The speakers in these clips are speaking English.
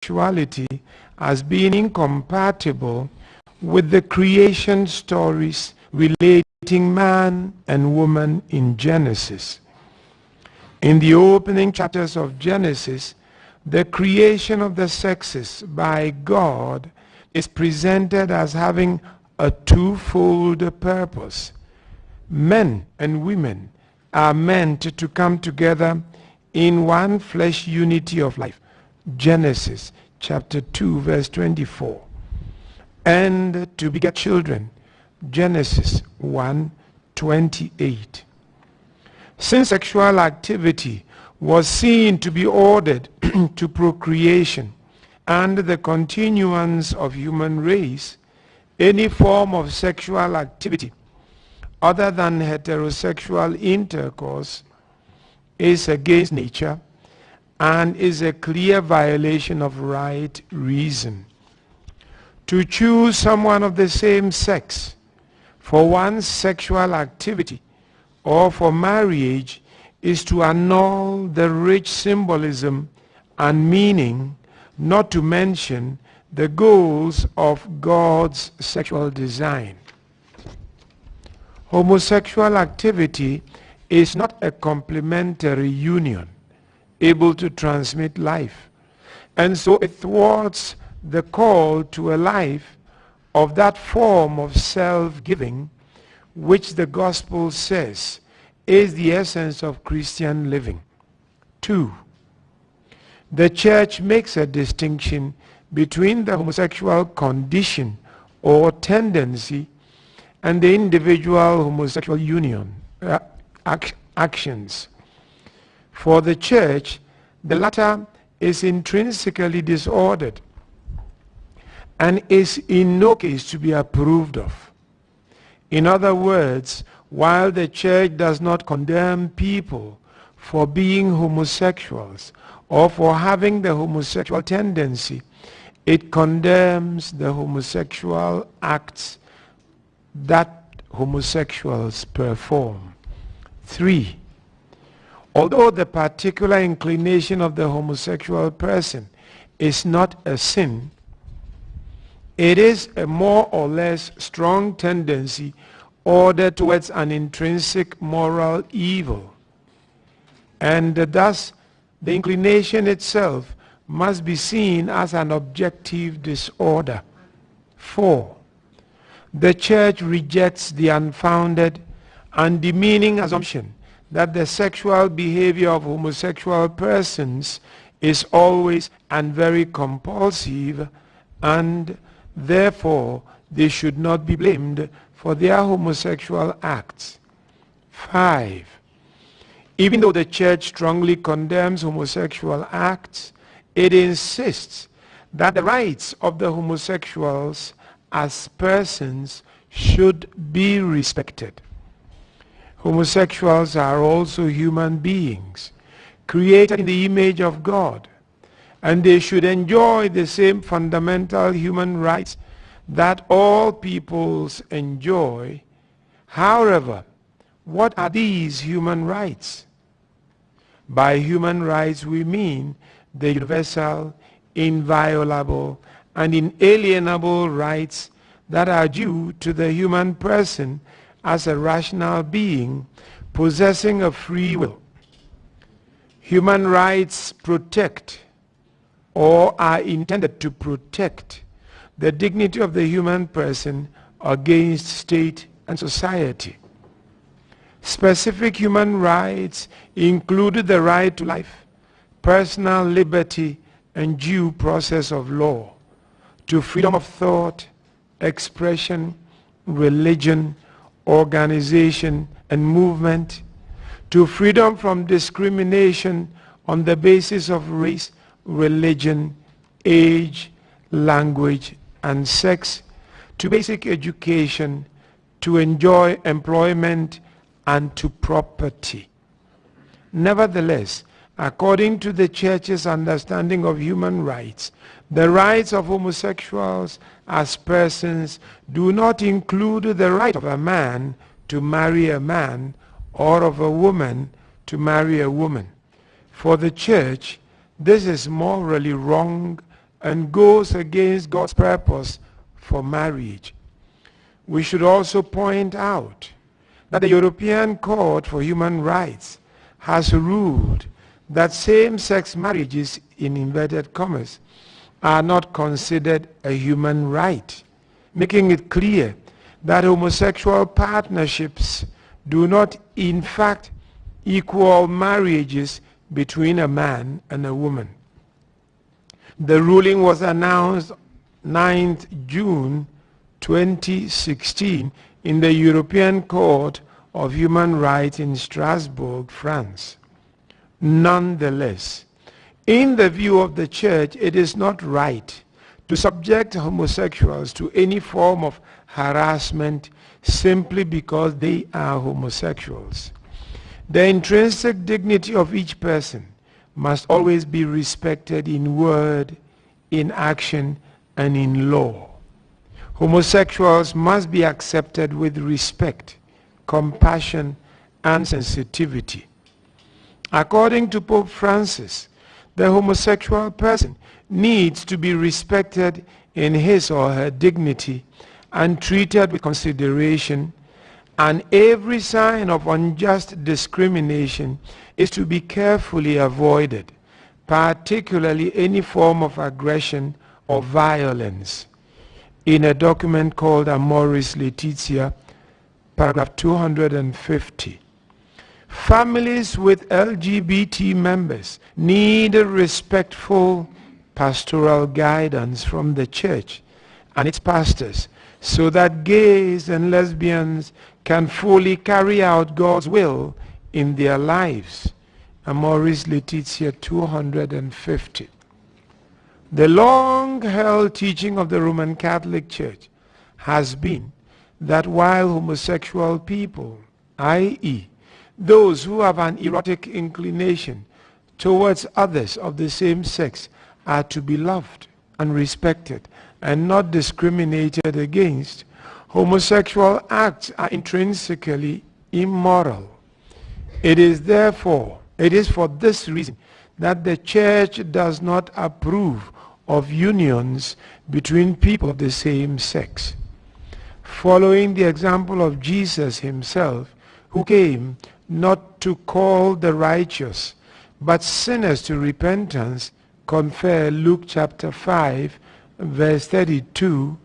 homosexuality as being incompatible with the creation stories relating man and woman in Genesis. In the opening chapters of Genesis, the creation of the sexes by God is presented as having a twofold purpose. Men and women are meant to come together in one flesh unity of life. Genesis chapter 2 verse 24. And to beget children. Genesis 1:28. Since sexual activity was seen to be ordered to procreation and the continuance of human race, any form of sexual activity other than heterosexual intercourse is against nature and is a clear violation of right reason. To choose someone of the same sex for one's sexual activity or for marriage is to annul the rich symbolism and meaning, not to mention the goals of God's sexual design. Homosexual activity is not a complementary union able to transmit life, and so it thwarts the call to a life of that form of self-giving which the gospel says is the essence of Christian living. 2. The church makes a distinction between the homosexual condition or tendency and the individual homosexual union actions. For the church, the latter is intrinsically disordered and is in no case to be approved of. In other words, while the church does not condemn people for being homosexuals or for having the homosexual tendency, it condemns the homosexual acts that homosexuals perform. 3. Although the particular inclination of the homosexual person is not a sin, it is a more or less strong tendency ordered towards an intrinsic moral evil, and thus the inclination itself must be seen as an objective disorder. 4. The church rejects the unfounded and demeaning assumption that the sexual behavior of homosexual persons is always and very compulsive, and therefore they should not be blamed for their homosexual acts. 5. Even though the church strongly condemns homosexual acts, it insists that the rights of the homosexuals as persons should be respected. Homosexuals are also human beings, created in the image of God, and they should enjoy the same fundamental human rights that all peoples enjoy. However, what are these human rights? By human rights we mean the universal, inviolable, and inalienable rights that are due to the human person as a rational being possessing a free will. Human rights protect, or are intended to protect, the dignity of the human person against state and society. Specific human rights include the right to life, personal liberty, and due process of law, to freedom of thought, expression, religion, organization, and movement, to freedom from discrimination on the basis of race, religion, age, language, and sex, to basic education, to enjoy employment, and to property. Nevertheless, according to the church's understanding of human rights, the rights of homosexuals as persons do not include the right of a man to marry a man or of a woman to marry a woman. For the church, this is morally wrong and goes against God's purpose for marriage. We should also point out that the European Court for Human Rights has ruled that same-sex marriages, in inverted commas, are not considered a human right, making it clear that homosexual partnerships do not in fact equal marriages between a man and a woman. The ruling was announced 9th June 2016 in the European Court of Human Rights in Strasbourg, France. Nonetheless, in the view of the Church, it is not right to subject homosexuals to any form of harassment simply because they are homosexuals. The intrinsic dignity of each person must always be respected in word, in action, and in law. Homosexuals must be accepted with respect, compassion, and sensitivity. According to Pope Francis, the homosexual person needs to be respected in his or her dignity and treated with consideration, and every sign of unjust discrimination is to be carefully avoided, particularly any form of aggression or violence. In a document called Amoris Laetitia, paragraph 250, families with LGBT members need a respectful pastoral guidance from the Church and its pastors so that gays and lesbians can fully carry out God's will in their lives. Amoris Laetitia 250. The long-held teaching of the Roman Catholic Church has been that while homosexual people, i.e., those who have an erotic inclination towards others of the same sex, are to be loved and respected and not discriminated against, homosexual acts are intrinsically immoral. It is for this reason that the Church does not approve of unions between people of the same sex. Following the example of Jesus himself, who came not to call the righteous, but sinners to repentance, compare Luke chapter 5, verse 32,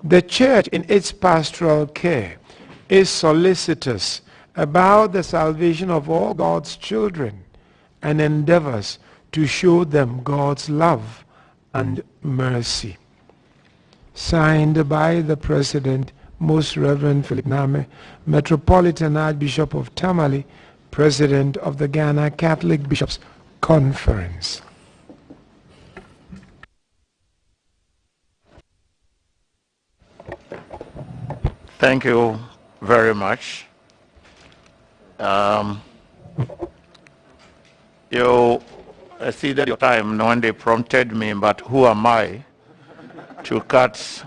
the Church in its pastoral care is solicitous about the salvation of all God's children and endeavors to show them God's love and mercy. Signed by the President, Most Reverend Philip Name, Metropolitan Archbishop of Tamale, President of the Ghana Catholic Bishops' Conference. Thank you very much. You exceeded your time when they prompted me, but who am I to cut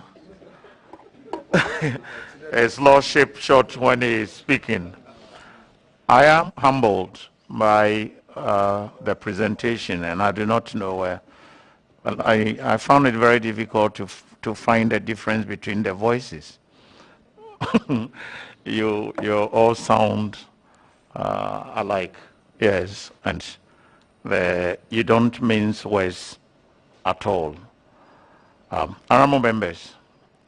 his lordship short when he is speaking? I am humbled by the presentation, and I do not know where. Well, I found it very difficult to find a difference between the voices. you all sound alike, yes, and you don't mince words at all. Honorable members,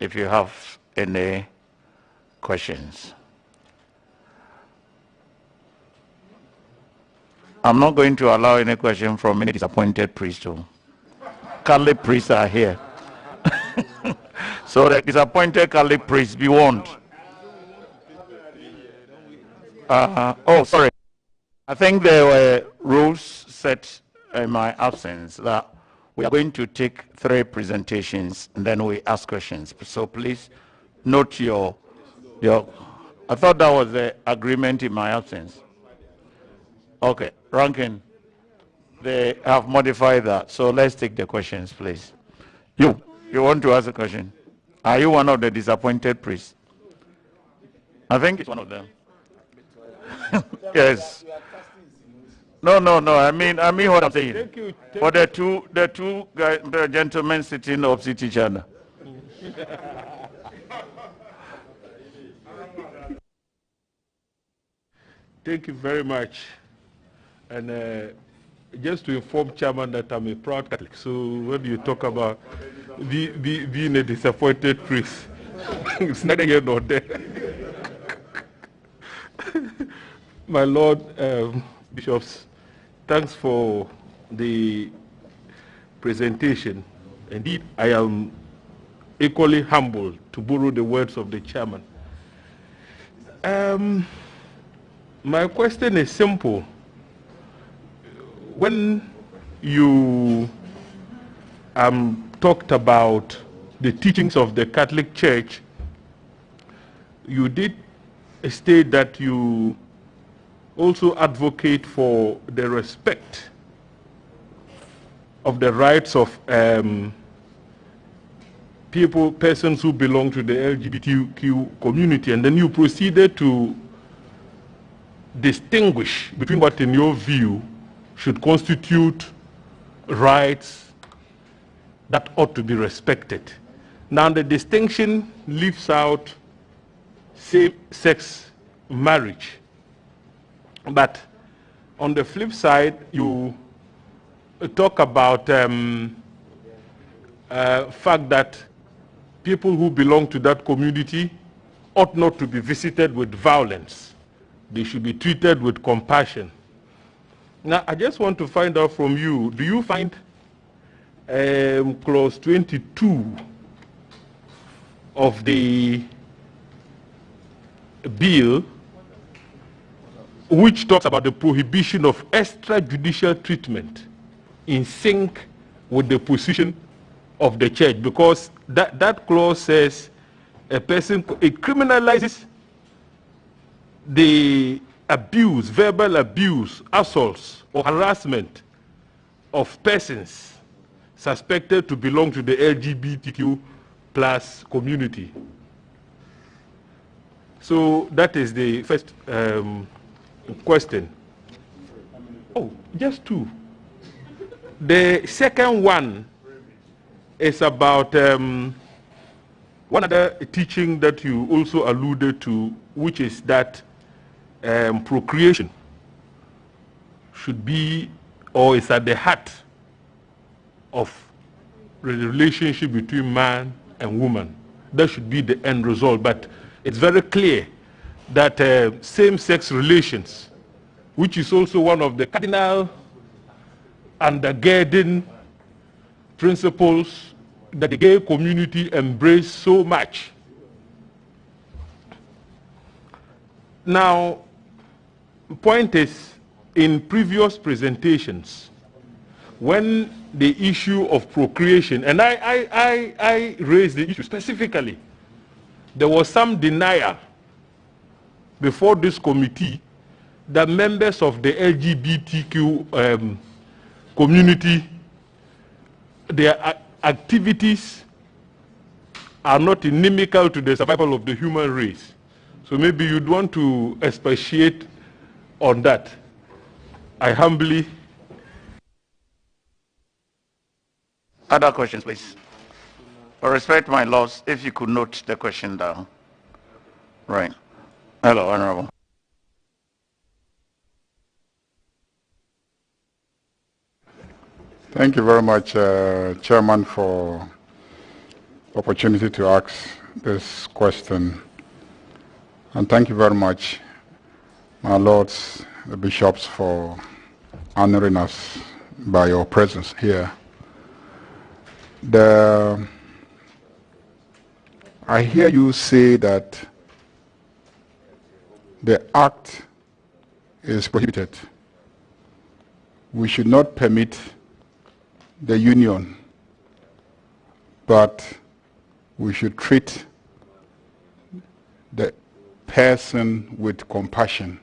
if you have any questions. I'm not going to allow any question from any disappointed priest. Catholic priests are here. So the disappointed Catholic priests, be warned. Oh, sorry. I think there were rules set in my absence that we are going to take 3 presentations and then we ask questions. So please note your. I thought that was the agreement in my absence. Okay, Rankin, they have modified that. So let's take the questions, please. You want to ask a question? Are you one of the disappointed priests? I think it's one of them. Yes. No, no, no. I mean what I'm saying. Thank you. For the two guys, the gentlemen sitting opposite each other. Thank you very much. And just to inform Chairman that I'm a proud Catholic. So when you talk about being a disappointed priest, it's neither here nor there. My Lord, Bishops, thanks for the presentation. Indeed, I am equally humbled, to borrow the words of the chairman. My question is simple. When you talked about the teachings of the Catholic Church, you did state that you also advocate for the respect of the rights of persons who belong to the LGBTQ community, and then you proceeded to distinguish between what, in your view, should constitute rights that ought to be respected. Now, the distinction leaves out same-sex marriage. But on the flip side, you talk about fact that people who belong to that community ought not to be visited with violence. They should be treated with compassion. Now, I just want to find out from you, do you find clause 22 of the bill, which talks about the prohibition of extrajudicial treatment, in sync with the position of the church? Because that clause says it criminalizes the abuse, verbal abuse, assaults, or harassment of persons suspected to belong to the LGBTQ plus community. So that is the first question. Oh, just two. The second one is about one other teaching that you also alluded to, which is that procreation should be, or is at the heart of the relationship between man and woman. That should be the end result. But it's very clear that same-sex relations, which is also one of the cardinal undergirding principles that the gay community embrace so much. Now, the point is, in previous presentations, when the issue of procreation, and I raised the issue specifically, there was some denial before this committee that members of the LGBTQ community, their activities are not inimical to the survival of the human race. So maybe you'd want to expatiate on that. I humbly... Other questions, please. For respect, my lords, if you could note the question down. Right. Hello, Honorable. Thank you very much, Chairman, for the opportunity to ask this question. And thank you very much, my lords, the bishops, for honoring us by your presence here. I hear you say that the act is prohibited. We should not permit the union, but we should treat the person with compassion.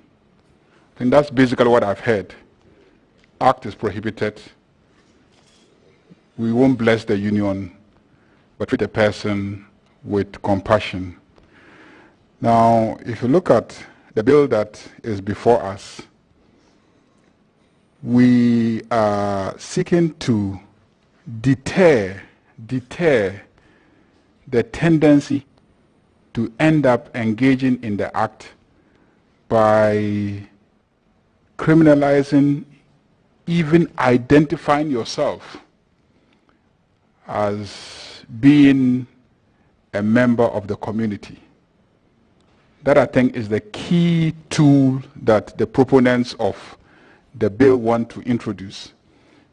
I think that's basically what I've heard. Act is prohibited. We won't bless the union, but treat the person with compassion. Now, if you look at the bill that is before us, we are seeking to deter the tendency to end up engaging in the act by criminalizing even identifying yourself as being a member of the community. That, I think, is the key tool that the proponents of the bill want to introduce.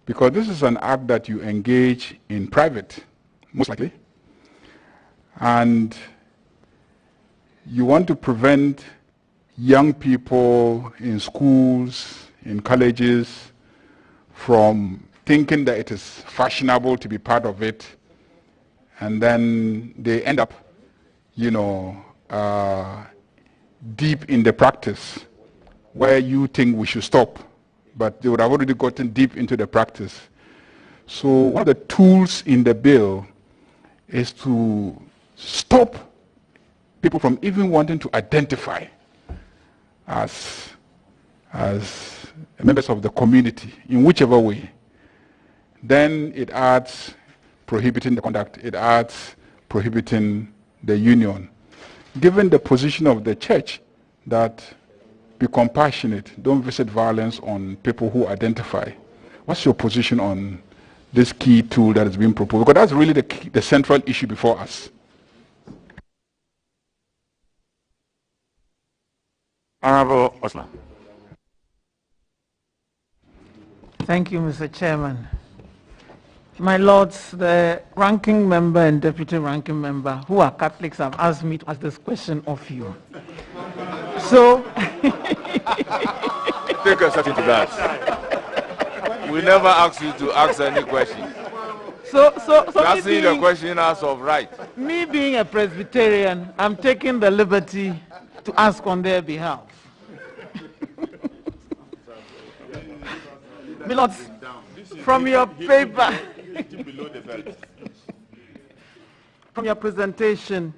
Because this is an act that you engage in private, most likely. And you want to prevent young people in schools, in colleges, from thinking that it is fashionable to be part of it, and then they end up, deep in the practice where you think we should stop, but they would have already gotten deep into the practice. So one of the tools in the bill is to stop people from even wanting to identify as members of the community in whichever way. Then it adds prohibiting the conduct, it adds prohibiting the union. Given the position of the church that be compassionate, don't visit violence on people who identify, what's your position on this key tool that is being proposed? Because that's really the central issue before us. Honorable Osman. Thank you, Mr. Chairman. My lords, the ranking member and deputy ranking member, who are Catholics, have asked me to ask this question of you. So, take exception to that. We never ask you to ask any question. So asking the question as of right. Me being a Presbyterian, I'm taking the liberty to ask on their behalf. My lords, from your paper, from your presentation,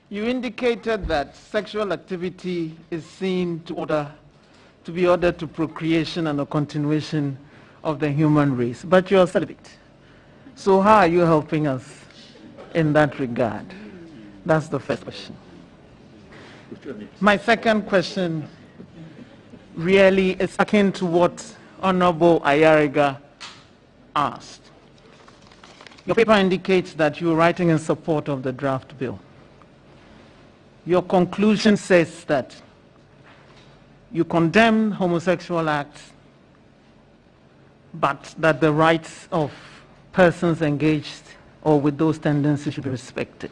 you indicated that sexual activity is seen to be ordered to procreation and a continuation of the human race. But you're celibate. So how are you helping us in that regard? That's the first question. My second question really is akin to what Honorable Ayariga asked. Your paper indicates that you're writing in support of the draft bill. Your conclusion says that you condemn homosexual acts, but that the rights of persons engaged or with those tendencies should be respected.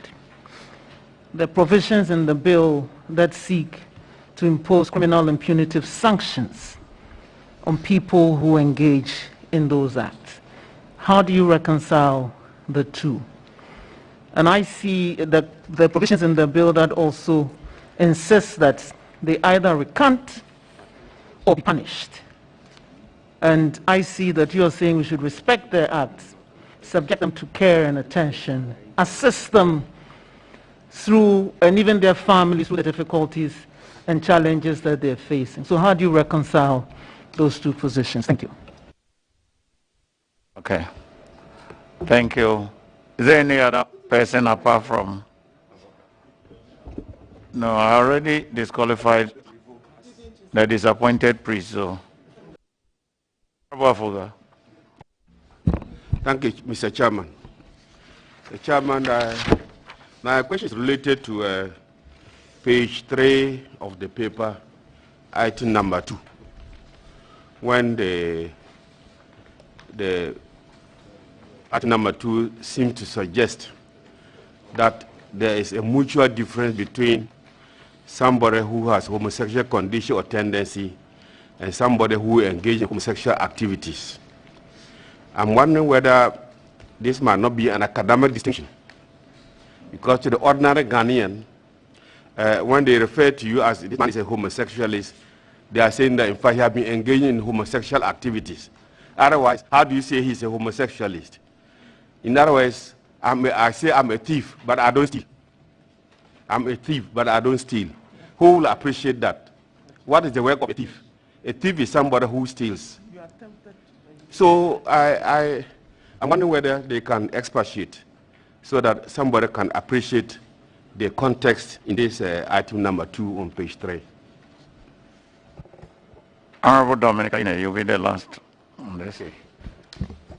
The provisions in the bill that seek to impose criminal and punitive sanctions on people who engage in those acts. How do you reconcile the two? And I see that the provisions in the bill that also insist that they either recant or be punished. And I see that you're saying we should respect their acts, subject them to care and attention, assist them through, and even their families, through the difficulties and challenges that they're facing. So how do you reconcile those two positions? Thank you. Okay. Thank you. Is there any other person apart from? No, I already disqualified the disappointed priest. So, thank you, Mr. Chairman. The Chairman, my question is related to page 3 of the paper, item number 2, when the item number 2 seems to suggest that there is a mutual difference between somebody who has homosexual condition or tendency and somebody who engages in homosexual activities. I'm wondering whether this might not be an academic distinction, because to the ordinary Ghanaian, when they refer to you as this man is a homosexualist, they are saying that in fact he has been engaging in homosexual activities. Otherwise, how do you say he's a homosexualist? In other words, I say I'm a thief, but I don't steal. I'm a thief, but I don't steal. Who will appreciate that? What is the work of a thief? A thief is somebody who steals. You attempted So I'm wondering whether they can expatiate so that somebody can appreciate the context in this item number 2 on page 3. Honorable Dominica, you'll be the last on this.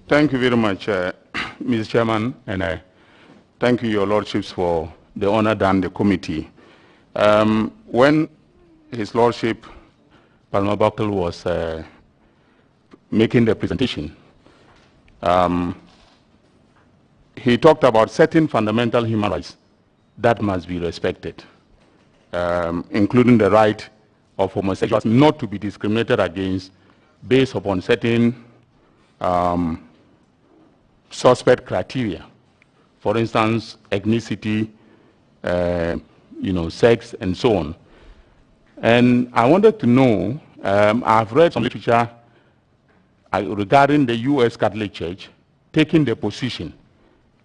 Thank you very much, Mr. Chairman, and thank you, Your Lordships, for the honor done the committee. When His Lordship Palmer Buckle was making the presentation, he talked about certain fundamental human rights that must be respected, including the right of homosexuals not to be discriminated against based upon certain suspect criteria. For instance, ethnicity, sex, and so on. And I wanted to know, I've read some literature regarding the U.S. Catholic Church taking the position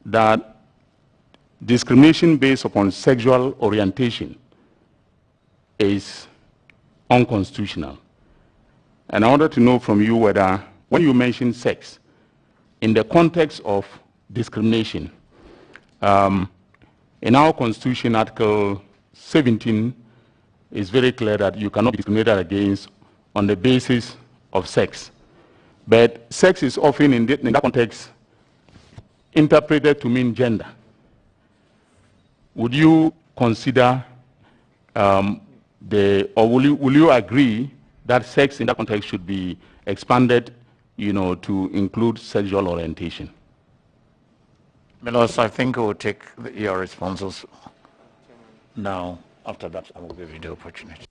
that discrimination based upon sexual orientation is unconstitutional. And I wanted to know from you whether, when you mention sex, in the context of discrimination, in our Constitution, Article 17 is very clear that you cannot be discriminated against on the basis of sex. But sex is often, in that context, interpreted to mean gender. Would you consider, or will you agree that sex in that context should be expanded, to include sexual orientation? Milos, I think we'll take your responses now. After that, I will give you the opportunity.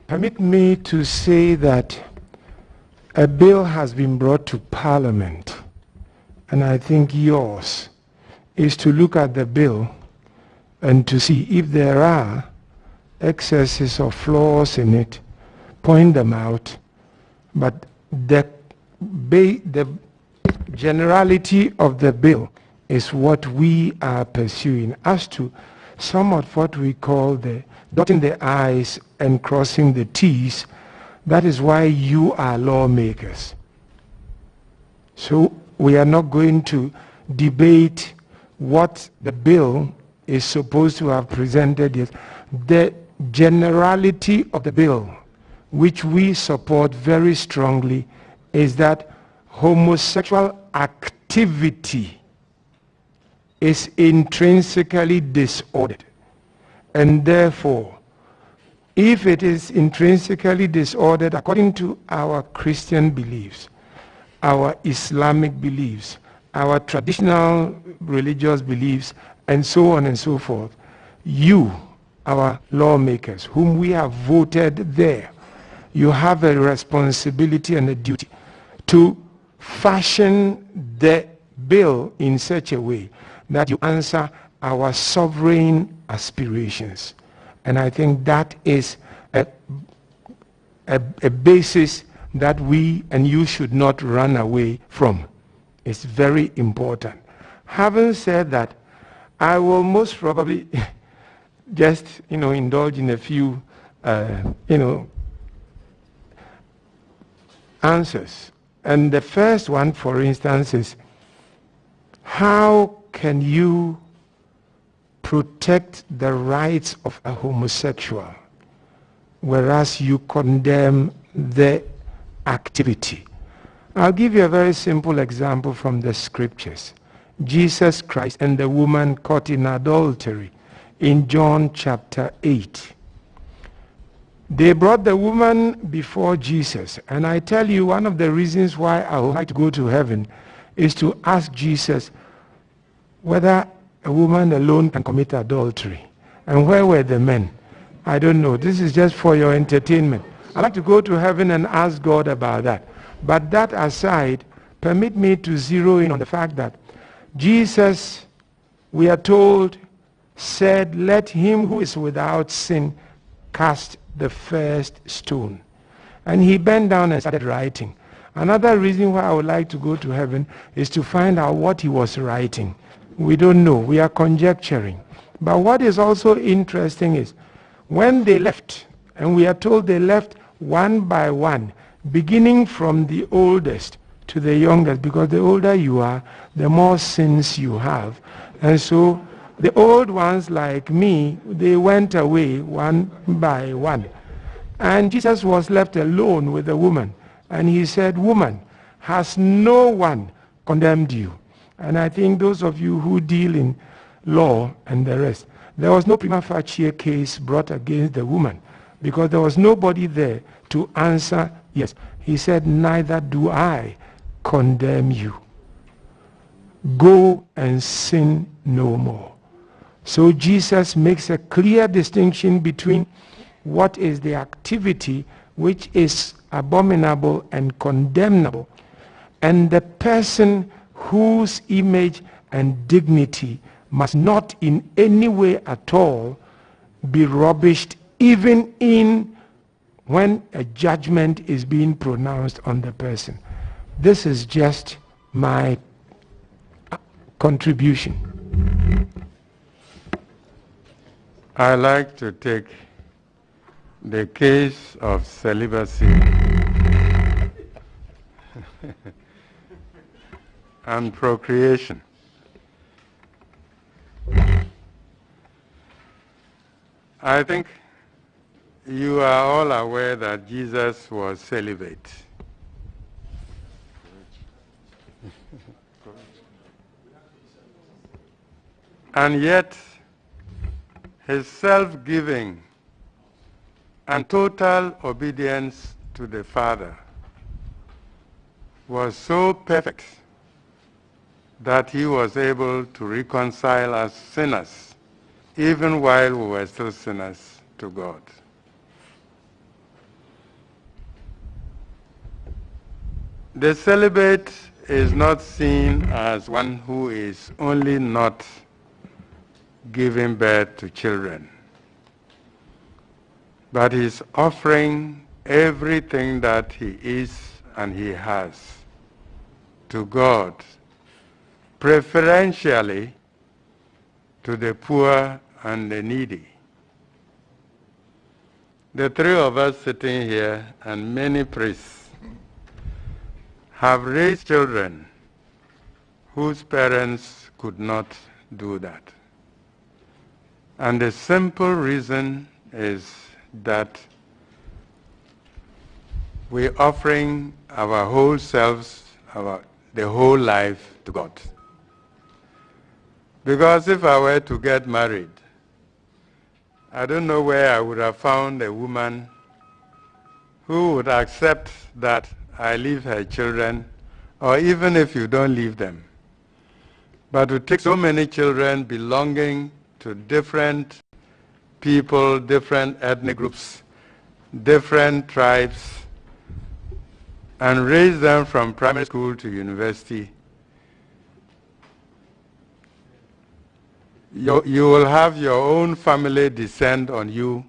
Permit me to say that a bill has been brought to Parliament, and I think yours is to look at the bill and to see if there are excesses or flaws in it, point them out, but the generality of the bill is what we are pursuing. As to some of what we call the dotting the I's and crossing the T's, that is why you are lawmakers. So we are not going to debate what the bill is supposed to have presented. Yet. The generality of the bill, which we support very strongly, is that homosexual activity is intrinsically disordered. And therefore, if it is intrinsically disordered according to our Christian beliefs, our Islamic beliefs, our traditional religious beliefs, and so on and so forth, you, our lawmakers, whom we have voted there, you have a responsibility and a duty to fashion the bill in such a way that you answer our sovereign aspirations. And I think that is a basis that we and you should not run away from. It's very important. Having said that, I will most probably just, indulge in a few, answers. And the first one, for instance, is how can you protect the rights of a homosexual whereas you condemn the activity? I'll give you a very simple example from the scriptures. Jesus Christ and the woman caught in adultery in John chapter 8. They brought the woman before Jesus, and I tell you, one of the reasons why I would like to go to heaven is to ask Jesus whether a woman alone can commit adultery. And where were the men? I don't know. This is just for your entertainment. I'd like to go to heaven and ask God about that. But that aside, permit me to zero in on the fact that Jesus, we are told, said, "Let him who is without sin cast the first stone." And he bent down and started writing. Another reason why I would like to go to heaven is to find out what he was writing. We don't know. We are conjecturing. But what is also interesting is when they left, and we are told they left one by one, beginning from the oldest to the youngest, because the older you are, the more sins you have. And so the old ones like me, they went away one by one. And Jesus was left alone with the woman. And he said, "Woman, has no one condemned you?" And I think those of you who deal in law and the rest, there was no prima facie case brought against the woman because there was nobody there to answer yes. He said, "Neither do I condemn you. Go and sin no more." So Jesus makes a clear distinction between what is the activity which is abominable and condemnable, and the person whose image and dignity must not in any way at all be rubbished, even in when a judgment is being pronounced on the person. This is just my contribution. I like to take the case of celibacy and procreation. I think you are all aware that Jesus was celibate. And yet, his self-giving and total obedience to the Father was so perfect that he was able to reconcile us sinners, even while we were still sinners, to God. The celibate is not seen as one who is only not giving birth to children, but he's offering everything that he is and he has to God, preferentially to the poor and the needy. The three of us sitting here and many priests have raised children whose parents could not do that. And the simple reason is that we're offering our whole selves, the whole life to God. Because if I were to get married, I don't know where I would have found a woman who would accept that I leave her children, or even if you don't leave them, but to take so many children belonging to different people, different ethnic groups, different tribes, and raise them from primary school to university. You will have your own family descend on you.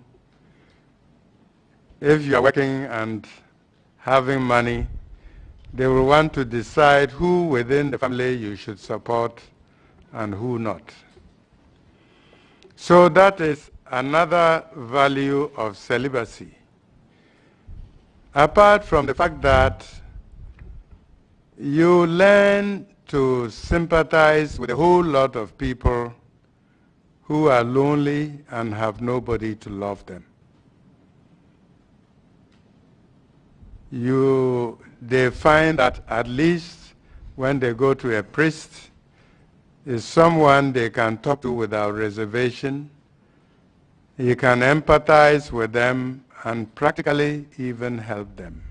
If you are working and having money, they will want to decide who within the family you should support and who not. So that is another value of celibacy. Apart from the fact that you learn to sympathize with a whole lot of people who are lonely and have nobody to love them. They find that at least when they go to a priest, is someone they can talk to without reservation. You can empathize with them and practically even help them.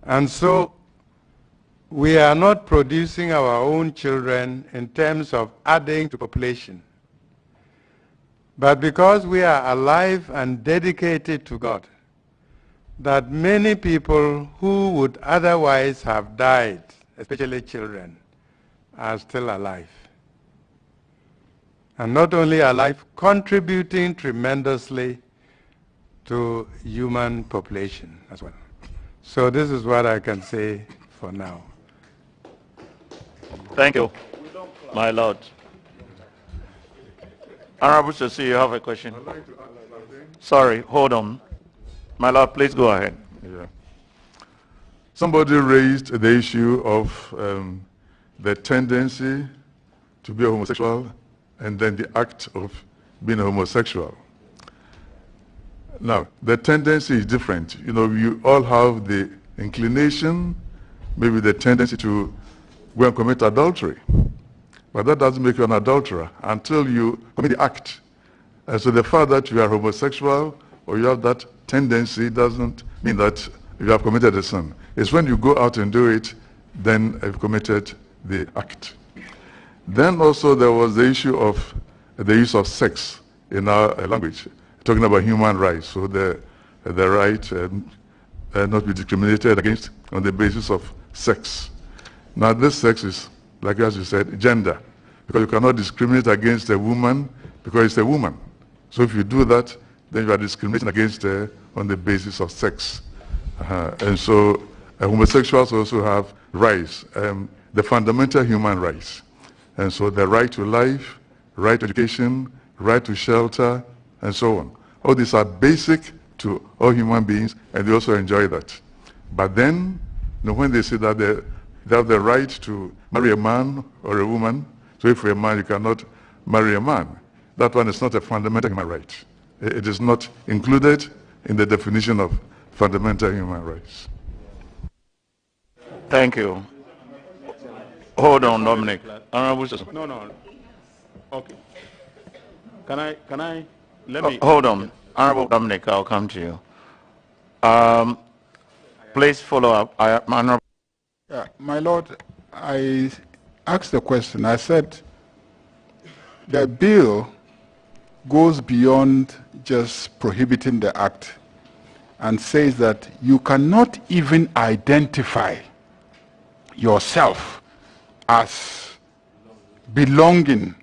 And so we are not producing our own children in terms of adding to population. But because we are alive and dedicated to God, that many people who would otherwise have died, especially children, are still alive. And not only alive, contributing tremendously to human population as well. So this is what I can say for now. Thank you, my Lord. Honorable Sisi, you have a question? Sorry, hold on. My lord, please go ahead. Yeah. Somebody raised the issue of the tendency to be a homosexual and then the act of being a homosexual. Now, the tendency is different. You know, you all have the inclination, maybe the tendency to go and commit adultery. But that doesn't make you an adulterer until you commit the act. And so the fact that you are homosexual or you have that tendency doesn't mean that you have committed a sin. It's when you go out and do it, then you've committed the act. Then also there was the issue of the use of sex in our language, talking about human rights. So the right not to be discriminated against on the basis of sex. Now this sex is, like as you said, gender, because you cannot discriminate against a woman because it's a woman. So if you do that, then you are discriminating against her on the basis of sex. And so homosexuals also have rights, the fundamental human rights. And so the right to life, right to education, right to shelter, and so on. All these are basic to all human beings, and they also enjoy that. But then, you know, when they say that they have the right to marry a man or a woman, so if you're a man, you cannot marry a man. That one is not a fundamental human right. It is not included in the definition of fundamental human rights. Thank you. Hold on, Dominic. No. Okay. Can I, let me. Hold on. Honorable Dominic, I'll come to you. Please follow up. Yeah, my lord, I asked the question. I said the bill goes beyond just prohibiting the act and says that you cannot even identify yourself as belonging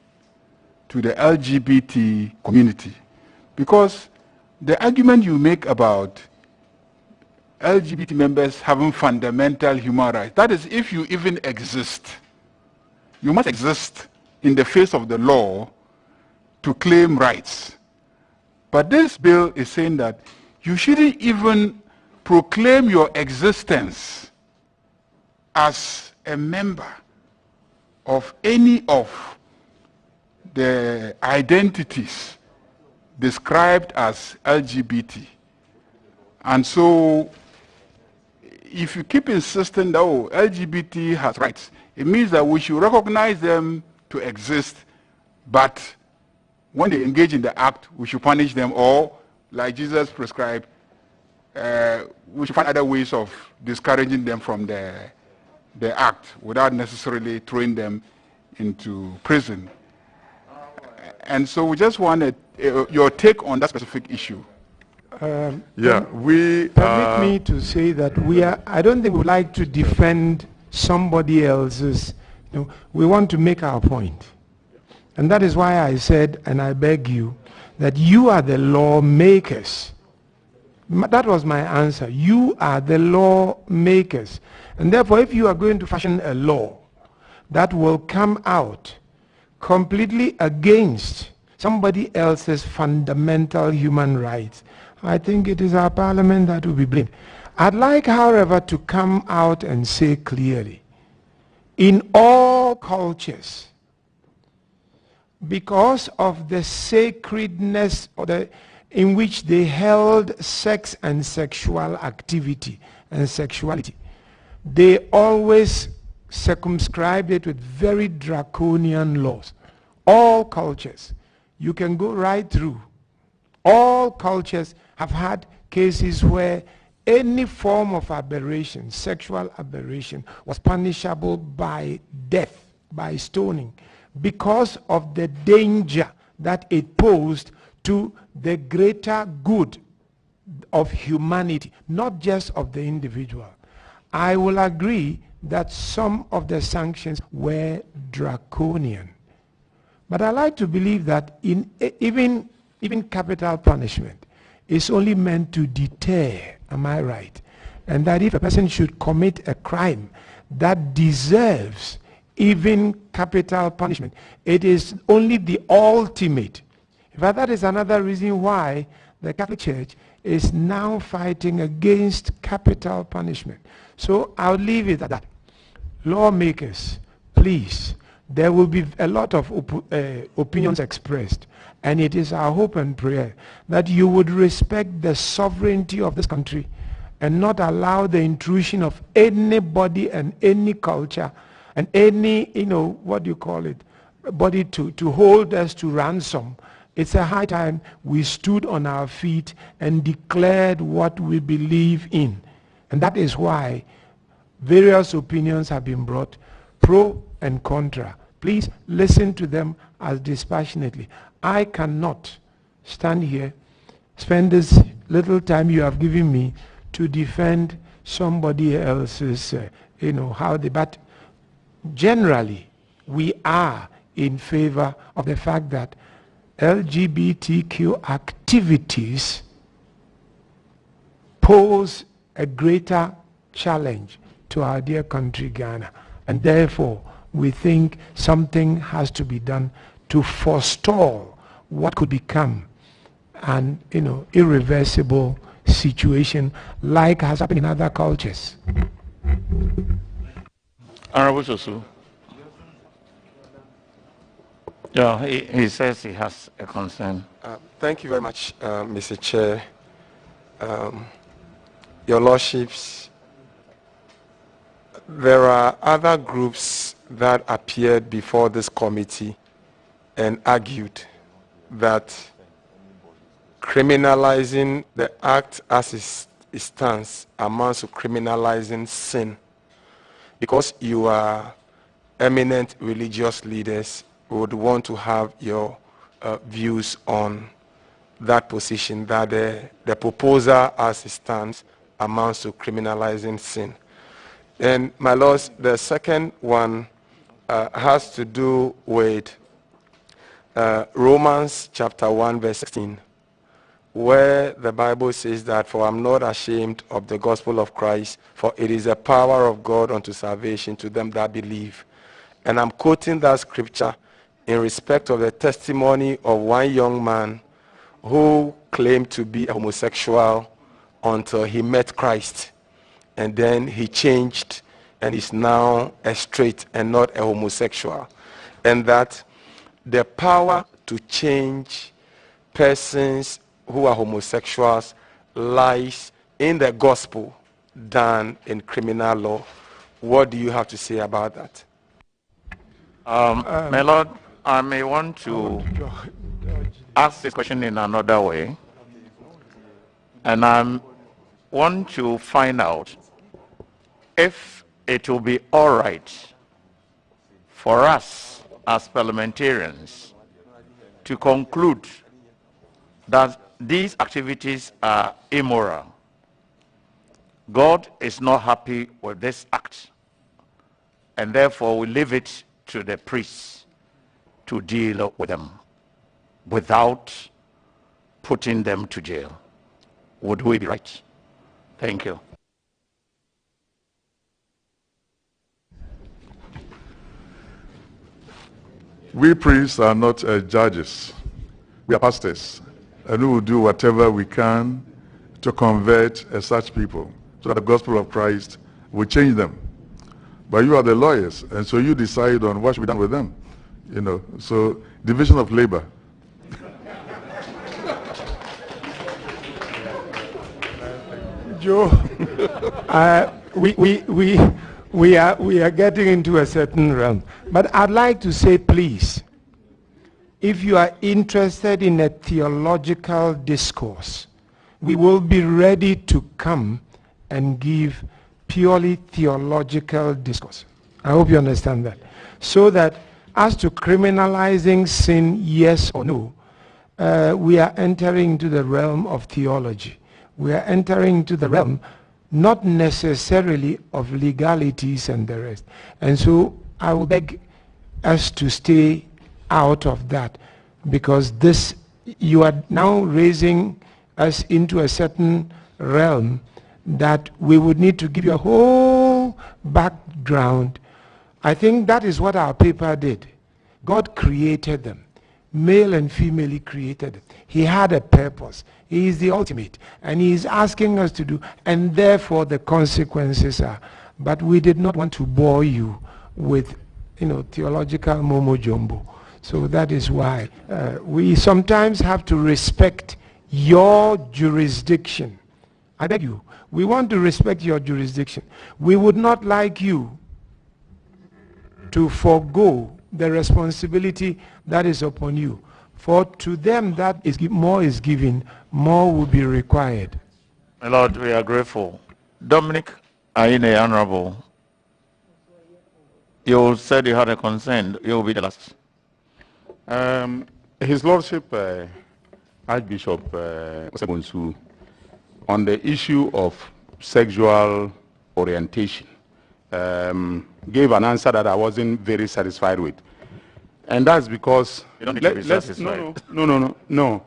to the LGBT community, because the argument you make about LGBT members having fundamental human rights, that is if you even exist. You must exist in the face of the law to claim rights. But this bill is saying that you shouldn't even proclaim your existence as a member of any of the identities described as LGBT. And so if you keep insisting that, oh, LGBT has rights, it means that we should recognize them to exist, but when they engage in the act, we should punish them, or, like Jesus prescribed, we should find other ways of discouraging them from the act without necessarily throwing them into prison. And so we just wanted your take on that specific issue. Permit me to say that I don't think we like to defend somebody else's, we want to make our point. And that is why I said, and I beg you, that you are the lawmakers. That was my answer. You are the lawmakers. And therefore, if you are going to fashion a law that will come out completely against somebody else's fundamental human rights, I think it is our parliament that will be blamed. I'd like, however, to come out and say clearly, in all cultures, because of the sacredness in which they held sex and sexual activity and sexuality, they always circumscribed it with very draconian laws. All cultures, you can go right through. All cultures have had cases where any form of aberration, sexual aberration, was punishable by death, by stoning, because of the danger that it posed to the greater good of humanity, not just of the individual. I will agree that some of the sanctions were draconian. But I like to believe that even capital punishment is only meant to deter, am I right? And that if a person should commit a crime that deserves even capital punishment, it is only the ultimate In fact, that is another reason why the Catholic Church is now fighting against capital punishment. So I'll leave it at that. Lawmakers, please, there will be a lot of opinions expressed, and it is our hope and prayer that you would respect the sovereignty of this country and not allow the intrusion of anybody and any culture and any, what do you call it, body to hold us to ransom. It's a high time we stood on our feet and declared what we believe in. And that is why various opinions have been brought, pro and contra. Please listen to them as dispassionately. I cannot stand here, spend this little time you have given me to defend somebody else's, but generally we are in favor of the fact that LGBTQ activities pose a greater challenge to our dear country Ghana, and therefore we think something has to be done to forestall what could become an irreversible situation like has happened in other cultures. Honorable Sosu. Yeah, he says he has a concern. Thank you very much, Mr. Chair. Your Lordships, there are other groups that appeared before this committee and argued that criminalizing the act as it stands amounts to criminalizing sin. Because you are eminent religious leaders, we would want to have your views on that position, that the proposal as it stands amounts to criminalizing sin. And my lords, the second one has to do with Romans chapter 1 verse 16, where the Bible says that, "For I'm not ashamed of the gospel of Christ, for it is the power of God unto salvation to them that believe." And I'm quoting that scripture in respect of the testimony of one young man who claimed to be a homosexual until he met Christ. And then he changed and is now a straight and not a homosexual. And that the power to change persons who are homosexuals lies in the gospel than in criminal law. What do you have to say about that? My Lord, I may want to ask this question in another way, and I want to find out if it will be all right for us as parliamentarians to conclude that these activities are immoral. God is not happy with this act, and therefore we leave it to the priests to deal with them without putting them to jail. Would we be right? Thank you. We priests are not judges. We are pastors. And we will do whatever we can to convert such people so that the gospel of Christ will change them. But you are the lawyers, and so you decide on what should be done with them. So division of labor. Joe, we are getting into a certain realm. But I'd like to say, please, if you are interested in a theological discourse, we will be ready to come and give purely theological discourse. I hope you understand that. So that as to criminalizing sin, yes or no, we are entering into the realm of theology. We are entering into the realm not necessarily of legalities and the rest. And so I will beg us to stay out of that, because this, you are now raising us into a certain realm that we would need to give you a whole background. I think that is what our paper did. God created them. male and female, he created. He had a purpose. He is the ultimate. And he is asking us to do, and therefore the consequences are. But we did not want to bore you with, theological momo jumbo. So that is why we sometimes have to respect your jurisdiction. I beg you, we want to respect your jurisdiction. We would not like you to forego the responsibility that is upon you. For to them that is more is given, more will be required. My Lord, we are grateful. Dominic Aine, Honorable, you said you had a concern. You will be the last. His Lordship, Archbishop Osebonsu, on the issue of sexual orientation, gave an answer that I wasn't very satisfied with. And that's because... You don't need to be satisfied. No.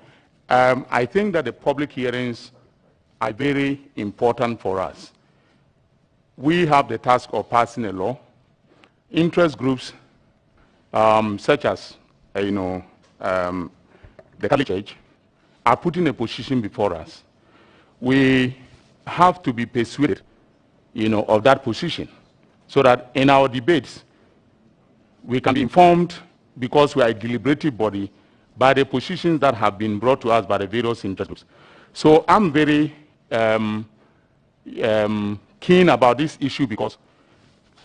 I think that the public hearings are very important for us. We have the task of passing a law. Interest groups such as, the Catholic Church are putting a position before us. We have to be persuaded, of that position, so that in our debates, we can be informed, because we are a deliberative body, by the positions that have been brought to us by the various interest groups. So I'm very keen about this issue, because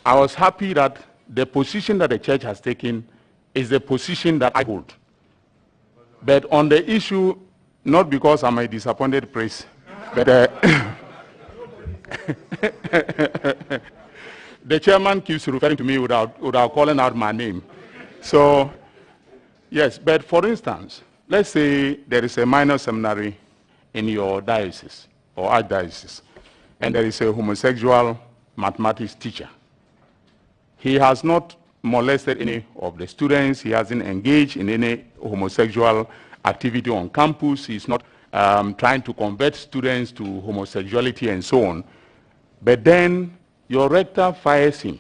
I was happy that the position that the church has taken is the position that I hold. But on the issue, not because I'm a disappointed priest, but the chairman keeps referring to me without calling out my name. So, yes, but for instance, let's say there is a minor seminary in your diocese or archdiocese, and there is a homosexual mathematics teacher. He has not molested any of the students. He hasn't engaged in any homosexual activity on campus. He's not trying to convert students to homosexuality and so on. But then your rector fires him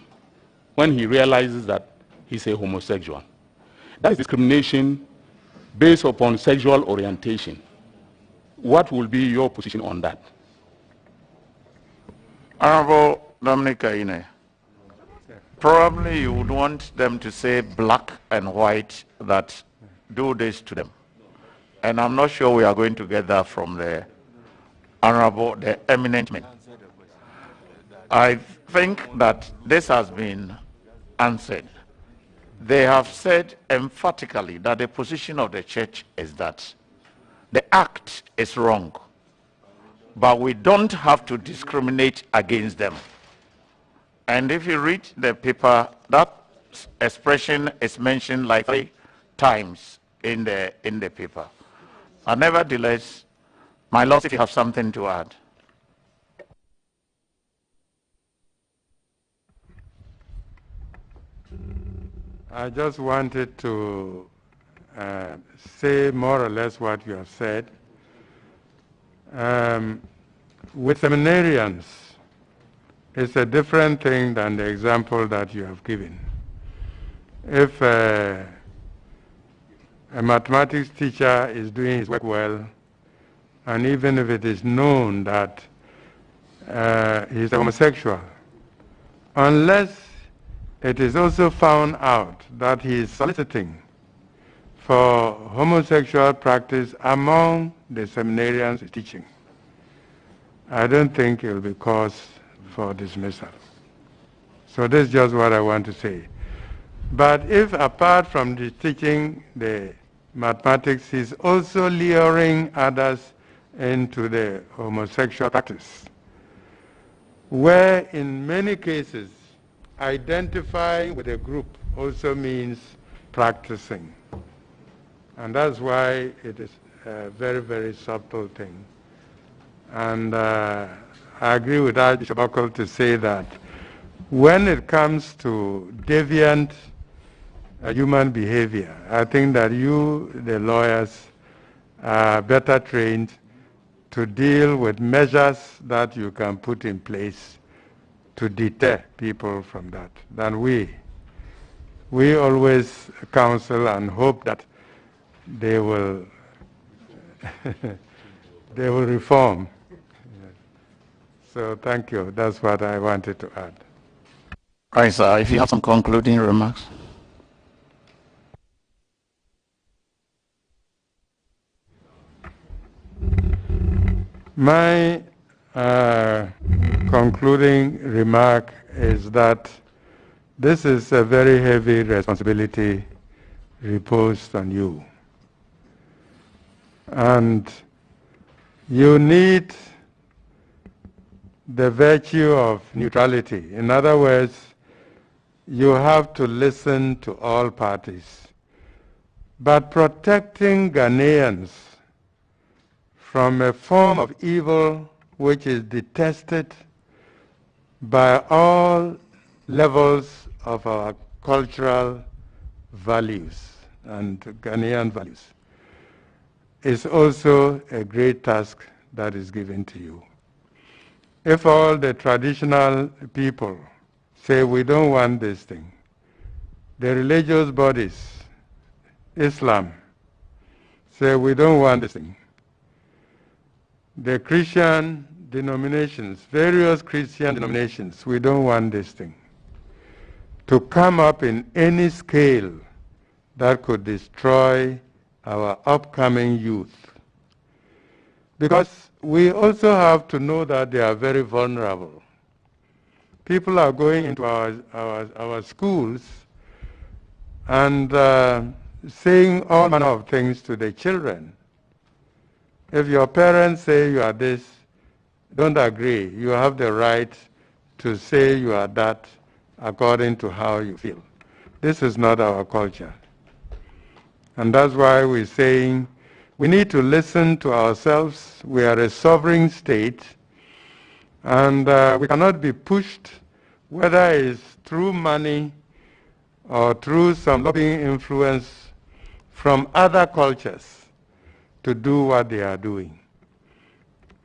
when he realizes that he's a homosexual. That is discrimination based upon sexual orientation. What will be your position on that? Honorable Dominic Aine, probably you would want them to say black and white, that do this to them. And I'm not sure we are going to get that from the Honorable, the eminent man. I think that this has been answered. They have said emphatically that the position of the church is that the act is wrong, but we don't have to discriminate against them. And if you read the paper, that expression is mentioned like 3 times in the paper. But nevertheless, my Lord, if you have something to add. I just wanted to say more or less what you have said. With seminarians, it's a different thing than the example that you have given. If a mathematics teacher is doing his work well, and even if it is known that he's a homosexual, unless it is also found out that he is soliciting for homosexual practice among the seminarians he's teaching, I don't think it will be cause for dismissal. So this is just what I want to say. But if apart from the teaching the mathematics, he's also luring others into the homosexual practice, where in many cases identifying with a group also means practicing. And that's why it is a very, very subtle thing. And I agree with Archbishop Buckle to say that when it comes to deviant human behavior, I think that you, the lawyers, are better trained to deal with measures that you can put in place to deter people from that than we. We always counsel and hope that they will they will reform. So thank you. That's what I wanted to add. Right, sir. If you have some concluding remarks. My concluding remark is that this is a very heavy responsibility reposed on you. And you need the virtue of neutrality. In other words, you have to listen to all parties. But protecting Ghanaians from a form of evil which is detested by all levels of our cultural values and Ghanaian values is also a great task that is given to you. If all the traditional people say we don't want this thing, the religious bodies, Islam, say we don't want this thing, the Christian denominations, various Christian denominations, we don't want this thing to come up in any scale that could destroy our upcoming youth. Because we also have to know that they are very vulnerable. People are going into our schools and saying all manner of things to the children. If your parents say you are this, don't agree. You have the right to say you are that according to how you feel. This is not our culture. And that's why we're saying we need to listen to ourselves. We are a sovereign state, and we cannot be pushed, whether it's through money or through some lobbying influence from other cultures, to do what they are doing.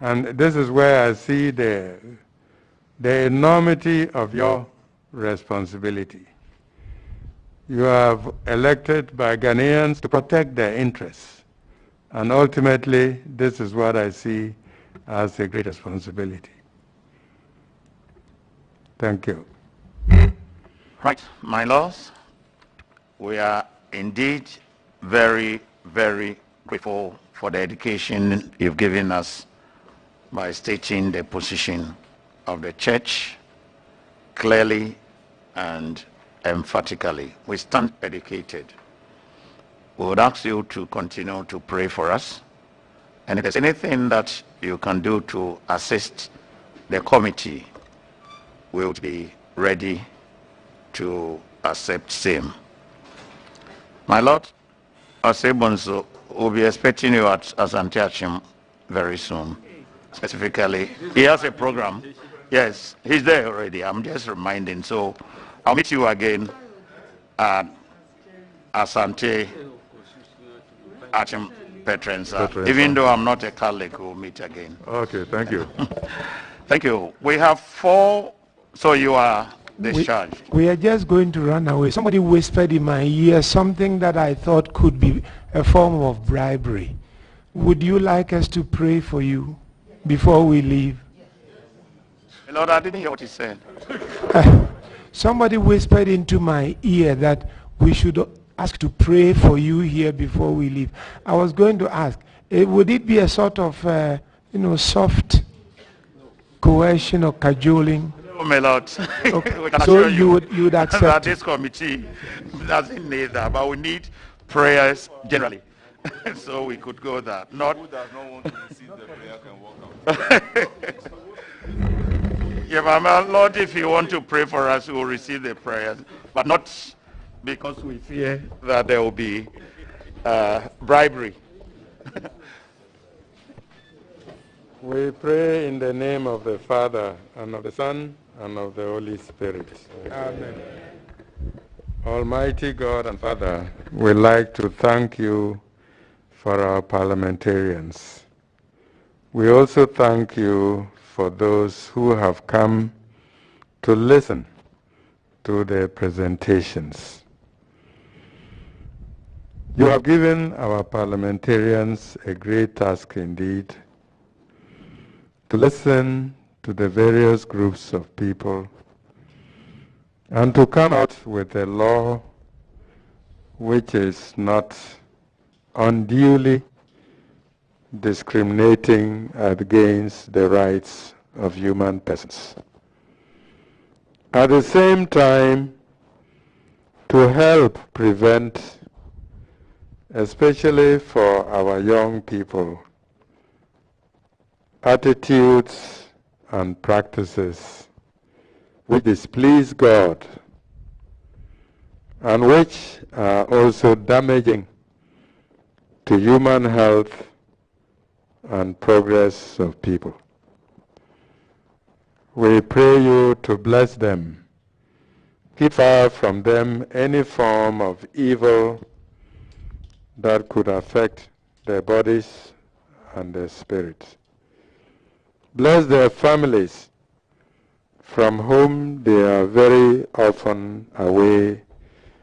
And this is where I see the enormity of your responsibility. You have elected by Ghanaians to protect their interests. And ultimately, this is what I see as a great responsibility. Thank you. Right, my lords, we are indeed very, very grateful for the education you've given us by stating the position of the church clearly and emphatically. We stand educated. We would ask you to continue to pray for us. And if there's anything that you can do to assist the committee, we will be ready to accept same. My Lord, Osebonso, we'll be expecting you at Asante Achim very soon. Specifically, he has a program. Yes, he's there already. I'm just reminding. So I'll meet you again at Asante Achim Petrensa. Even though I'm not a Catholic, we'll meet again. Okay, thank you. Thank you. We have 4, so you are discharged. We are just going to run away. Somebody whispered in my ear something that I thought could be a form of bribery. Would you like us to pray for you before we leave? Lord, I didn't hear what he said. Somebody whispered into my ear that we should ask to pray for you here before we leave. I was going to ask, would it be a sort of, soft coercion or cajoling? No, my Lord. Okay. We can So assure you would accept that it. this committee doesn't need that, but we need prayers generally. So we could go there. Not Who does not want to receive the prayer can walk out. yeah, my Lord, if you want to pray for us, we will receive the prayers, but not because we fear that there will be bribery. We pray in the name of the Father, and of the Son, and of the Holy Spirit. Amen. Almighty God and Father, we'd like to thank you for our parliamentarians. We also thank you for those who have come to listen to the presentations. You have given our parliamentarians a great task indeed to listen to the various groups of people and to come out with a law which is not unduly discriminating against the rights of human persons. At the same time, to help prevent, especially for our young people, attitudes and practices which displease God and which are also damaging to human health and progress of people. We pray you to bless them. Keep far from them any form of evil that could affect their bodies and their spirits. Bless their families from whom they are very often away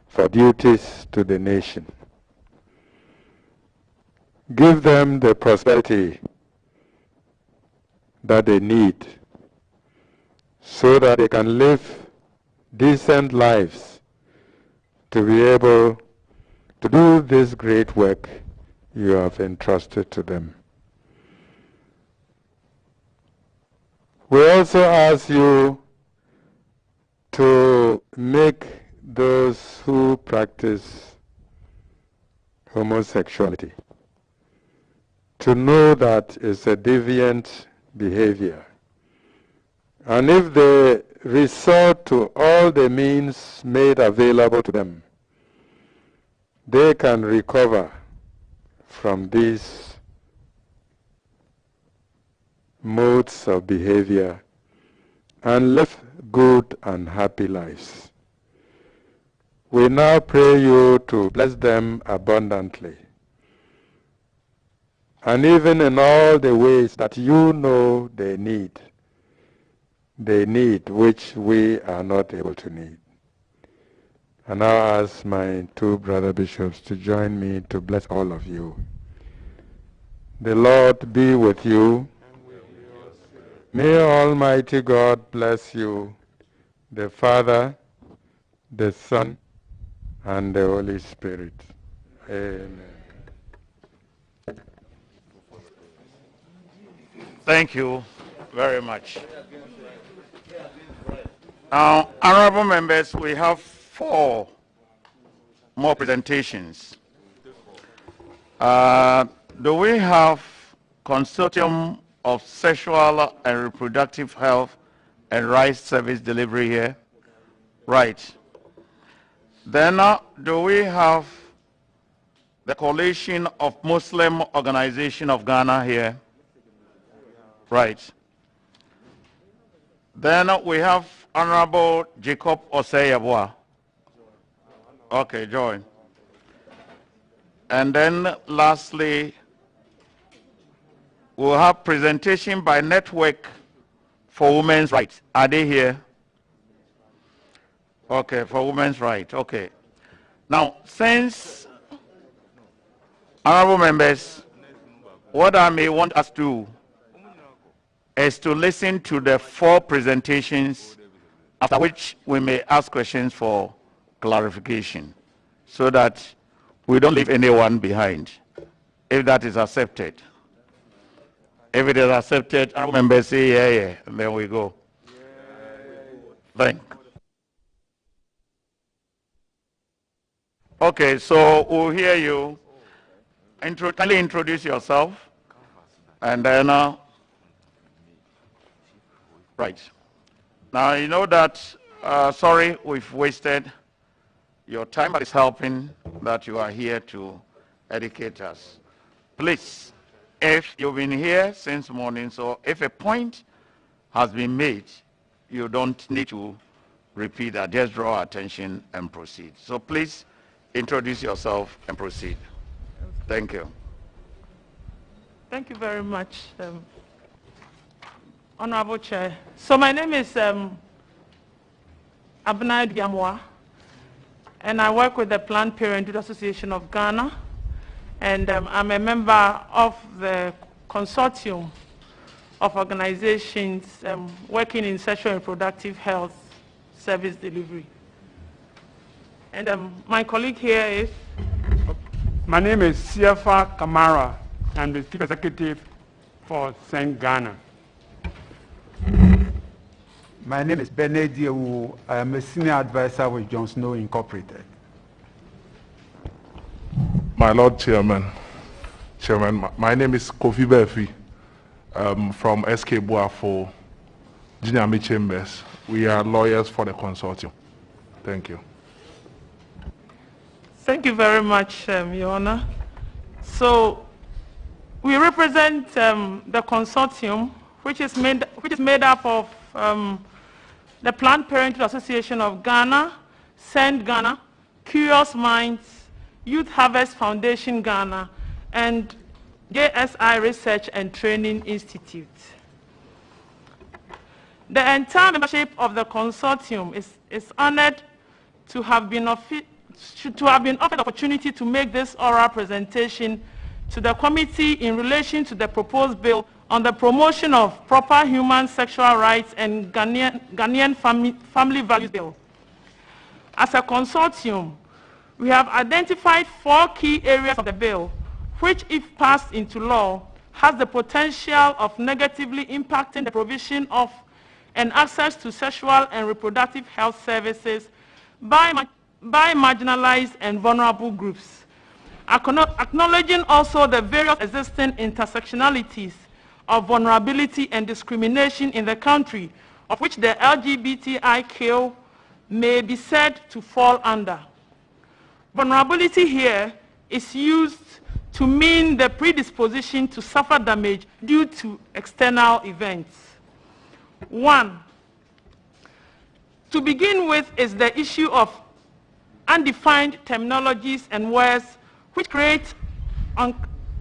for duties to the nation. Give them the prosperity that they need so that they can live decent lives to be able to do this great work you have entrusted to them. We also ask you to make those who practice homosexuality to know that it's a deviant behavior. And if they resort to all the means made available to them, they can recover from these modes of behavior and live good and happy lives. We now pray you to bless them abundantly, and even in all the ways that you know they need, which we are not able to need. And now ask my two brother bishops to join me to bless all of you. The Lord be with you. May Almighty God bless you, the Father, the Son, and the Holy Spirit. Amen. Thank you very much. Now, honorable members, we have 4 more presentations. Do we have Consortium of Sexual and Reproductive Health and Rights Service Delivery here? Right. Then do we have the Coalition of Muslim Organization of Ghana here? Right. Then we have Honorable Jacob Osei-Yeboah. Okay, join. And then lastly, we'll have presentation by Network for Women's Rights. Are they here? Okay, for Women's Rights. Okay. Now, since, honorable members, what I may want us to do is to listen to the 4 presentations, after which we may ask questions for clarification, so that we don't leave anyone behind, if that is accepted. If it is accepted, our members say yeah, and then we go. Thank you. Okay, so we'll hear you. Kindly introduce yourself, and then right. Now, you know that, sorry, we've wasted your time, but it's helping that you are here to educate us. Please, if you've been here since morning, so if a point has been made, you don't need to repeat that. Just draw attention and proceed. So please introduce yourself and proceed. Thank you. Thank you very much, Honorable Chair. So my name is Abnai Diamwa, and I work with the Planned Parenthood Association of Ghana. and I'm a member of the consortium of organizations working in sexual and reproductive health service delivery. And my colleague here is? My name is Siafa Kamara. I'm the Chief Executive for St. Ghana. My name is Bernard Diewu. I am a Senior Advisor with John Snow Incorporated. My Lord Chairman, my name is Kofi Befi from SK Boafo, Jinyami Chambers. We are lawyers for the consortium. Thank you. Thank you very much, Your Honor. So we represent the consortium, which is made up of the Planned Parenthood Association of Ghana, Send Ghana, Curious Minds, Youth Harvest Foundation Ghana, and JSI Research and Training Institute. The entire membership of the consortium is honored to have been offered the opportunity to make this oral presentation to the committee in relation to the proposed bill on the promotion of proper human sexual rights and Ghanaian family values bill. As a consortium, we have identified 4 key areas of the bill, which, if passed into law, has the potential of negatively impacting the provision of and access to sexual and reproductive health services by marginalized and vulnerable groups. Acknowledging also the various existing intersectionalities of vulnerability and discrimination in the country, of which the LGBTIQ may be said to fall under. Vulnerability here is used to mean the predisposition to suffer damage due to external events. 1. To begin with is the issue of undefined terminologies and words which create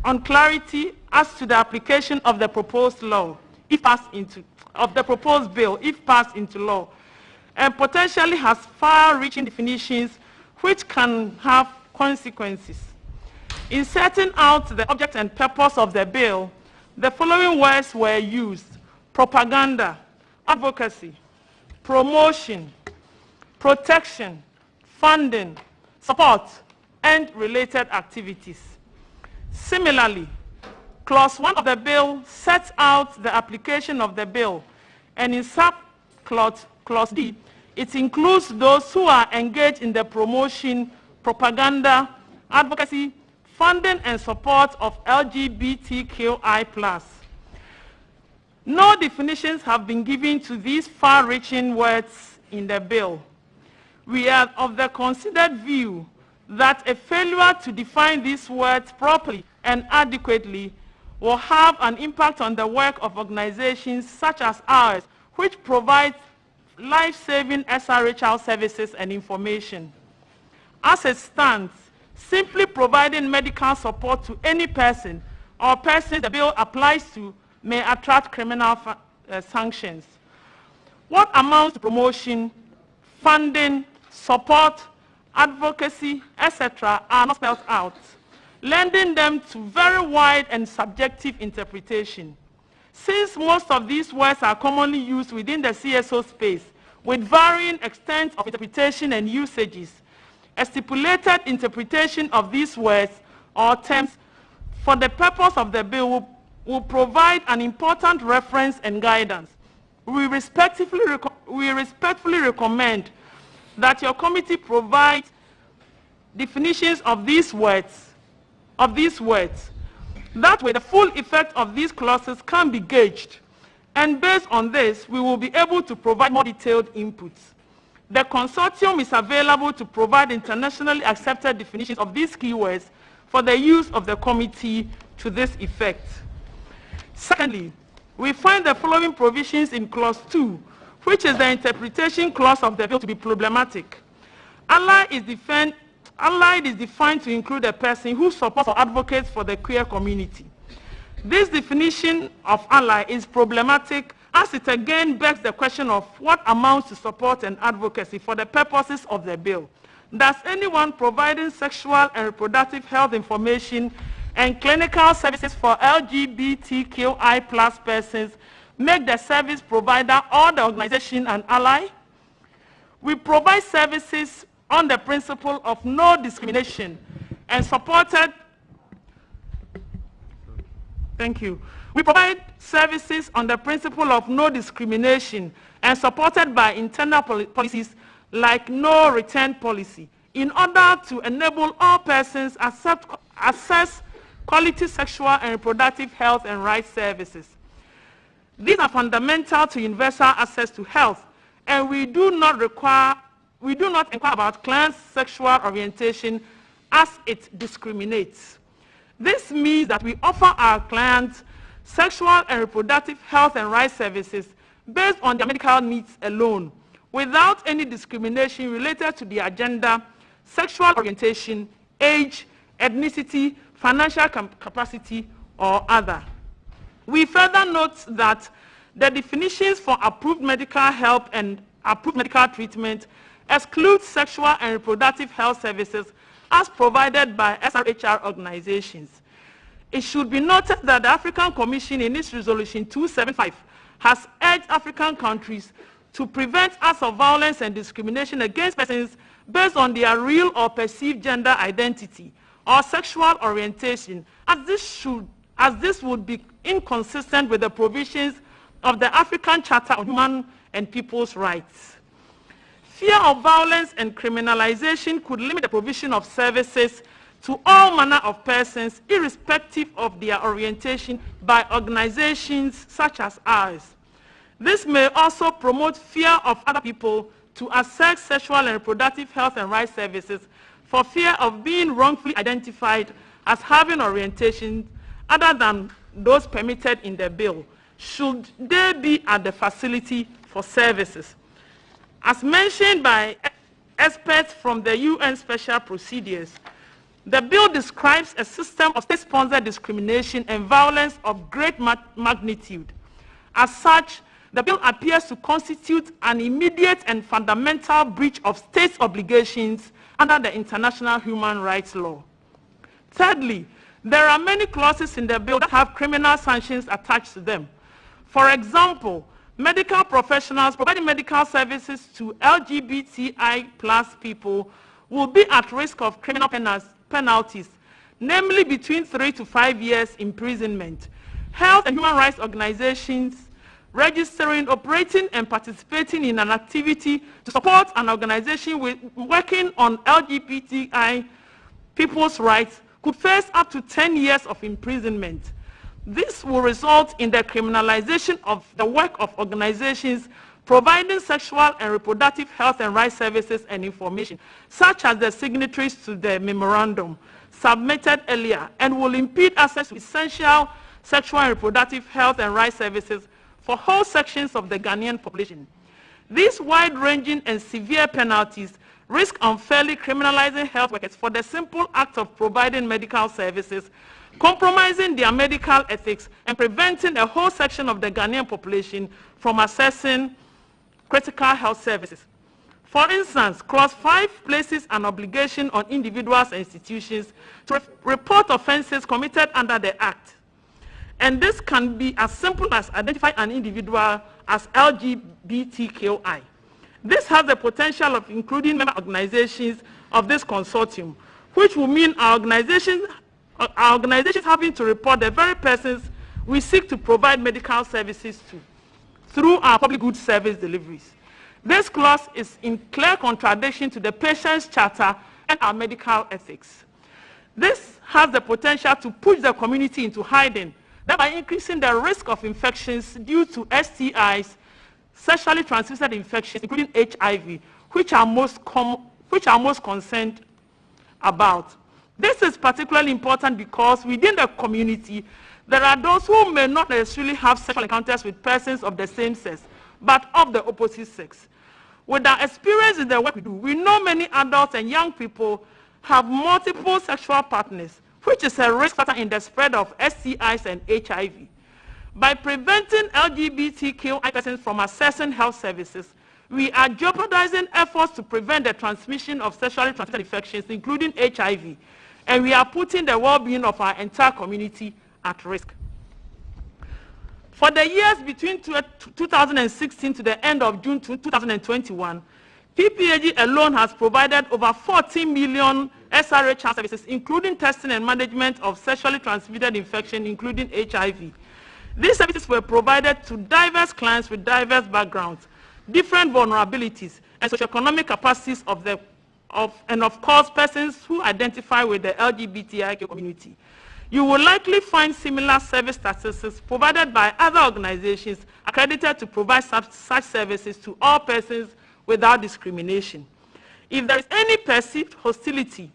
unclarity as to the application of the proposed law, the proposed bill, if passed into law, and potentially has far-reaching definitions which can have consequences. In setting out the object and purpose of the bill, the following words were used: propaganda, advocacy, promotion, protection, funding, support, and related activities. Similarly, Clause 1 of the bill sets out the application of the bill, and in subclause Clause D, it includes those who are engaged in the promotion, propaganda, advocacy, funding, and support of LGBTQI+. No definitions have been given to these far-reaching words in the bill. We are of the considered view that a failure to define these words properly and adequately will have an impact on the work of organizations such as ours, which provide life-saving SRHR services and information. As it stands, simply providing medical support to any person or persons the bill applies to may attract criminal sanctions. What amounts to promotion, funding, support, advocacy, etc. are not spelled out, lending them to very wide and subjective interpretation. Since most of these words are commonly used within the CSO space, with varying extents of interpretation and usages, a stipulated interpretation of these words or terms for the purpose of the bill will provide an important reference and guidance. We respectfully recommend that your committee provide definitions of these words. That way, the full effect of these clauses can be gauged, and based on this, we will be able to provide more detailed inputs. The consortium is available to provide internationally accepted definitions of these keywords for the use of the committee to this effect. Secondly, we find the following provisions in Clause 2, which is the interpretation clause of the bill, to be problematic. Allied is defined to include a person who supports or advocates for the queer community. This definition of ally is problematic, as it again begs the question of what amounts to support and advocacy for the purposes of the bill. Does anyone providing sexual and reproductive health information and clinical services for LGBTQI plus persons make the service provider or the organization an ally? We provide services on the principle of no discrimination and supported. Thank you. We provide services on the principle of no discrimination and supported by internal policies like no return policy in order to enable all persons access quality sexual and reproductive health and rights services. These are fundamental to universal access to health, and we do not inquire about clients' sexual orientation as it discriminates. This means that we offer our clients sexual and reproductive health and rights services based on their medical needs alone, without any discrimination related to their gender, sexual orientation, age, ethnicity, financial capacity, or other. We further note that the definitions for approved medical help and approved medical treatment exclude sexual and reproductive health services as provided by SRHR organizations. It should be noted that the African Commission in its resolution 275 has urged African countries to prevent acts of violence and discrimination against persons based on their real or perceived gender identity or sexual orientation, as this would be inconsistent with the provisions of the African Charter on Human and People's Rights. Fear of violence and criminalization could limit the provision of services to all manner of persons, irrespective of their orientation, by organizations such as ours. This may also promote fear of other people to access sexual and reproductive health and rights services for fear of being wrongfully identified as having orientations other than those permitted in the bill, should they be at the facility for services. As mentioned by experts from the UN Special Procedures, the bill describes a system of state-sponsored discrimination and violence of great magnitude. As such, the bill appears to constitute an immediate and fundamental breach of states' obligations under the international human rights law. Thirdly, there are many clauses in the bill that have criminal sanctions attached to them. For example, medical professionals providing medical services to LGBTI plus people will be at risk of criminal penalties, namely between 3 to 5 years imprisonment. Health and human rights organizations registering, operating, and participating in an activity to support an organization working on LGBTI people's rights could face up to 10 years of imprisonment. This will result in the criminalization of the work of organizations providing sexual and reproductive health and rights services and information, such as the signatories to the memorandum submitted earlier, and will impede access to essential sexual and reproductive health and rights services for whole sections of the Ghanaian population. These wide-ranging and severe penalties risk unfairly criminalizing health workers for the simple act of providing medical services, compromising their medical ethics, and preventing a whole section of the Ghanaian population from accessing critical health services. For instance, Clause 5 places an obligation on individuals and institutions to report offenses committed under the Act. And this can be as simple as identifying an individual as LGBTQI. This has the potential of including member organizations of this consortium, which will mean our organizations having to report the very persons we seek to provide medical services to through our public goods service deliveries. This clause is in clear contradiction to the Patient's Charter and our medical ethics. This has the potential to push the community into hiding, thereby increasing the risk of infections due to STIs, sexually transmitted infections, including HIV, which are most concerned about. This is particularly important because within the community, there are those who may not necessarily have sexual encounters with persons of the same sex, but of the opposite sex. With our experience in the work we do, we know many adults and young people have multiple sexual partners, which is a risk factor in the spread of STIs and HIV. By preventing LGBTQI persons from accessing health services, we are jeopardizing efforts to prevent the transmission of sexually transmitted infections, including HIV, and we are putting the well-being of our entire community at risk. For the years between 2016 to the end of June 2021, PPAG alone has provided over 14 million SRHR services, including testing and management of sexually transmitted infection, including HIV. These services were provided to diverse clients with diverse backgrounds, different vulnerabilities, and socioeconomic capacities and of course, persons who identify with the LGBTIQ community. You will likely find similar service statistics provided by other organizations accredited to provide such services to all persons without discrimination. If there is any perceived hostility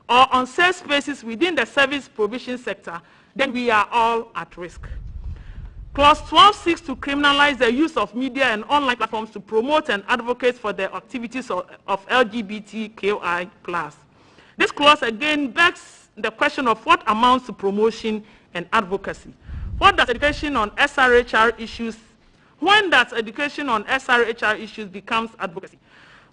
or unsafe spaces within the service provision sector, then we are all at risk. Clause 12 seeks to criminalize the use of media and online platforms to promote and advocate for the activities of LGBTQI+. This clause again begs the question of what amounts to promotion and advocacy. What does education on SRHR issues, when does education on SRHR issues becomes advocacy?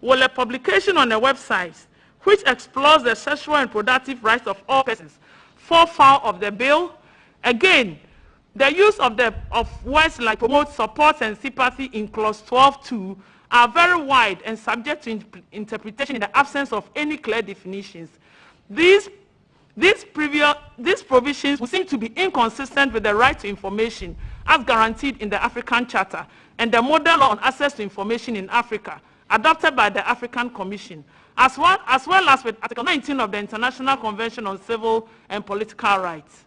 Will a publication on a website which explores the sexual and reproductive rights of all persons fall foul of the bill? Again, the use of words like promote, support, and sympathy in clause 12.2 are very wide and subject to interpretation in the absence of any clear definitions. These provisions would seem to be inconsistent with the right to information as guaranteed in the African Charter and the Model Law on Access to Information in Africa, adopted by the African Commission, as well as with Article 19 of the International Convention on Civil and Political Rights.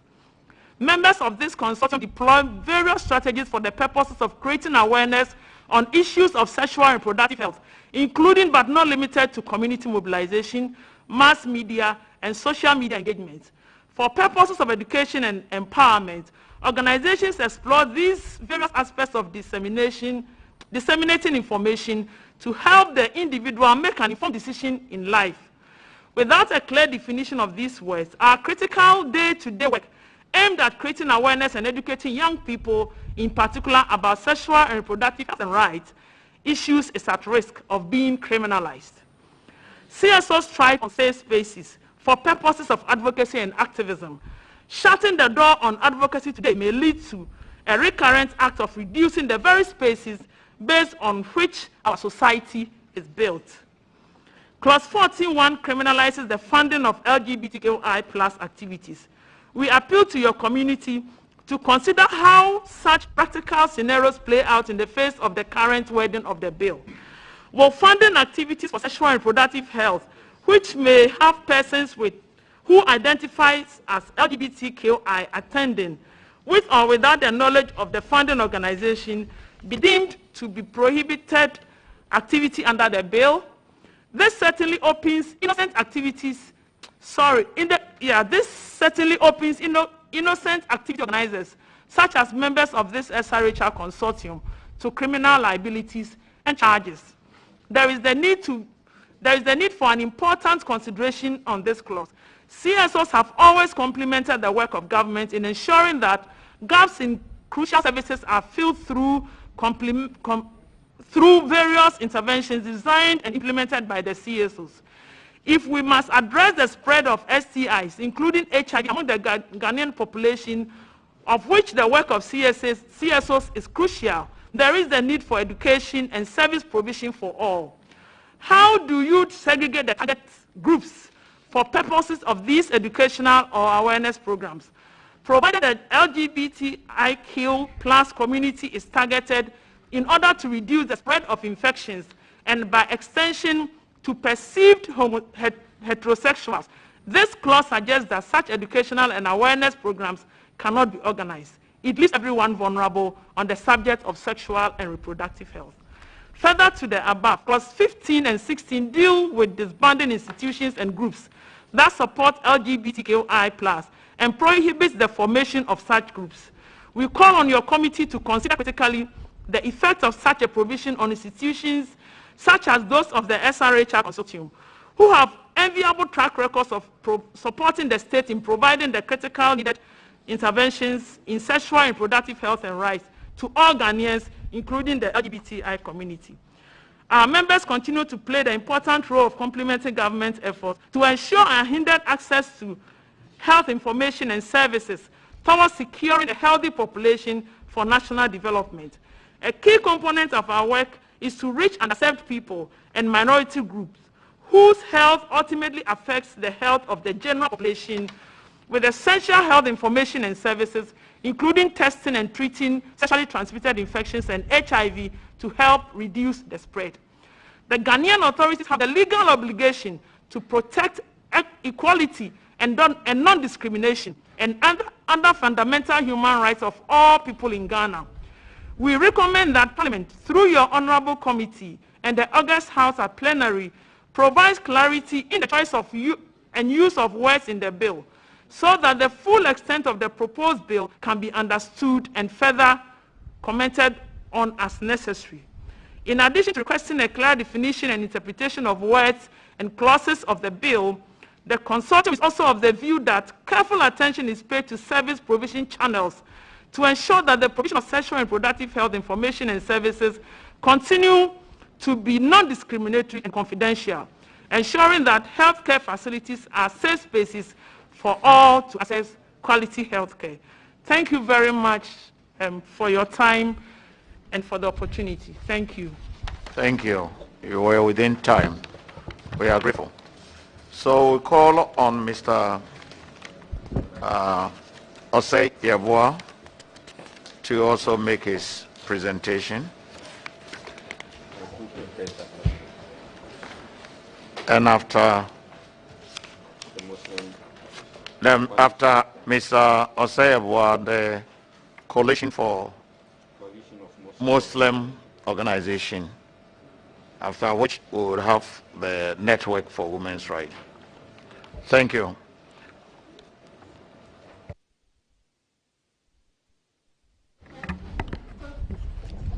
Members of this consortium deploy various strategies for the purposes of creating awareness on issues of sexual and reproductive health, including but not limited to community mobilization, mass media, and social media engagement. For purposes of education and empowerment, organizations explore these various aspects of disseminating information to help the individual make an informed decision in life. Without a clear definition of these words, our critical day-to-day work aimed at creating awareness and educating young people, in particular about sexual and reproductive health and rights issues, is at risk of being criminalized. CSOs strive on safe spaces for purposes of advocacy and activism. Shutting the door on advocacy today may lead to a recurrent act of reducing the very spaces based on which our society is built. Clause 14.1 criminalizes the funding of LGBTQI+ activities. We appeal to your community to consider how such practical scenarios play out in the face of the current wording of the bill. Will funding activities for sexual and reproductive health, which may have persons who identify as LGBTQI attending, with or without the knowledge of the funding organization, be deemed to be prohibited activity under the bill? This certainly opens innocent activities. This certainly opens innocent activity organizers, such as members of this SRHR consortium, to criminal liabilities and charges. There is the need for an important consideration on this clause. CSOs have always complemented the work of government in ensuring that gaps in crucial services are filled through various interventions designed and implemented by the CSOs. If we must address the spread of STIs, including HIV, among the Ghanaian population, of which the work of CSOs is crucial, there is the need for education and service provision for all. How do you segregate the target groups for purposes of these educational or awareness programs? Provided that LGBTIQ+ community is targeted in order to reduce the spread of infections and by extension to perceived heterosexuals, this clause suggests that such educational and awareness programs cannot be organized. It leaves everyone vulnerable on the subject of sexual and reproductive health. Further to the above, clause 15 and 16 deal with disbanding institutions and groups that support LGBTQI+ and prohibits the formation of such groups. We call on your committee to consider critically the effect of such a provision on institutions such as those of the SRHR consortium, who have enviable track records of supporting the state in providing the critical needed interventions in sexual and reproductive health and rights to all Ghanaians, including the LGBTI community. Our members continue to play the important role of complementing government efforts to ensure unhindered access to health information and services towards securing a healthy population for national development. A key component of our work is to reach underserved people and minority groups whose health ultimately affects the health of the general population with essential health information and services, including testing and treating sexually transmitted infections and HIV to help reduce the spread. The Ghanaian authorities have the legal obligation to protect equality and non-discrimination and other fundamental human rights of all people in Ghana. We recommend that Parliament, through your honorable committee and the August House at plenary, provides clarity in the choice of and use of words in the bill, so that the full extent of the proposed bill can be understood and further commented on as necessary. In addition to requesting a clear definition and interpretation of words and clauses of the bill, the consortium is also of the view that careful attention is paid to service provision channels to ensure that the provision of sexual and reproductive health information and services continue to be non-discriminatory and confidential, ensuring that healthcare facilities are safe spaces for all to access quality health care. Thank you very much for your time and for the opportunity. Thank you. Thank you. You were within time. We are grateful. So we call on Mr. Osei Yeboah to also make his presentation. And after Mr. Osei Yeboah, the Coalition for Muslim Organization, after which we will have the Network for Women's Rights. Thank you.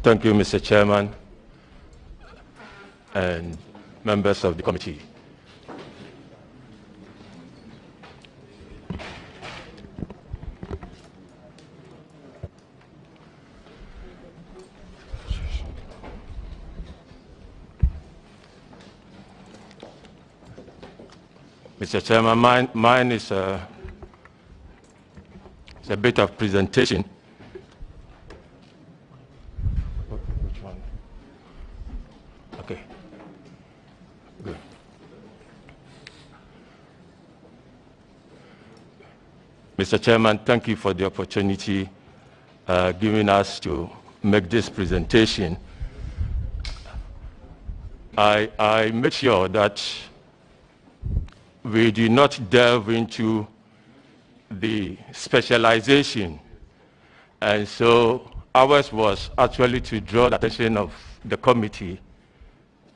Thank you, Mr. Chairman and members of the committee. Mr. Chairman, mine is a bit of presentation. Which one? Okay. Good. Mr. Chairman, thank you for the opportunity given us to make this presentation. I make sure that we do not delve into the specialization, and so ours was actually to draw the attention of the committee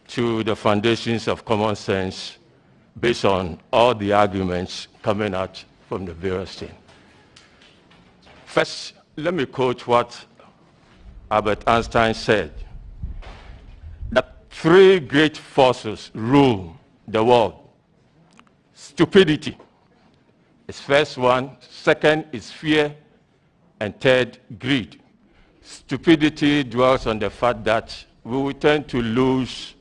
to the foundations of common sense based on all the arguments coming out from the various things. First, let me quote what Albert Einstein said, that three great forces rule the world. Stupidity is first one, second is fear, and third, greed. Stupidity dwells on the fact that we will tend to lose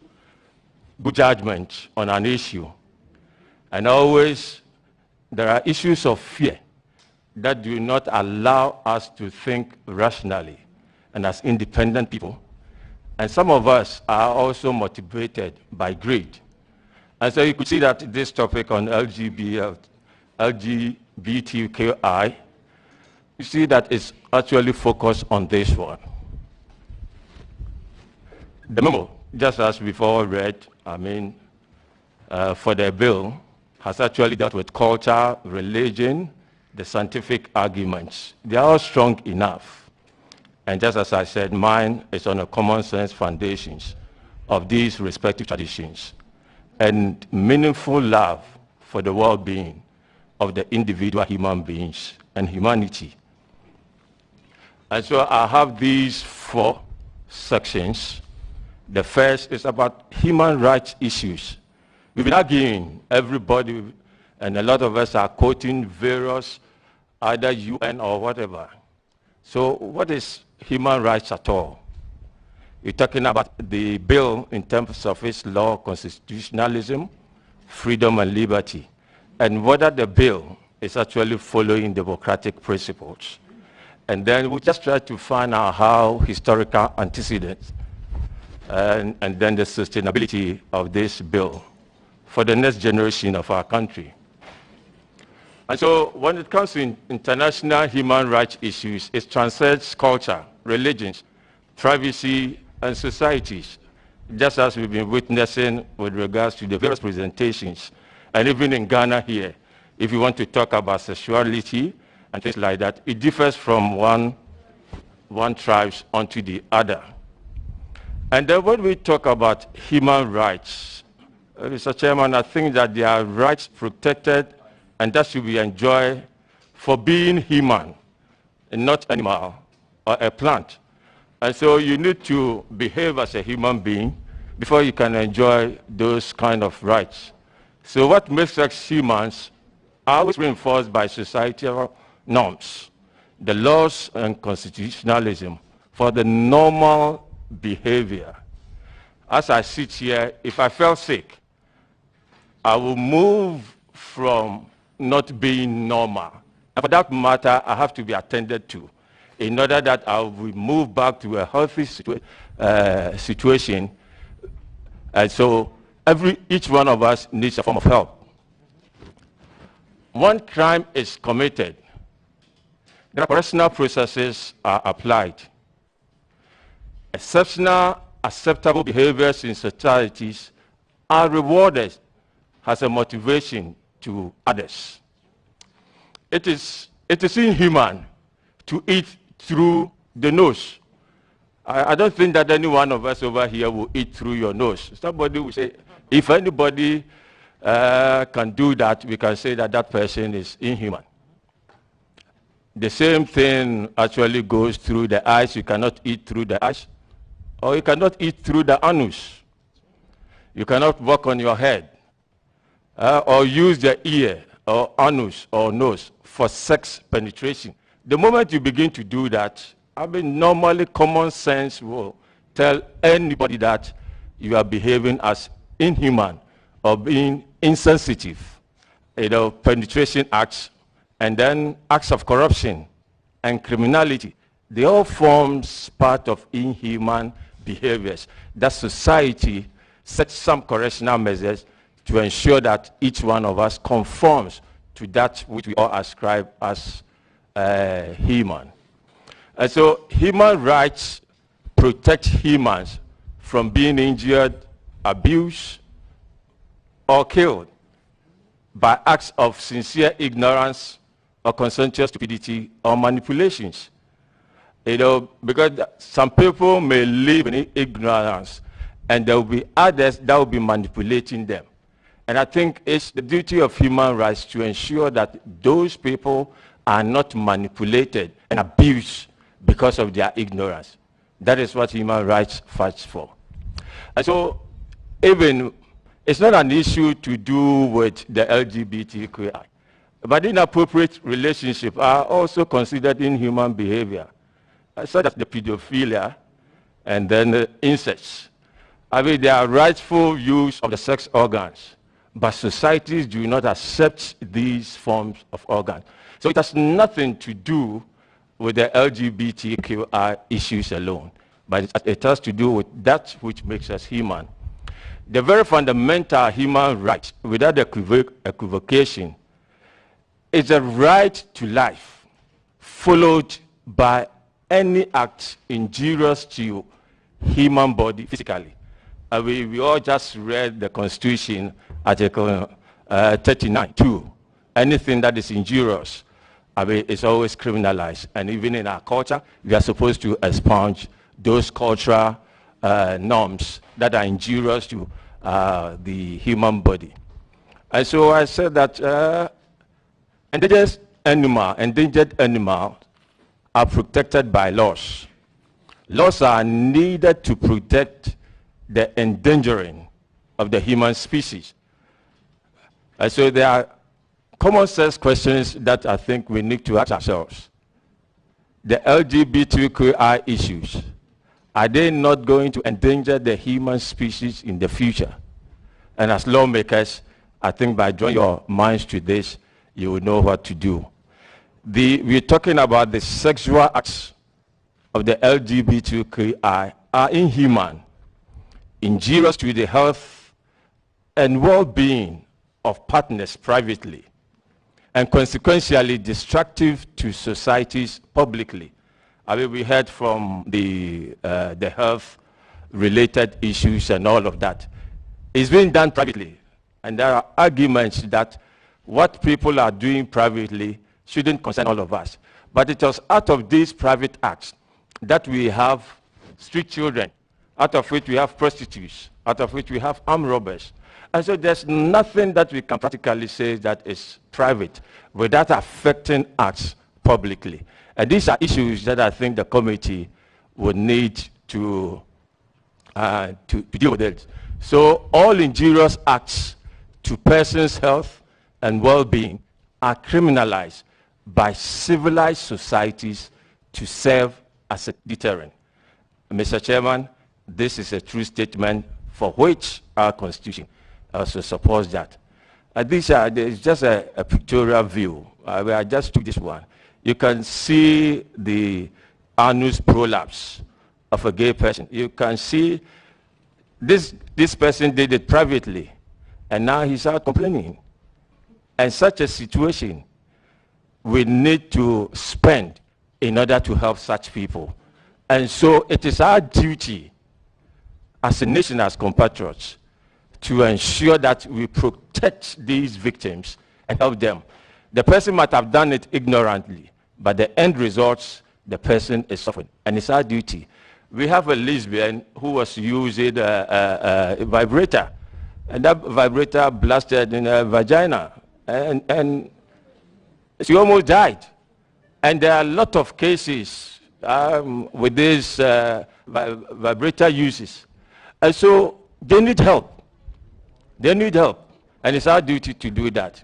good judgment on an issue. And always there are issues of fear that do not allow us to think rationally and as independent people. And some of us are also motivated by greed. And so you could see that this topic on LGBTQI, you see that it's actually focused on this one. The memo, just as we've all read, for the bill, has actually dealt with culture, religion, the scientific arguments. They are all strong enough. And just as I said, mine is on a common sense foundations of these respective traditions and meaningful love for the well-being of the individual human beings and humanity. And so I have these 4 sections. The first is about human rights issues. We've been arguing, everybody, and a lot of us are quoting various, either UN or whatever. So what is human rights at all? You're talking about the bill in terms of its law, constitutionalism, freedom and liberty, and whether the bill is actually following democratic principles. And then we just try to find out how historical antecedents and then the sustainability of this bill for the next generation of our country. And so when it comes to international human rights issues, it transcends culture, religions, privacy, and societies, just as we've been witnessing with regards to the various presentations. And even in Ghana here, if you want to talk about sexuality and things like that, it differs from one tribe onto the other. And then when we talk about human rights, Mr. Chairman, I think that there are rights protected and that should be enjoyed for being human and not animal or a plant. And so you need to behave as a human being before you can enjoy those kind of rights. So what makes us humans are always reinforced by societal norms, the laws and constitutionalism for the normal behavior. As I sit here, if I felt sick, I will move from not being normal. And for that matter, I have to be attended to in order that I will move back to a healthy situation. And so each one of us needs a form of help. When crime is committed, the correctional processes are applied. Exceptional, acceptable behaviors in societies are rewarded as a motivation to others. It is inhuman to eat through the nose. I don't think that any one of us over here will eat through your nose. Somebody will say, if anybody can do that, we can say that that person is inhuman. The same thing actually goes through the eyes. You cannot eat through the eyes, or you cannot eat through the anus. You cannot walk on your head, or use the ear, or anus, or nose for sex penetration. The moment you begin to do that, I mean, normally common sense will tell anybody that you are behaving as inhuman or being insensitive. Penetration acts, and then acts of corruption and criminality, they all form part of inhuman behaviors that society sets some correctional measures to ensure that each one of us conforms to that which we all ascribe as human. And so human rights protect humans from being injured, abused, or killed by acts of sincere ignorance or consensual stupidity or manipulations. Because some people may live in ignorance and there will be others that will be manipulating them. And I think it's the duty of human rights to ensure that those people are not manipulated and abused because of their ignorance. That is what human rights fights for. And so even it's not an issue to do with the LGBTQI, but inappropriate relationships are also considered inhuman behavior, such as the pedophilia and then the incest. I mean, they are rightful use of the sex organs, but societies do not accept these forms of organs. So it has nothing to do with the LGBTQI issues alone, but it has to do with that which makes us human. The very fundamental human right, without equivocation, is a right to life, followed by any act injurious to human body physically. We all just read the Constitution, Article 39(2). Anything that is injurious, it's always criminalized. And even in our culture, we are supposed to expunge those cultural norms that are injurious to the human body. And so I said that endangered animals are protected by laws. Laws are needed to protect the endangering of the human species. And so there are common sense questions that I think we need to ask ourselves. The LGBTQI issues Are they not going to endanger the human species in the future? And as lawmakers, I think by drawing your minds to this, you will know what to do. We're talking about the sexual acts of the LGBTQI are inhuman, injurious to the health and well-being of partners privately, and consequentially destructive to societies publicly. I mean, we heard from the health-related issues and all of that. It's being done privately, and there are arguments that what people are doing privately shouldn't concern all of us. But it was out of these private acts that we have street children, out of which we have prostitutes, out of which we have armed robbers. And so there's nothing that we can practically say that is private without affecting us publicly. And these are issues that I think the committee would need to deal with it. So all injurious acts to persons' health and well-being are criminalized by civilized societies to serve as a deterrent. Mr. Chairman, this is a true statement for which our Constitution also supports that. It's just a pictorial view. I just took this one. You can see the anus prolapse of a gay person. You can see this person did it privately, and now he's out complaining. And such a situation we need to spend in order to help such people. And so it is our duty as a nation, as compatriots, to ensure that we protect these victims and help them. The person might have done it ignorantly, but the end results, the person is suffering. And it's our duty. We have a lesbian who was using a vibrator, and that vibrator blasted in her vagina, and she almost died. And there are a lot of cases with these vibrator uses. And so they need help. They need help. And it's our duty to do that.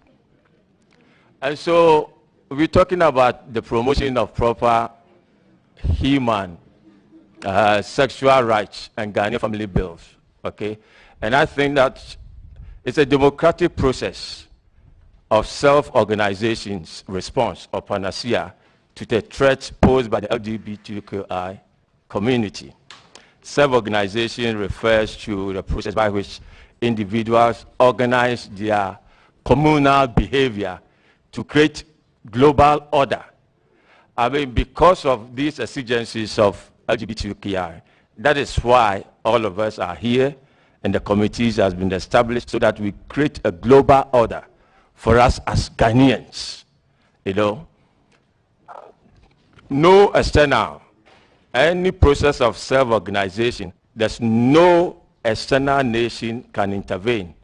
And so we're talking about the promotion of proper human sexual rights and Ghanaian family bills. Okay? And I think that it's a democratic process of self-organization's response or panacea to the threats posed by the LGBTQI community. Self-organization refers to the process by which individuals organize their communal behavior to create global order. I mean, because of these exigencies of LGBTQI, that is why all of us are here, and the committees has been established so that we create a global order for us as Ghanaians. You know, no external, any process of self-organization, there's no external nation can intervene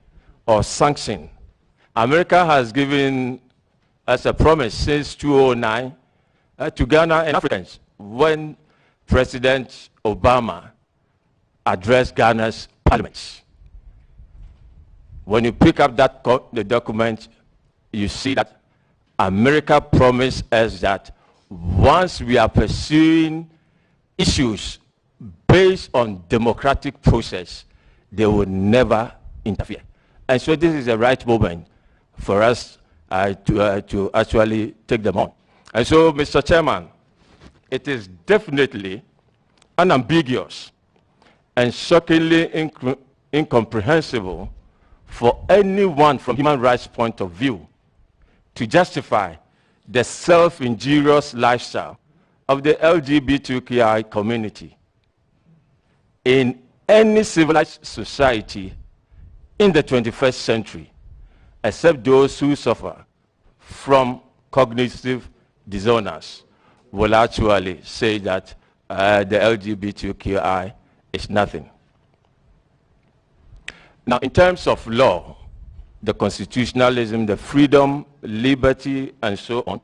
or sanction. America has given us a promise since 2009 to Ghana and Africans when President Obama addressed Ghana's parliament. When you pick up the document, you see that America promised us that once we are pursuing issues based on democratic process, they will never interfere. And so this is the right moment for us to actually take them on. And so, Mr. Chairman, it is definitely unambiguous and shockingly incomprehensible for anyone from human rights point of view to justify the self-injurious lifestyle of the LGBTQI community in any civilized society in the 21st century, except those who suffer from cognitive disorders will actually say that the LGBTQI is nothing. Now, in terms of law, the constitutionalism, the freedom, liberty, and so on,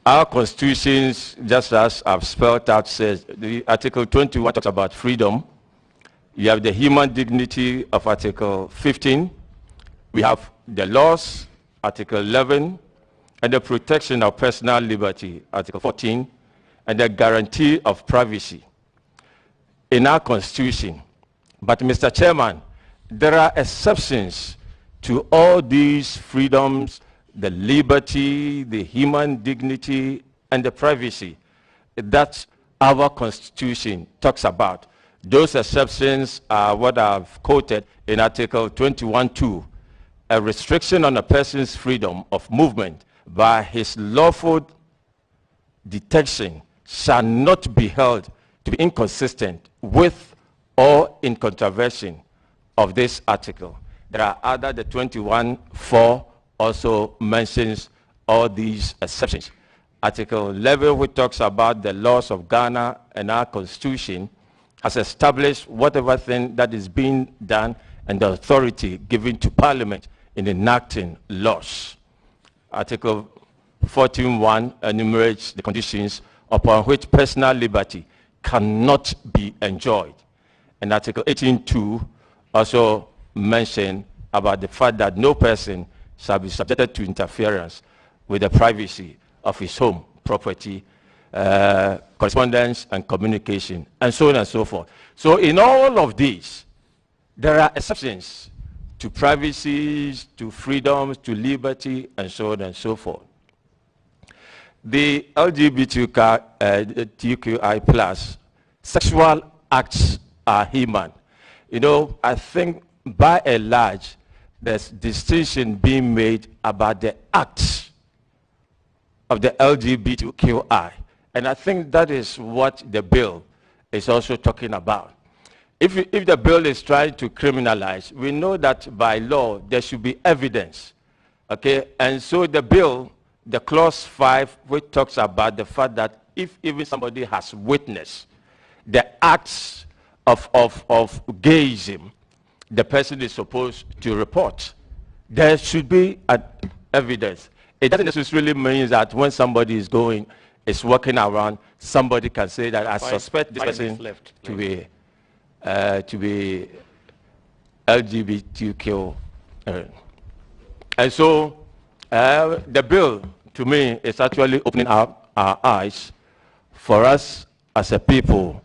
our constitutions, just as I've spelled out, says, the Article 21 talks about freedom. You have the human dignity of Article 15. We have the laws, Article 11, and the protection of personal liberty, Article 14, and the guarantee of privacy. in our Constitution. But, Mr. Chairman, there are exceptions to all these freedoms, the liberty, the human dignity, and the privacy that our Constitution talks about. Those exceptions are what I've quoted in Article 21(2), a restriction on a person's freedom of movement by his lawful detection shall not be held to be inconsistent with or in contravention of this article. There are other, the 21(4) also mentions all these exceptions. Article 11, which talks about the laws of Ghana and our Constitution, has established whatever thing that is being done and the authority given to Parliament in enacting laws. Article 14(1) enumerates the conditions upon which personal liberty cannot be enjoyed. And Article 18(2) also mentions about the fact that no person shall be subjected to interference with the privacy of his home, property, correspondence and communication, and so on and so forth. So in all of these, there are exceptions to privacy, to freedoms, to liberty, and so on and so forth. The LGBTQI plus sexual acts are human. You know, I think by and large, there's distinction being made about the acts of the LGBTQI. And I think that is what the bill is also talking about. If the bill is trying to criminalize, we know that by law there should be evidence. Okay, and so the bill, the clause 5, which talks about the fact that if even somebody has witnessed the acts of gayism, the person is supposed to report. There should be an evidence. It doesn't necessarily mean that when somebody is walking around, somebody can say that I suspect this person to be LGBTQ. And so the bill, to me, is actually opening up our eyes for us as a people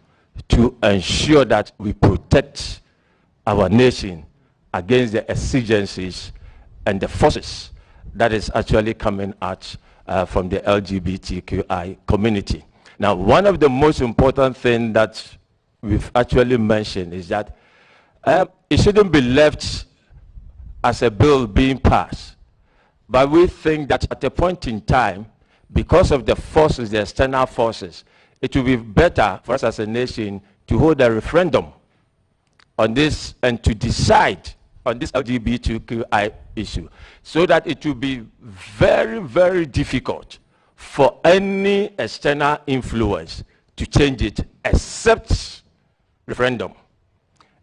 to ensure that we protect our nation against the exigencies and the forces that is actually coming out from the LGBTQI community. Now, one of the most important things that we've actually mentioned is that it shouldn't be left as a bill being passed. But we think that at a point in time, because of the forces, the external forces, it will be better for us as a nation to hold a referendum on this and to decide on this LGBTQI issue, so that it will be very, very difficult for any external influence to change it except referendum.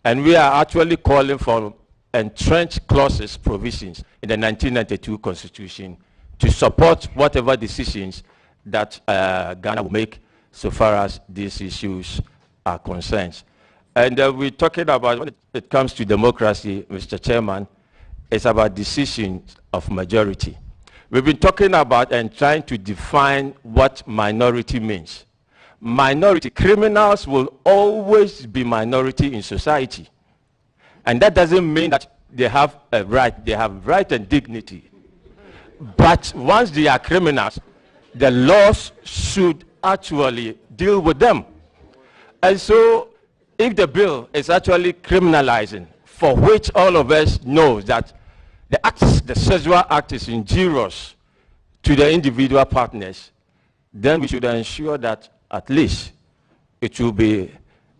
And we are actually calling for entrenched clauses provisions in the 1992 Constitution to support whatever decisions that Ghana will make so far as these issues are concerned. And we're talking about, when it comes to democracy, Mr. Chairman, it's about decisions of majority. We've been talking about and trying to define what minority means. Minority, criminals will always be minority in society. And that doesn't mean that they have a right. They have right and dignity. But once they are criminals, the laws should actually deal with them. And so if the bill is actually criminalizing, for which all of us know that the sexual act is injurious to the individual partners, then we should ensure that at least it will be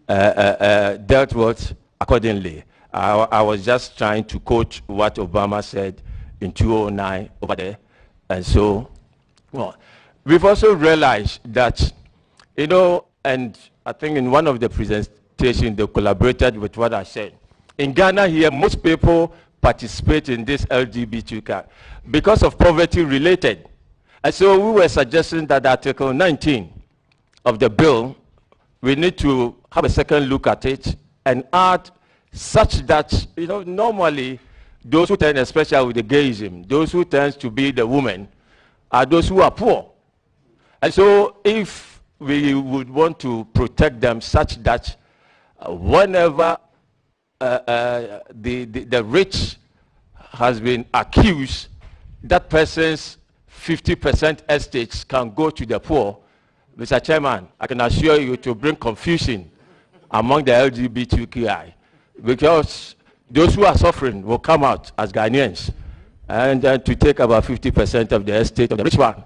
dealt with accordingly. I was just trying to quote what Obama said in 2009 over there. And so, well, we've also realized that, you know, and I think in one of the presentations they collaborated with what I said. In Ghana here, most people participate in this LGBTQ because of poverty related. And so we were suggesting that Article 19 of the bill, we need to have a second look at it and add such that, you know, normally those who tend, especially with the gayism, those who tend to be the women are those who are poor. And so if we would want to protect them such that whenever the rich has been accused, that person's 50% estates can go to the poor. Mr. Chairman, I can assure you to bring confusion among the LGBTQI, because those who are suffering will come out as Ghanaians and to take about 50% of the estate of the rich one.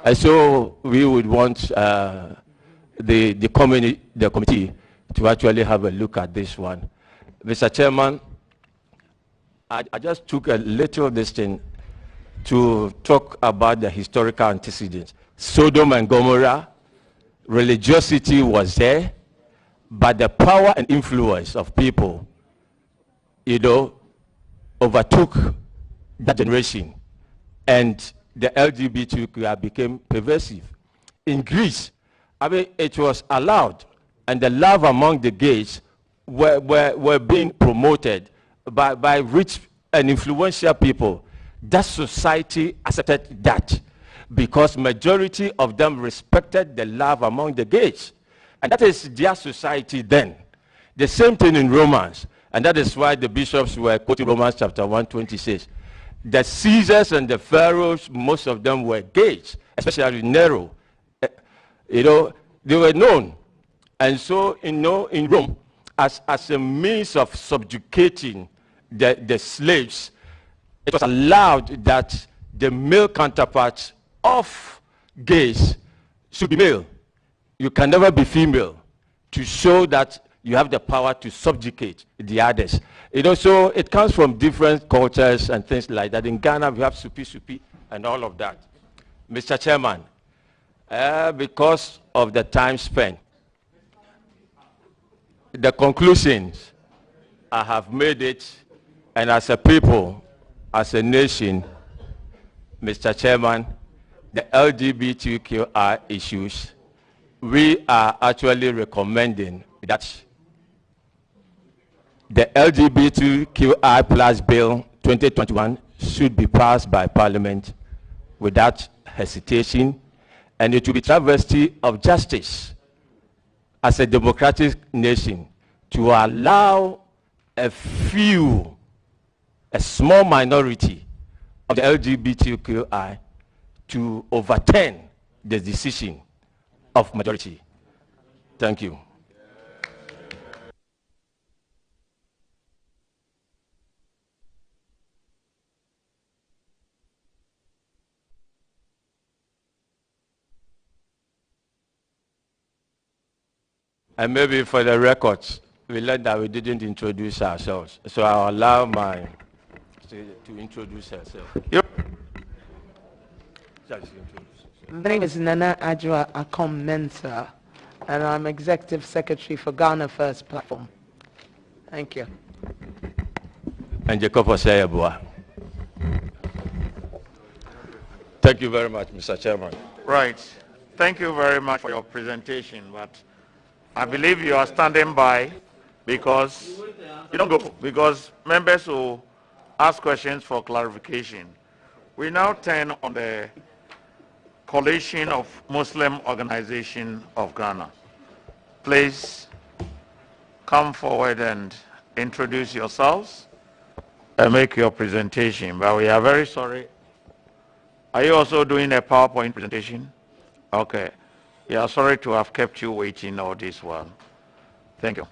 And so we would want the committee to actually have a look at this one. Mr. Chairman, I just took a little of this thing to talk about the historical antecedents. Sodom and Gomorrah, religiosity was there, but the power and influence of people, overtook that generation, and the LGBTQI became pervasive. In Greece, it was allowed, and the love among the gays were being promoted by rich and influential people. That society accepted that because majority of them respected the love among the gays. And that is their society then. The same thing in Romans. And that is why the bishops were quoting Romans chapter 1:26. The Caesars and the pharaohs, most of them were gays, especially Nero. They were known. And so, in Rome, as a means of subjugating the slaves, it was allowed that the male counterparts of gays should be male. You can never be female, to show that you have the power to subjugate the others. So it comes from different cultures and things like that. In Ghana, we have supi and all of that. Mr. Chairman, because of the time spent, the conclusions, I have made it, and as a people, as a nation, Mr. Chairman, the LGBTQI issues, we are actually recommending that the LGBTQI plus Bill 2021 should be passed by Parliament without hesitation, and it will be travesty of justice as a democratic nation to allow a small minority of the LGBTQI to overturn the decision of majority. Thank you. And maybe for the records, we learned that we didn't introduce ourselves. So I'll allow my to introduce herself. Yep. My name is Nana Ajwa Akom Mensah, and I'm Executive Secretary for Ghana First Platform. Thank you. And Jacob Osayabua. Thank you very much, Mr. Chairman. Right. Thank you very much for your presentation, but I believe you are standing by because you don't go, because members will ask questions for clarification. We now turn on the Coalition of Muslim Organization of Ghana. Please come forward and introduce yourselves and make your presentation. But we are very sorry. Are you also doing a PowerPoint presentation? Okay. We are sorry to have kept you waiting all this while. Thank you.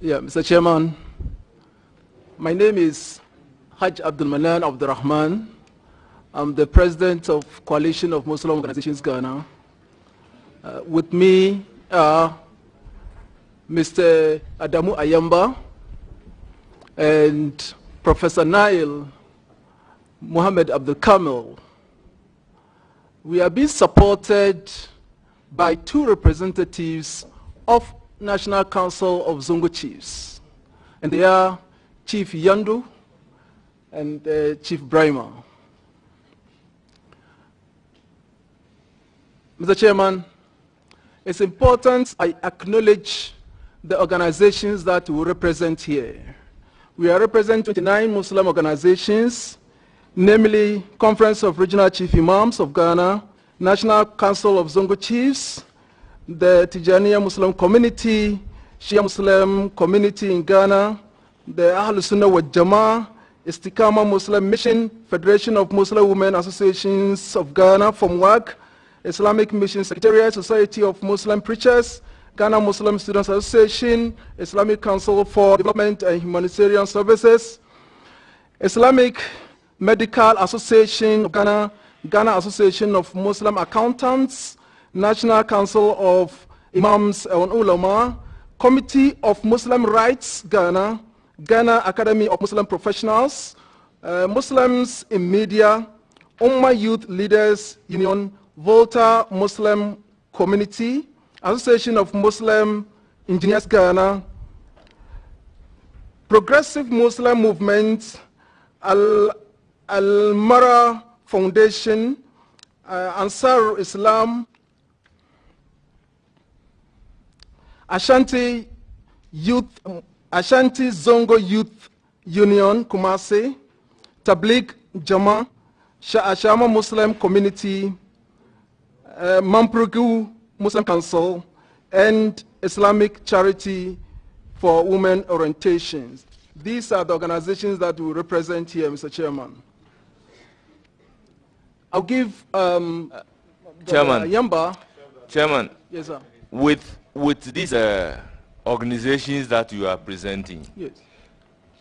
Yeah, Mr. Chairman, my name is Haj Abdul Manan Abdurrahman. I'm the president of Coalition of Muslim Organizations Ghana. With me are Mr. Adamu Ayamba and Professor Nail Muhammad Abdul Kamil. We are being supported by two representatives of National Council of Zongo Chiefs, and they are Chief Yandu and Chief Brahma. Mr. Chairman, it's important I acknowledge the organizations that we represent here. We are representing 29 Muslim organizations, namely Conference of Regional Chief Imams of Ghana, National Council of Zongo Chiefs, the Tijaniya Muslim Community, Shia Muslim Community in Ghana, the Ahlus Sunnah wa Jama'ah, Istiqama Muslim Mission, Federation of Muslim Women Associations of Ghana, FOMWAG, Islamic Mission Secretariat, Society of Muslim Preachers, Ghana Muslim Students Association, Islamic Council for Development and Humanitarian Services, Islamic Medical Association of Ghana, Ghana Association of Muslim Accountants, National Council of Imams and Ulama, Committee of Muslim Rights Ghana, Ghana Academy of Muslim Professionals, Muslims in Media, Ummah Youth Leaders Union, Volta Muslim Community, Association of Muslim Engineers Ghana, Progressive Muslim Movement, Al-Mara Foundation, Ansar Islam, Ashanti Zongo Youth Union, Kumasi, Tabligh Jama, Shama Muslim Community, Mamprugu Muslim Council, and Islamic Charity for Women Orientations. These are the organizations that we represent here, Mr. Chairman. I'll give Chairman. Yamba. Chairman. Yes, sir. With these organizations that you are presenting, yes,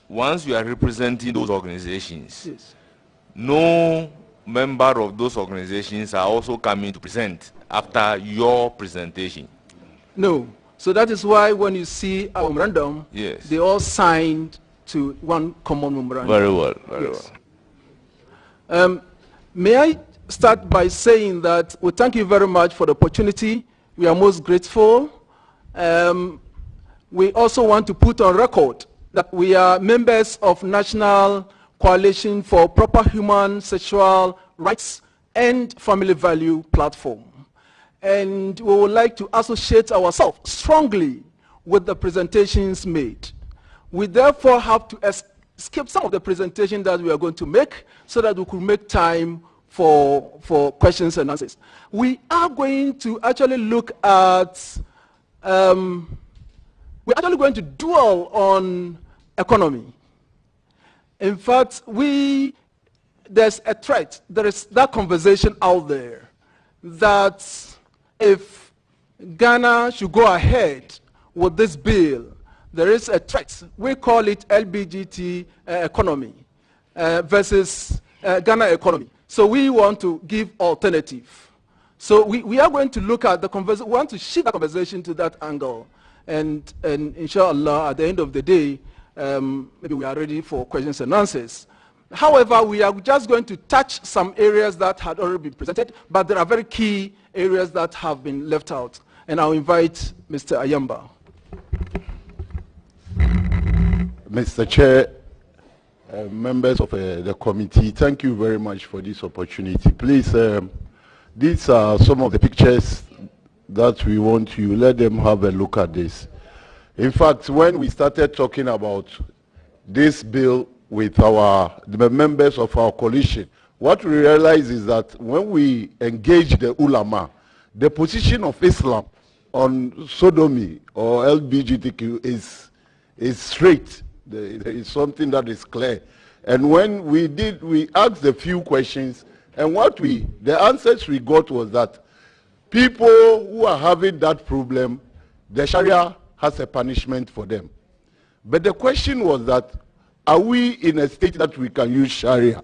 once you are representing those organizations, yes, no member of those organizations are also coming to present after your presentation? No. So that is why when you see our memorandum, yes, they all signed to one common memorandum. Very well, very well. May I start by saying that we thank you very much for the opportunity. We are most grateful. We also want to put on record that we are members of National Coalition for Proper Human Sexual Rights and Family Value Platform. And we would like to associate ourselves strongly with the presentations made. We therefore have to skip some of the presentation that we are going to make so that we could make time for questions and answers. We are going to actually look at, we're actually going to dwell on economy. In fact, there's a threat, there is that conversation out there that if Ghana should go ahead with this bill, there is a threat. We call it LGBT economy versus Ghana economy. So we want to give alternative. So we are going to look at the conversation, we want to shift the conversation to that angle. And inshallah, at the end of the day, maybe we are ready for questions and answers. However, we are just going to touch some areas that had already been presented, but there are very key areas that have been left out. And I'll invite Mr. Ayamba. Mr. Chair, members of the committee, thank you very much for this opportunity. Please, these are some of the pictures that we want you, let them have a look at this. In fact, when we started talking about this bill with the members of our coalition, what we realized is that when we engage the ulama, the position of Islam on sodomy or LGBTQ is straight. There is something that is clear. And when we asked a few questions, and the answers we got was that people who are having that problem, the Sharia has a punishment for them. But the question was that, are we in a state that we can use Sharia?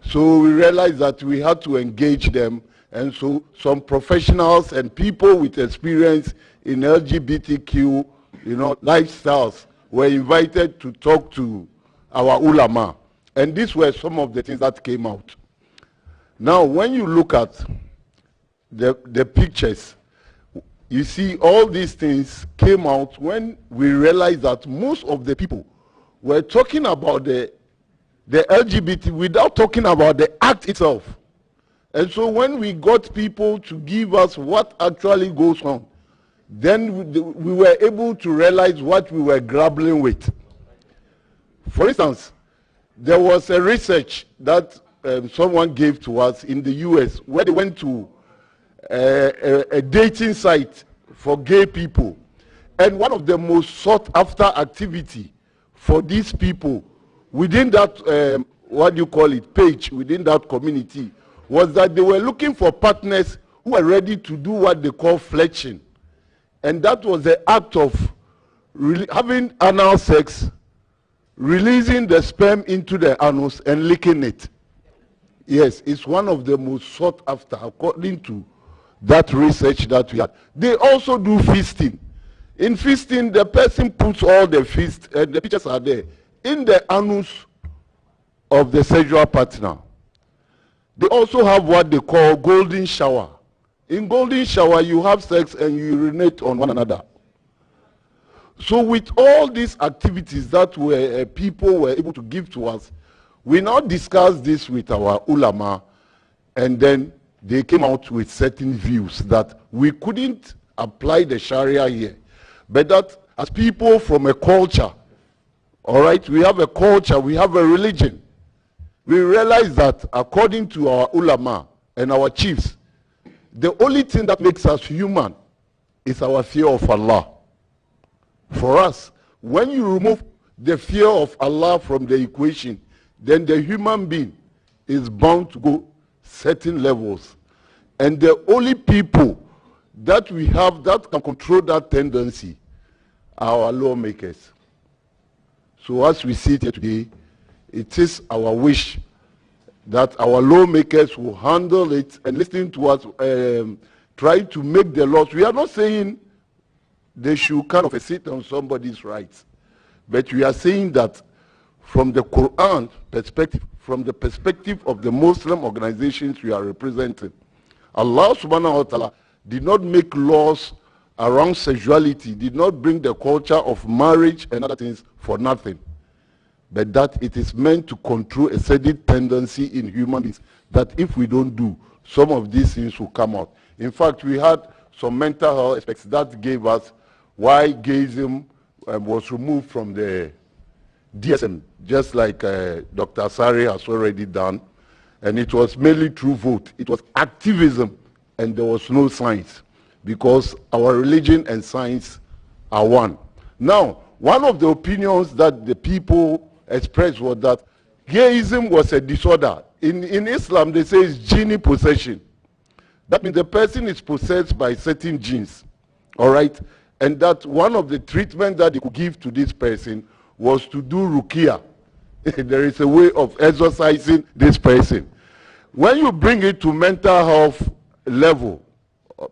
So we realized that we had to engage them, and so some professionals and people with experience in LGBTQ, lifestyles were invited to talk to our ulama. And these were some of the things that came out. Now, when you look at the pictures, you see all these things came out when we realized that most of the people were talking about the LGBT without talking about the act itself. And so when we got people to give us what actually goes on, then we were able to realize what we were grappling with. For instance, there was a research that someone gave to us in the US where they went to a dating site for gay people. And one of the most sought after activity for these people within that, what do you call it, page, within that community, was that they were looking for partners who were ready to do what they call fletching. And that was the act of having anal sex, releasing the sperm into the anus and licking it. Yes, it's one of the most sought after, according to that research that we had. They also do feasting. In feasting, the person puts all the feast, and the pictures are there, in the anus of the sexual partner. They also have what they call golden shower. In golden shower, you have sex and you urinate on one another. So with all these activities that people were able to give to us, we now discussed this with our ulama, and then they came out with certain views that we couldn't apply the Sharia here, but that as people from a culture, all right, we have a culture, we have a religion. We realize that according to our ulama and our chiefs, the only thing that makes us human is our fear of Allah. For us, when you remove the fear of Allah from the equation, then the human being is bound to go certain levels. And the only people that we have that can control that tendency are our lawmakers. So as we sit here today, it is our wish that our lawmakers will handle it and listen to us, try to make the laws. We are not saying they should kind of sit on somebody's rights, but we are saying that from the Quran perspective, from the perspective of the Muslim organizations we are representing, Allah subhanahu wa ta'ala did not make laws around sexuality, did not bring the culture of marriage and other things for nothing, but that it is meant to control a certain tendency in human beings that if we don't do, some of these things will come out. In fact, we had some mental health aspects that gave us why gayism was removed from the DSM, just like Dr. Sari has already done, and it was mainly through vote. It was activism, and there was no science, because our religion and science are one. Now, one of the opinions that the people expressed was that gayism was a disorder. In Islam, they say it's genie possession. That means the person is possessed by certain genes, all right? And that one of the treatments that they could give to this person was to do ruqyah. There is a way of exorcising this person. When you bring it to mental health level,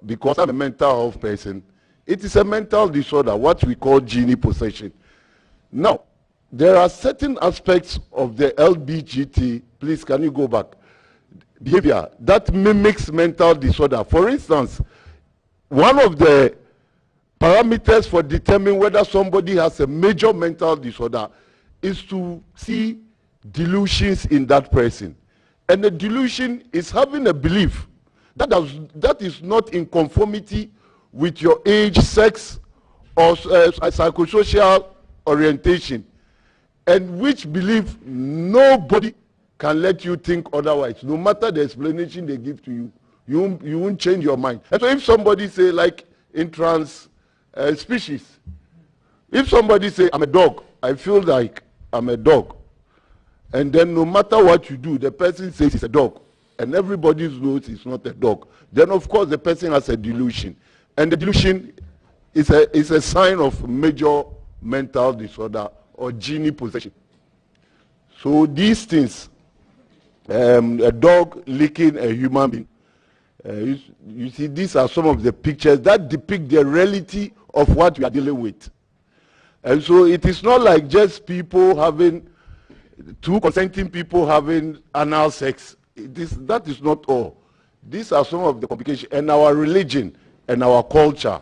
because I'm a mental health person, it is a mental disorder, what we call genie possession. Now, there are certain aspects of the LGBT, please can you go back, behavior that mimics mental disorder. For instance, one of the parameters for determining whether somebody has a major mental disorder is to see delusions in that person. And the delusion is having a belief that is not in conformity with your age, sex, or psychosocial orientation, and which belief nobody can let you think otherwise. No matter the explanation they give to you, you won't change your mind. And so if somebody say, like in trans species, if somebody say, I'm a dog, I feel like I'm a dog, and then no matter what you do, the person says it's a dog, and everybody knows it's not a dog, then of course the person has a delusion. And the delusion is a sign of major mental disorder or genie possession. So these things, a dog licking a human being, you see, these are some of the pictures that depict the reality of what we are dealing with. And so it is not like just people having, two consenting people having anal sex. That is not all. These are some of the complications, and our religion and our culture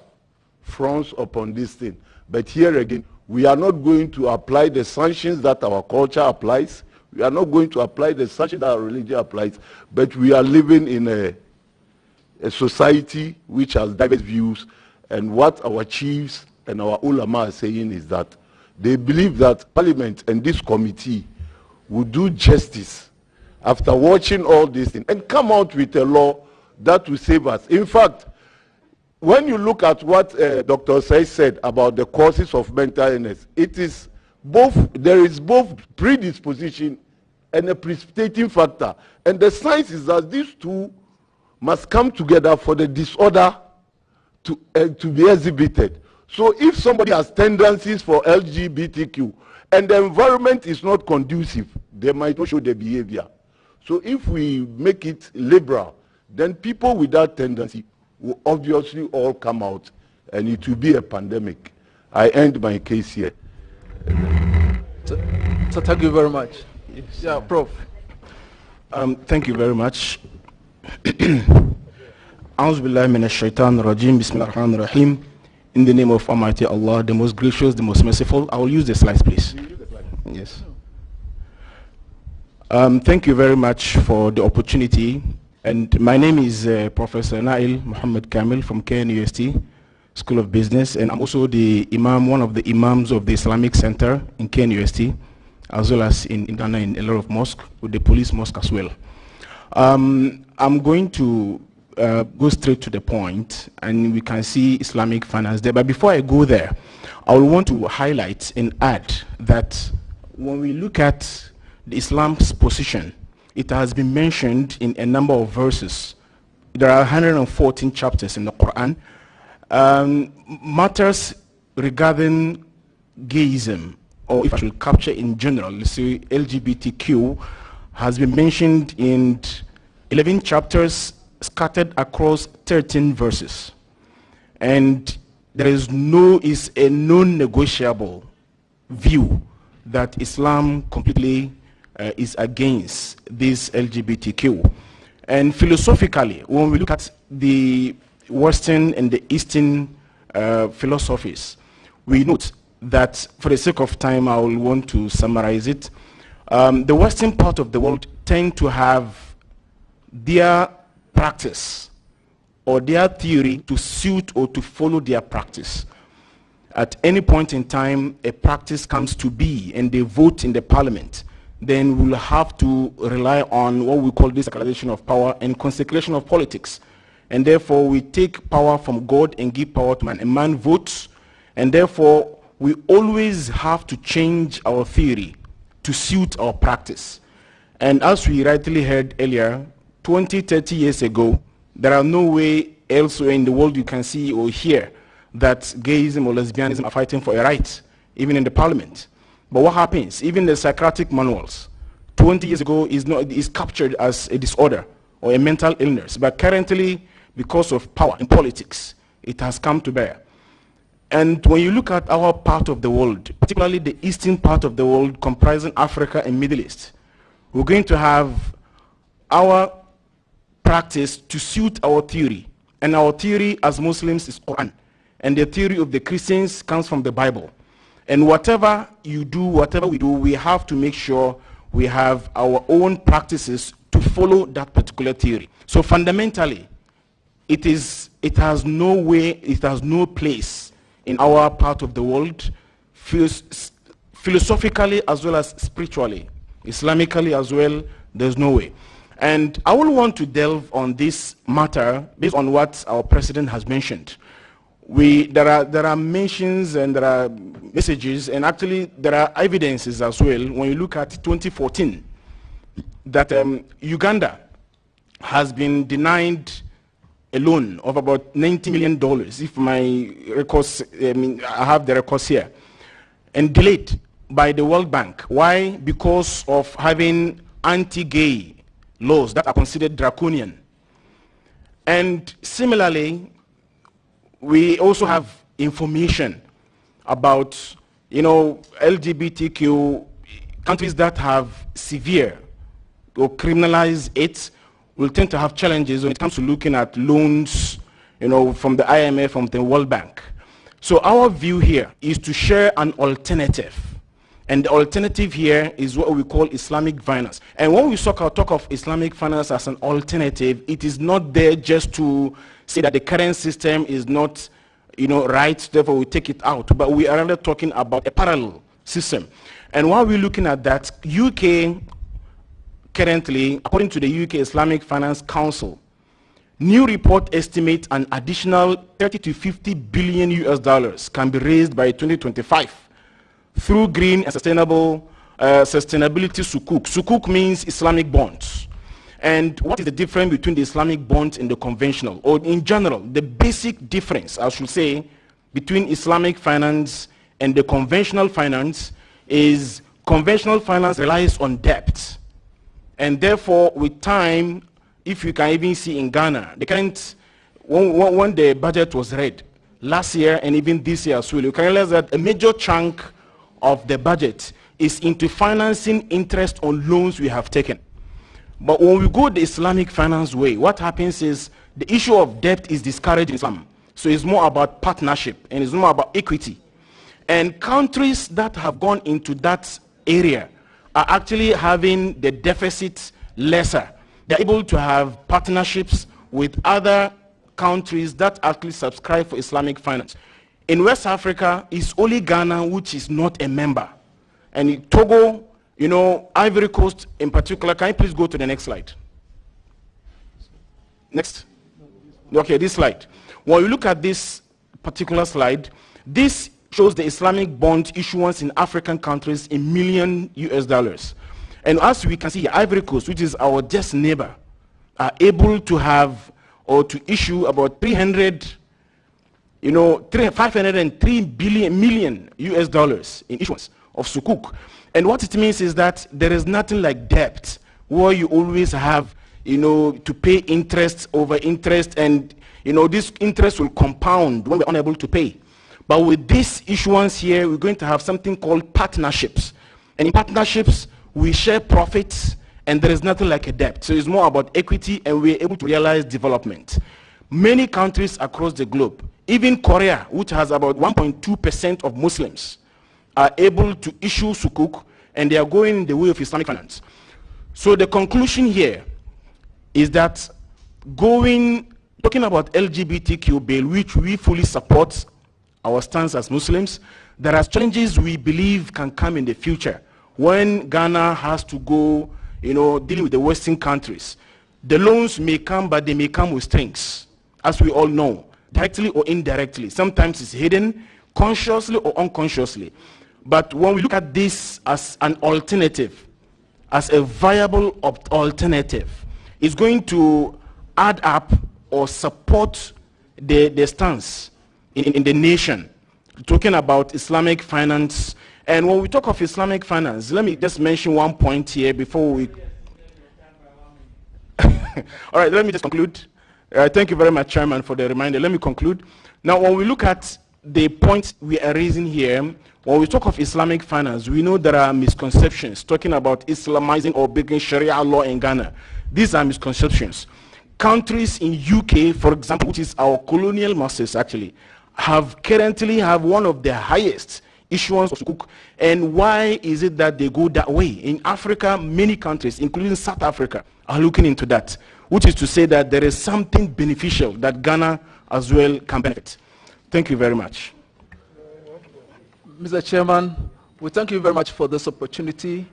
frowns upon this thing. But here again, we are not going to apply the sanctions that our culture applies. We are not going to apply the statute that our religion applies, but we are living in a society which has diverse views, and what our chiefs and our ulama are saying is that they believe that Parliament and this committee will do justice after watching all these things and come out with a law that will save us. In fact, when you look at what Dr. Say said about the causes of mental illness, it is there is both predisposition and a precipitating factor. And the science is that these two must come together for the disorder to be exhibited. So if somebody has tendencies for LGBTQ and the environment is not conducive, they might not show their behavior. So if we make it liberal, then people with that tendency will obviously all come out, and it will be a pandemic. I end my case here. So thank you very much. Yes. Yeah, Prof. Thank you very much. A'udhu billahi minash shaitanir rajim. Bismillahir rahmanir rahim. In the name of Almighty Allah, the most gracious, the most merciful. I will use the slides, please. Yes. Thank you very much for the opportunity. And my name is Professor Nail Muhammad Kamil from KNUST School of Business, and I'm also the imam, one of the imams of the Islamic Center in KNUST, as well as in Ghana in a lot of mosques, with the police mosque as well. I'm going to go straight to the point, and we can see Islamic finance there. But before I go there, I will want to highlight and add that when we look at the Islam's position, it has been mentioned in a number of verses. There are 114 chapters in the Quran. Matters regarding gayism, or if I should capture in general, let's say LGBTQ, has been mentioned in 11 chapters scattered across 13 verses. And there is a non-negotiable view that Islam completely is against this LGBTQ. And philosophically, when we look at the Western and the Eastern philosophies, we note that, for the sake of time, I will want to summarize it. The Western part of the world tend to have their practice or their theory to suit or to follow their practice. At any point in time, a practice comes to be and they vote in the parliament, then we'll have to rely on what we call desacralization of power and consecration of politics. And therefore, we take power from God and give power to man. A man votes, and therefore, we always have to change our theory to suit our practice. And as we rightly heard earlier, 20, 30 years ago, there are no way elsewhere in the world you can see or hear that gayism or lesbianism are fighting for a right, even in the parliament. But what happens? Even the psychiatric manuals, 20 years ago, is captured as a disorder or a mental illness. But currently, because of power in politics, it has come to bear. And when you look at our part of the world, particularly the eastern part of the world comprising Africa and Middle East, we're going to have our practice to suit our theory. And our theory as Muslims is Quran. And the theory of the Christians comes from the Bible. And whatever you do, whatever we do, we have to make sure we have our own practices to follow that particular theory. So fundamentally, it has no place in our part of the world, philosophically as well as spiritually, Islamically as well, there's no way. And I will want to delve on this matter based on what our president has mentioned. There are mentions and there are messages, and actually there are evidences as well when you look at 2014 that Uganda has been denied a loan of about $90 million, if my records, I have the records here, and delayed by the World Bank. Why? Because of having anti-gay laws that are considered draconian. And similarly, we also have information about, LGBTQ countries that have severe or criminalized it will tend to have challenges when it comes to looking at loans, from the IMF, from the World Bank. So our view here is to share an alternative And the alternative here is what we call Islamic finance. And when we talk of Islamic finance as an alternative, it is not there just to say that the current system is not, right, therefore we take it out. But we are rather talking about a parallel system. And while we're looking at that, UK currently, according to the UK Islamic Finance Council, new report estimates an additional 30 to 50 billion US dollars can be raised by 2025 through green and sustainability sukuk. Sukuk means Islamic bonds. And what is the difference between the Islamic bonds and the conventional? Or in general, the basic difference, I should say, between Islamic finance and the conventional finance is conventional finance relies on debt. And therefore, with time, if you can even see in Ghana, the current, when the budget was read last year and even this year as well, you can realize that a major chunk of the budget is into financing interest on loans we have taken. But when we go the Islamic finance way, what happens is the issue of debt is discouraged in Islam. So it's more about partnership and it's more about equity. And countries that have gone into that area are actually having the deficit lesser. They're able to have partnerships with other countries that actually subscribe for Islamic finance. In West Africa, it's only Ghana which is not a member. And in Togo, Ivory Coast in particular, can you please go to the next slide? Next. Okay, this slide. When you look at this particular slide, this shows the Islamic bond issuance in African countries in million US dollars. And as we can see, Ivory Coast, which is our just neighbor, are able to have or to issue about 503 million US dollars in issuance of sukuk. And what it means is that there is nothing like debt, where you always have, to pay interest over interest, and, this interest will compound when we're unable to pay. But with this issuance here, we're going to have something called partnerships. And in partnerships, we share profits, and there is nothing like a debt. So it's more about equity, and we're able to realize development. Many countries across the globe, even Korea, which has about 1.2% of Muslims, are able to issue sukuk, and they are going in the way of Islamic finance. So the conclusion here is that talking about LGBTQ bill, which we fully support our stance as Muslims, there are challenges we believe can come in the future when Ghana has to go, dealing with the Western countries. The loans may come, but they may come with strings, as we all know, directly or indirectly. Sometimes it's hidden, consciously or unconsciously. But when we look at this as an alternative, as a viable alternative, it's going to add up or support the stance in the nation, talking about Islamic finance. And when we talk of Islamic finance, let me just mention one point here before we... All right, let me just conclude. Thank you very much, Chairman, for the reminder. Let me conclude. Now, when we look at the points we are raising here, when we talk of Islamic finance, we know there are misconceptions talking about Islamizing or bringing Sharia law in Ghana. These are misconceptions. Countries in UK, for example, which is our colonial masters actually, currently have one of the highest issuance of sukuk. And why is it that they go that way? In Africa, many countries, including South Africa, are looking into that, which is to say that there is something beneficial that Ghana as well can benefit. Thank you very much. Mr. Chairman, we thank you very much for this opportunity.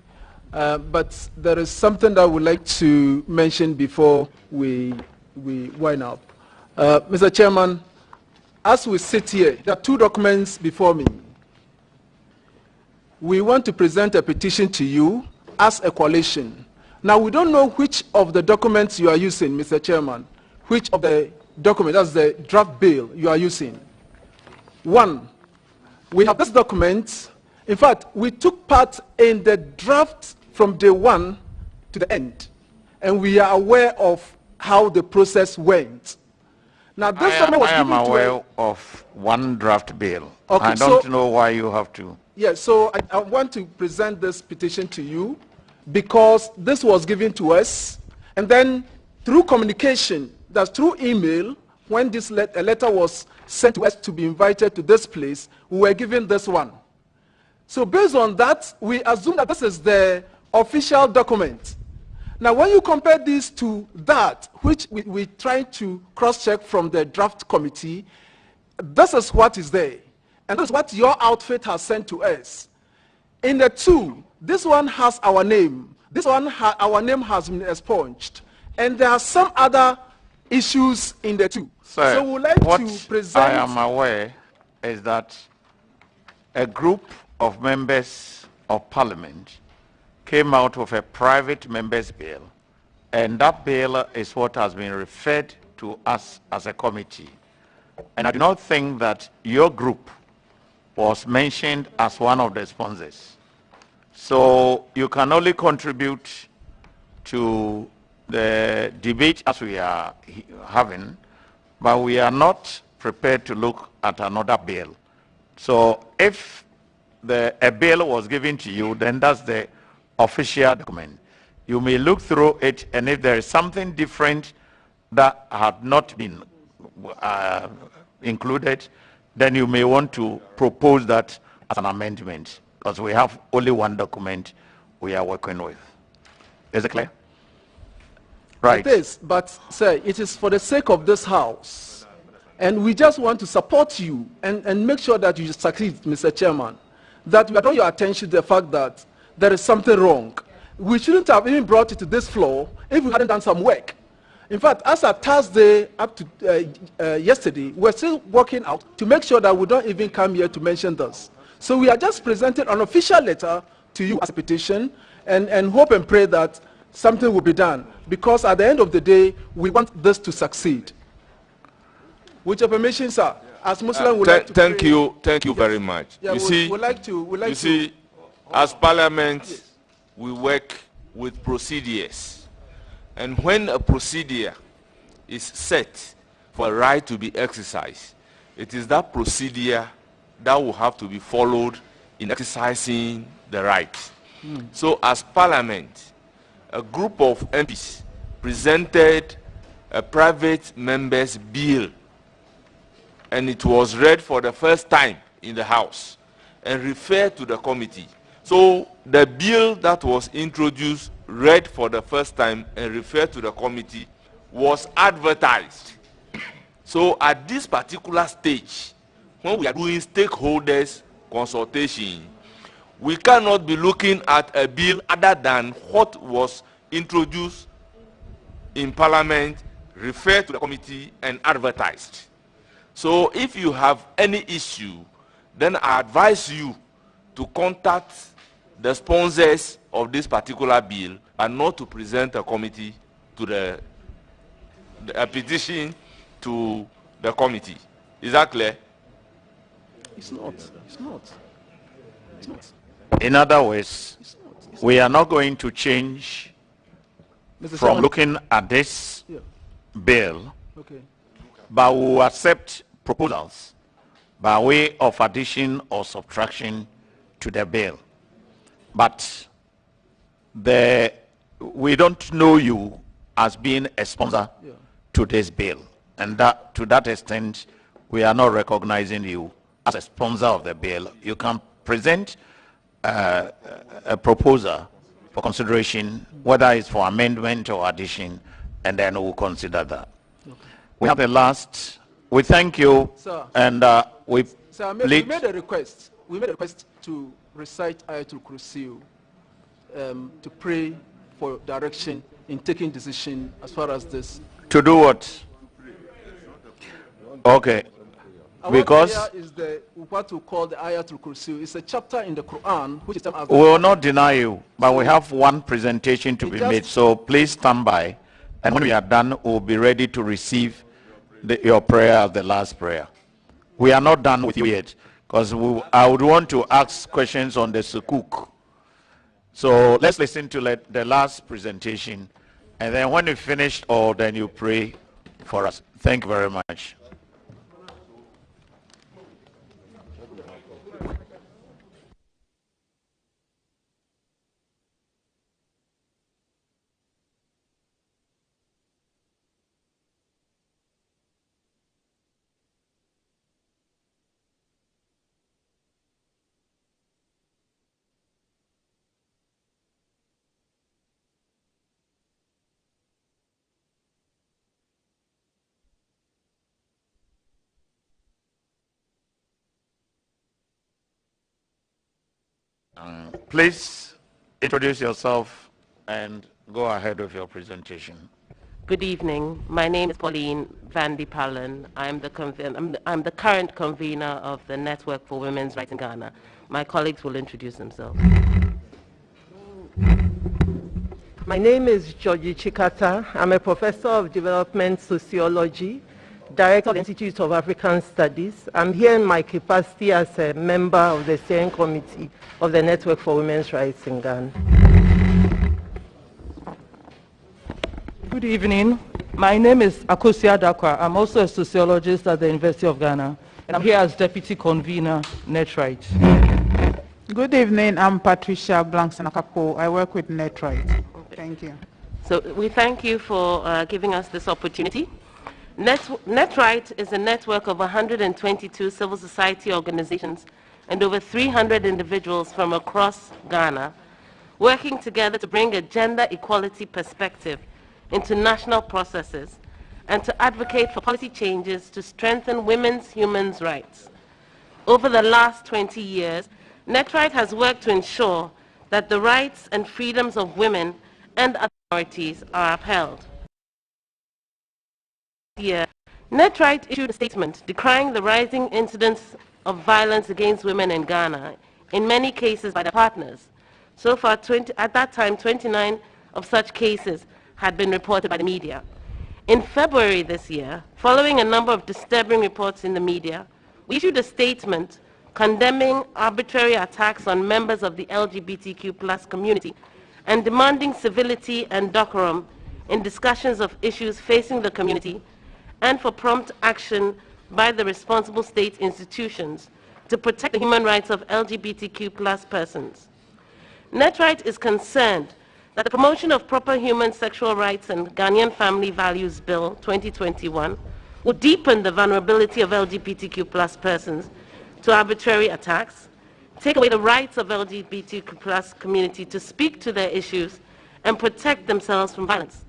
But there is something that I would like to mention before we wind up. Mr. Chairman, as we sit here, there are two documents before me. We want to present a petition to you as a coalition. Now, we don't know which of the documents you are using, Mr. Chairman, which of the document, that's the draft bill you are using. One, we have this document. In fact, we took part in the draft from day one to the end, and we are aware of how the process went. Now, this document was given to... I am aware of one draft bill. Okay, I don't know why you have to... Yes, so I want to present this petition to you because this was given to us, and then through communication, that's through email, when this letter was sent to us to be invited to this place, we were given this one. So based on that, we assume that this is the official document. Now, when you compare this to that, which we try to cross-check from the draft committee, this is what is there. And this is what your outfit has sent to us. In the two, this one has our name. This one, our name has been expunged. And there are some other issues in the two. So we would like to present... I am aware is that a group of members of parliament came out with a private members bill, and that bill is what has been referred to us as a committee. And I do not think that your group was mentioned as one of the sponsors. So you can only contribute to the debate as we are having, but we are not prepared to look at another bill. So if a bill was given to you, then that's the official document. You may look through it, and if there is something different that had not been included, then you may want to propose that as an amendment, because we have only one document we are working with. Is it clear? Right. It is, but sir, it is for the sake of this house. And we just want to support you and make sure that you succeed, Mr. Chairman, that we are drawing your attention to the fact that there is something wrong. We shouldn't have even brought it to this floor if we hadn't done some work. In fact, as of Thursday up to yesterday, we're still working out to make sure that we don't even come here to mention this. So we are just presenting an official letter to you as a petition and hope and pray that something will be done. Because at the end of the day, we want this to succeed. With your permission, sir, as Muslim, would like to thank you very much. Yeah, you see, as Parliament, we work with procedures. And when a procedure is set for a right to be exercised, it is that procedure that will have to be followed in exercising the right. So as Parliament, a group of MPs presented a private member's bill, and it was read for the first time in the House and referred to the committee. So the bill that was introduced, read for the first time and referred to the committee, was advertised. So at this particular stage, when we are doing stakeholders consultation, we cannot be looking at a bill other than what was introduced in Parliament, referred to the committee and advertised. So if you have any issue, then I advise you to contact the sponsors of this particular bill and not to present a committee to a petition to the committee. Is that clear? It's not. It's not. It's not. In other words, we are not going to change from looking at this bill, but we will accept proposals by way of addition or subtraction to the bill. But we don't know you as being a sponsor to this bill, and that to that extent we are not recognizing you as a sponsor of the bill. You can present a proposal for consideration, whether it's for amendment or addition, and then we'll consider that. We have the last. We thank you, sir, and we made a request. We made a request to recite Ayatul Kursi, to pray for direction in taking decision as far as this. To do what? Okay. Because is what we call the Ayatul Kursi. It's a chapter in the Quran which is we will not deny you, but we have one presentation to be made. So please stand by, and when we are done, we'll be ready to receive your prayer as the last prayer. We are not done with you yet, because I would want to ask questions on the sukuk. So let's listen to the last presentation, and then when we finish, then you pray for us. Thank you very much. Please introduce yourself and go ahead with your presentation. Good evening. My name is Pauline Van de Pallen. I'm the current convener of the Network for Women's Rights in Ghana. My colleagues will introduce themselves. My name is Georgie Chikata. I'm a professor of development sociology, director of the Institute of African Studies. I'm here in my capacity as a member of the steering committee of the Network for Women's Rights in Ghana. Good evening. My name is Akosia Dakwa. I'm also a sociologist at the University of Ghana, and I'm here as deputy convener, NetRight. Good evening. I'm Patricia Blankson-Akapo. I work with NetRight. Thank you. So we thank you for giving us this opportunity. NetRight is a network of 122 civil society organizations and over 300 individuals from across Ghana working together to bring a gender equality perspective into national processes and to advocate for policy changes to strengthen women's human rights. Over the last 20 years, NetRight has worked to ensure that the rights and freedoms of women and minorities are upheld. This year, NetRight issued a statement decrying the rising incidents of violence against women in Ghana, in many cases by their partners. So far, at that time, 29 of such cases had been reported by the media. In February this year, following a number of disturbing reports in the media, we issued a statement condemning arbitrary attacks on members of the LGBTQ+ community and demanding civility and decorum in discussions of issues facing the community and for prompt action by the responsible state institutions to protect the human rights of LGBTQ+ persons. NetRight is concerned that the promotion of proper human sexual rights and Ghanaian Family Values Bill 2021 will deepen the vulnerability of LGBTQ+ persons to arbitrary attacks, take away the rights of LGBTQ+ community to speak to their issues and protect themselves from violence.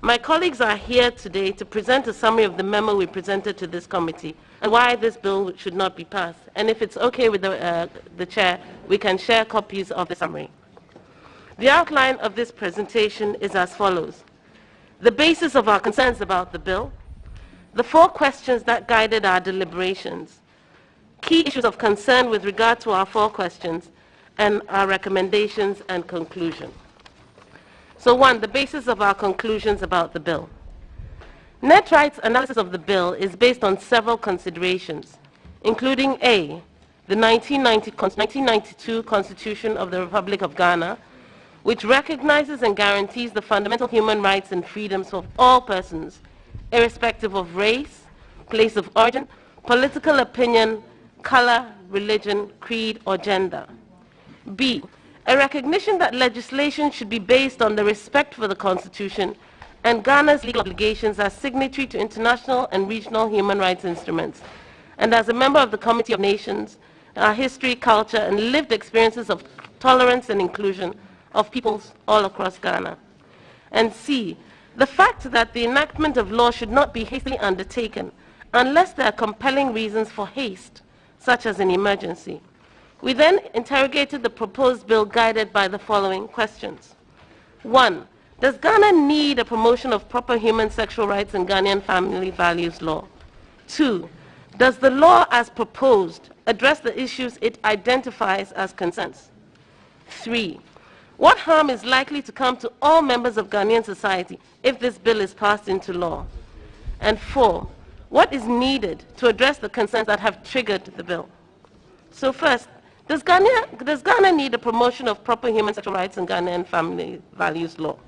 My colleagues are here today to present a summary of the memo we presented to this committee and why this bill should not be passed. And if it's okay with the chair, we can share copies of the summary. The outline of this presentation is as follows. The basis of our concerns about the bill, the 4 questions that guided our deliberations, key issues of concern with regard to our 4 questions, and our recommendations and conclusion. So 1, the basis of our conclusions about the bill. NetRight's analysis of the bill is based on several considerations, including A, the 1992 Constitution of the Republic of Ghana, which recognizes and guarantees the fundamental human rights and freedoms of all persons, irrespective of race, place of origin, political opinion, color, religion, creed, or gender. B, a recognition that legislation should be based on the respect for the Constitution and Ghana's legal obligations as signatory to international and regional human rights instruments, and as a member of the Committee of Nations, our history, culture, and lived experiences of tolerance and inclusion of peoples all across Ghana. And C, the fact that the enactment of law should not be hastily undertaken unless there are compelling reasons for haste, such as an emergency. We then interrogated the proposed bill guided by the following questions. 1, does Ghana need a promotion of proper human sexual rights and Ghanaian family values law? 2, does the law as proposed address the issues it identifies as concerns? 3, what harm is likely to come to all members of Ghanaian society if this bill is passed into law? And 4, what is needed to address the concerns that have triggered the bill? So first, does Ghana need a promotion of proper human sexual rights and Ghanaian family values law?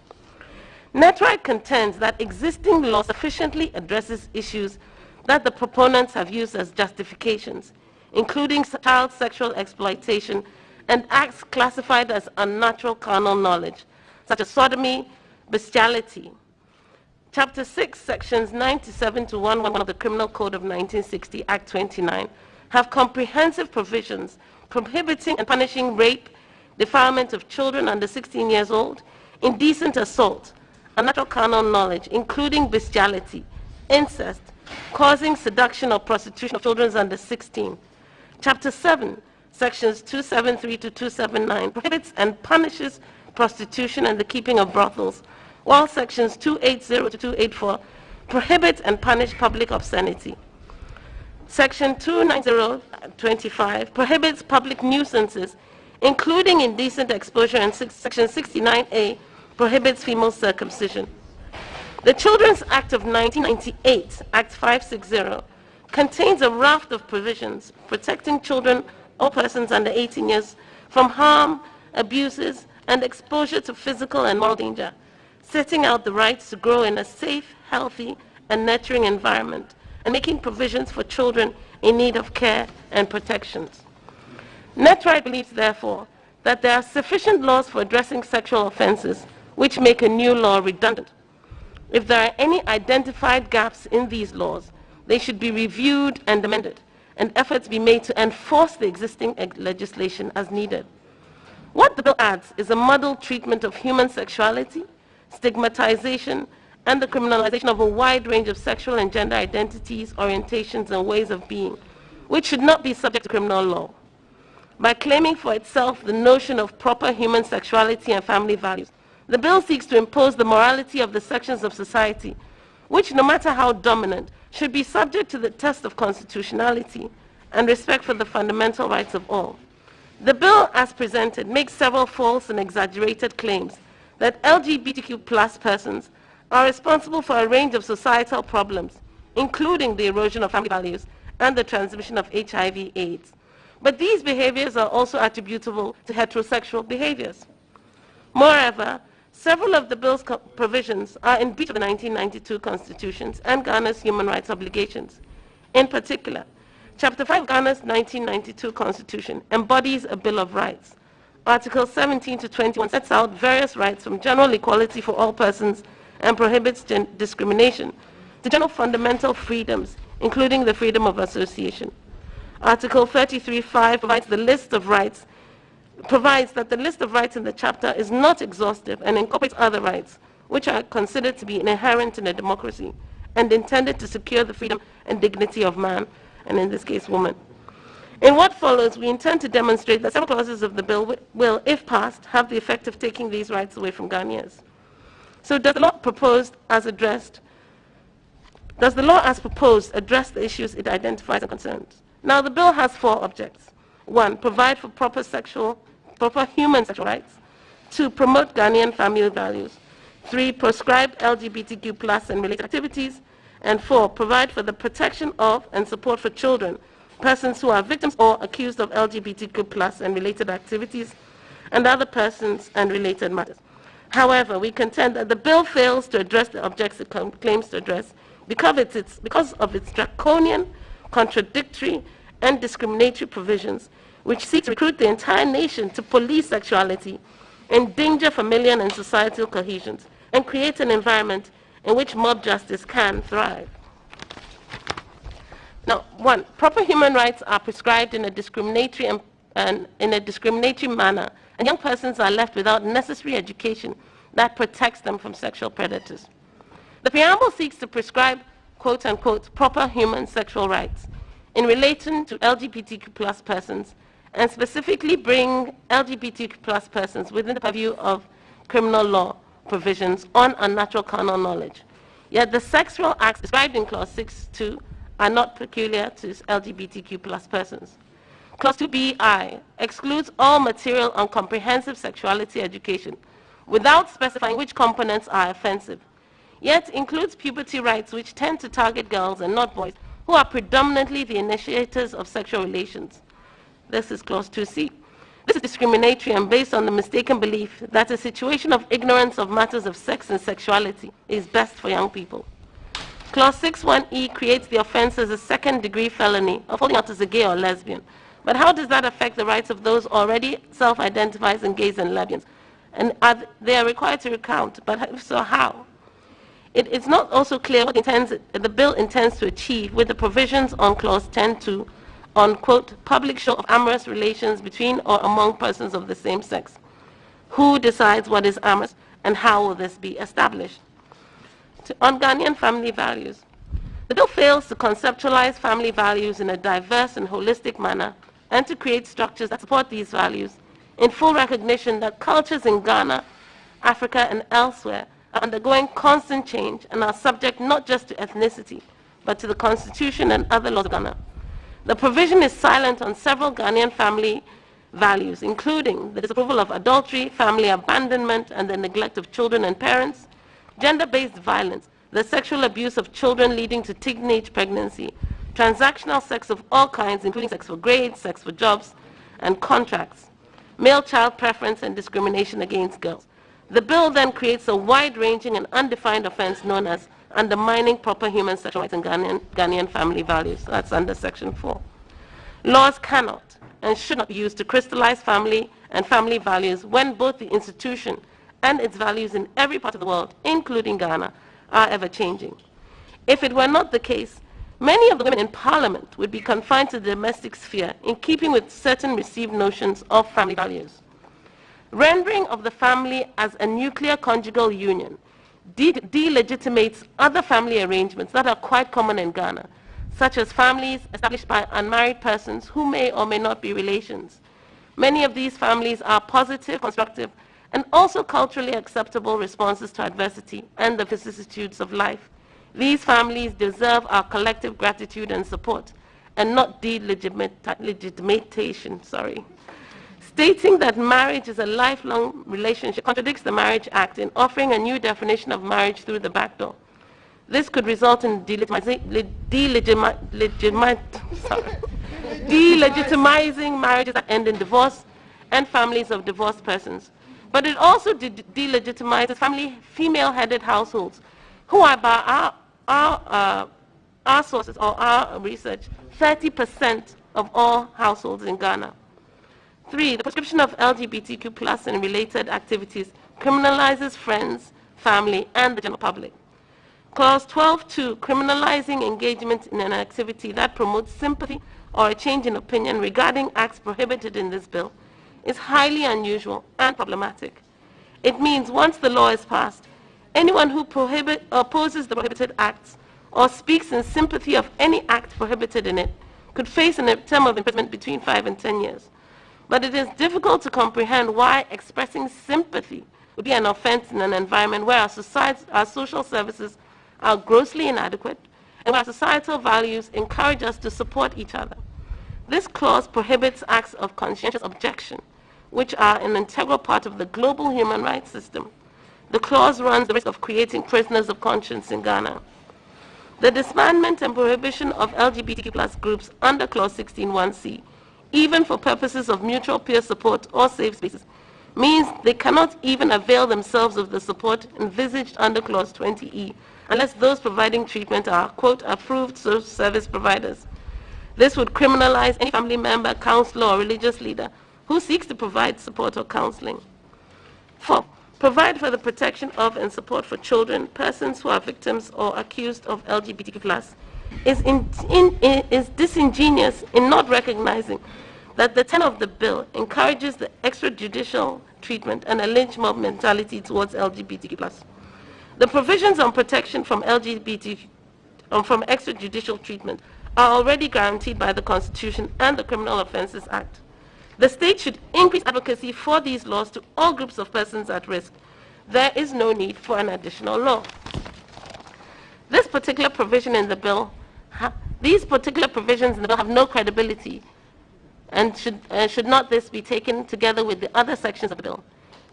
NetRight contends that existing law sufficiently addresses issues that the proponents have used as justifications, including child sexual exploitation and acts classified as unnatural carnal knowledge, such as sodomy, bestiality. Chapter 6, Sections 97 to 111 of the Criminal Code of 1960, Act 29, have comprehensive provisions prohibiting and punishing rape, defilement of children under 16 years old, indecent assault, unnatural carnal knowledge, including bestiality, incest, causing seduction or prostitution of children under 16. Chapter 7, sections 273 to 279, prohibits and punishes prostitution and the keeping of brothels, while sections 280 to 284 prohibit and punish public obscenity. Section 29025 prohibits public nuisances, including indecent exposure, and section 69A prohibits female circumcision. The Children's Act of 1998, Act 560, contains a raft of provisions protecting children or persons under 18 years from harm, abuses, and exposure to physical and moral danger, setting out the rights to grow in a safe, healthy, and nurturing environment, and making provisions for children in need of care and protections. Netright believes, therefore, that there are sufficient laws for addressing sexual offenses which make a new law redundant. If there are any identified gaps in these laws, they should be reviewed and amended, and efforts be made to enforce the existing legislation as needed. What the bill adds is a muddled treatment of human sexuality, stigmatization, and the criminalization of a wide range of sexual and gender identities, orientations, and ways of being, which should not be subject to criminal law. By claiming for itself the notion of proper human sexuality and family values, the bill seeks to impose the morality of the sections of society, which, no matter how dominant, should be subject to the test of constitutionality and respect for the fundamental rights of all. The bill, as presented, makes several false and exaggerated claims that LGBTQ+ persons are responsible for a range of societal problems, including the erosion of family values and the transmission of HIV/AIDS. But these behaviors are also attributable to heterosexual behaviors. Moreover, several of the bill's provisions are in breach of the 1992 Constitution and Ghana's human rights obligations. In particular, Chapter 5 of Ghana's 1992 Constitution embodies a Bill of Rights. Articles 17 to 21 sets out various rights from general equality for all persons and prohibits discrimination to general fundamental freedoms, including the freedom of association. Article 33(5) provides that the list of rights in the chapter is not exhaustive and incorporates other rights, which are considered to be inherent in a democracy and intended to secure the freedom and dignity of man, and in this case, woman. In what follows, we intend to demonstrate that several clauses of the bill will, if passed, have the effect of taking these rights away from Ghanaians. So does the law as proposed address the issues it identifies and concerns? Now, the bill has 4 objects. 1, provide for proper human sexual rights. 2, promote Ghanaian family values. 3, prescribe LGBTQ+ and related activities. And 4, provide for the protection of and support for children, persons who are victims or accused of LGBTQ+ and related activities, and other persons and related matters. However, we contend that the bill fails to address the objects it claims to address because of its draconian, contradictory, and discriminatory provisions, which seek to recruit the entire nation to police sexuality, endanger familial and societal cohesion, and create an environment in which mob justice can thrive. Now, 1, proper human rights are prescribed in a discriminatory manner, and young persons are left without necessary education that protects them from sexual predators. The preamble seeks to prescribe, quote unquote, proper human sexual rights in relation to LGBTQ+ persons, and specifically bring LGBTQ+ persons within the purview of criminal law provisions on unnatural carnal knowledge. Yet the sexual acts described in Clause 6.2 are not peculiar to LGBTQ+ persons. Clause 2BI excludes all material on comprehensive sexuality education without specifying which components are offensive, yet includes puberty rights which tend to target girls and not boys, who are predominantly the initiators of sexual relations. This is Clause 2C. This is discriminatory and based on the mistaken belief that a situation of ignorance of matters of sex and sexuality is best for young people. Clause 6.1e creates the offense as a second-degree felony of holding out as a gay or lesbian. But how does that affect the rights of those already self-identified as gays and lesbians? And they are required to recount, but if so, how? It's not also clear what the bill intends to achieve with the provisions on Clause 10.2 on, quote, public show of amorous relations between or among persons of the same sex. Who decides what is amorous, and how will this be established? On Ghanaian family values, the bill fails to conceptualize family values in a diverse and holistic manner and to create structures that support these values in full recognition that cultures in Ghana, Africa, and elsewhere are undergoing constant change and are subject not just to ethnicity, but to the Constitution and other laws of Ghana. The provision is silent on several Ghanaian family values, including the disapproval of adultery, family abandonment, and the neglect of children and parents, gender-based violence, the sexual abuse of children leading to teenage pregnancy, transactional sex of all kinds, including sex for grades, sex for jobs, and contracts, male child preference, and discrimination against girls. The bill then creates a wide-ranging and undefined offense known as undermining proper human sexual rights and Ghanaian family values. That's under Section 4. Laws cannot and should not be used to crystallize family and family values when both the institution and its values in every part of the world, including Ghana, are ever-changing. If it were not the case, many of the women in Parliament would be confined to the domestic sphere in keeping with certain received notions of family values. Rendering of the family as a nuclear conjugal union delegitimates other family arrangements that are quite common in Ghana, such as families established by unmarried persons who may or may not be relations. Many of these families are positive, constructive, and also culturally acceptable responses to adversity and the vicissitudes of life. These families deserve our collective gratitude and support, and not delegitimation. Stating that marriage is a lifelong relationship contradicts the Marriage Act in offering a new definition of marriage through the back door. This could result in delegitimizing marriages that end in divorce and families of divorced persons. But it also delegitimizes female-headed households, who are by our sources or our research, 30% of all households in Ghana. 3, the prescription of LGBTQ+ and related activities criminalizes friends, family, and the general public. Clause 12.2, criminalizing engagement in an activity that promotes sympathy or a change in opinion regarding acts prohibited in this bill, is highly unusual and problematic. It means once the law is passed, anyone who opposes the prohibited acts or speaks in sympathy of any act prohibited in it could face a term of imprisonment between 5 and 10 years. But it is difficult to comprehend why expressing sympathy would be an offense in an environment where our social services are grossly inadequate and where our societal values encourage us to support each other. This clause prohibits acts of conscientious objection, which are an integral part of the global human rights system. The clause runs the risk of creating prisoners of conscience in Ghana. The disbandment and prohibition of LGBTQ+ groups under Clause 16(1)(c), even for purposes of mutual peer support or safe spaces, means they cannot even avail themselves of the support envisaged under Clause 20(e), unless those providing treatment are, quote, approved social service providers. This would criminalize any family member, counselor, or religious leader who seeks to provide support or counseling. 4, provide for the protection of and support for children, persons who are victims or accused of LGBTQ+, is disingenuous in not recognizing that the tenor of the bill encourages the extrajudicial treatment and a lynch mob mentality towards LGBTQ+. The provisions on protection from extrajudicial treatment are already guaranteed by the Constitution and the Criminal Offences Act. The state should increase advocacy for these laws to all groups of persons at risk. There is no need for an additional law. These particular provisions in the bill have no credibility, and should not this be taken together with the other sections of the bill?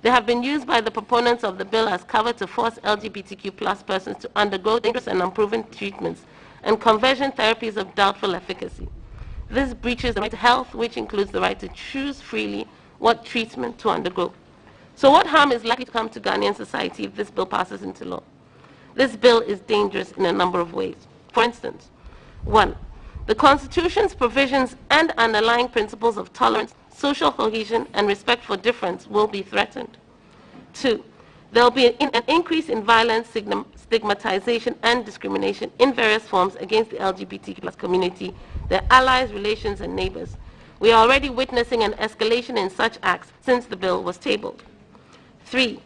They have been used by the proponents of the bill as cover to force LGBTQ+ persons to undergo dangerous and unproven treatments and conversion therapies of doubtful efficacy. This breaches the right to health, which includes the right to choose freely what treatment to undergo. So what harm is likely to come to Ghanaian society if this bill passes into law? This bill is dangerous in a number of ways. For instance, 1, the Constitution's provisions and underlying principles of tolerance, social cohesion, and respect for difference will be threatened. 2, there will be an increase in violence, stigmatization, and discrimination in various forms against the LGBTQ+ community, their allies, relations, and neighbors. We are already witnessing an escalation in such acts since the bill was tabled. 3,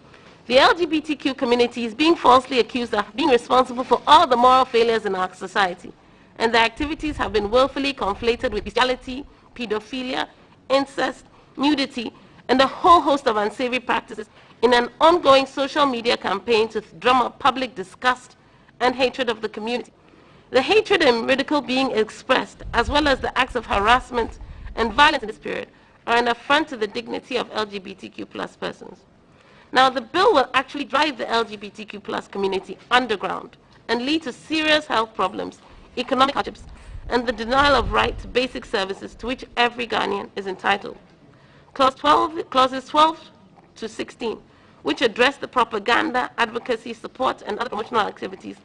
the LGBTQ community is being falsely accused of being responsible for all the moral failures in our society, and their activities have been willfully conflated with bestiality, pedophilia, incest, nudity, and a whole host of unsavory practices in an ongoing social media campaign to drum up public disgust and hatred of the community. The hatred and ridicule being expressed, as well as the acts of harassment and violence in this period, are an affront to the dignity of LGBTQ+ persons. Now, the bill will actually drive the LGBTQ+ community underground and lead to serious health problems, economic hardships, and the denial of right to basic services to which every Ghanaian is entitled. Clauses 12 to 16, which address the propaganda, advocacy, support, and other promotional activities,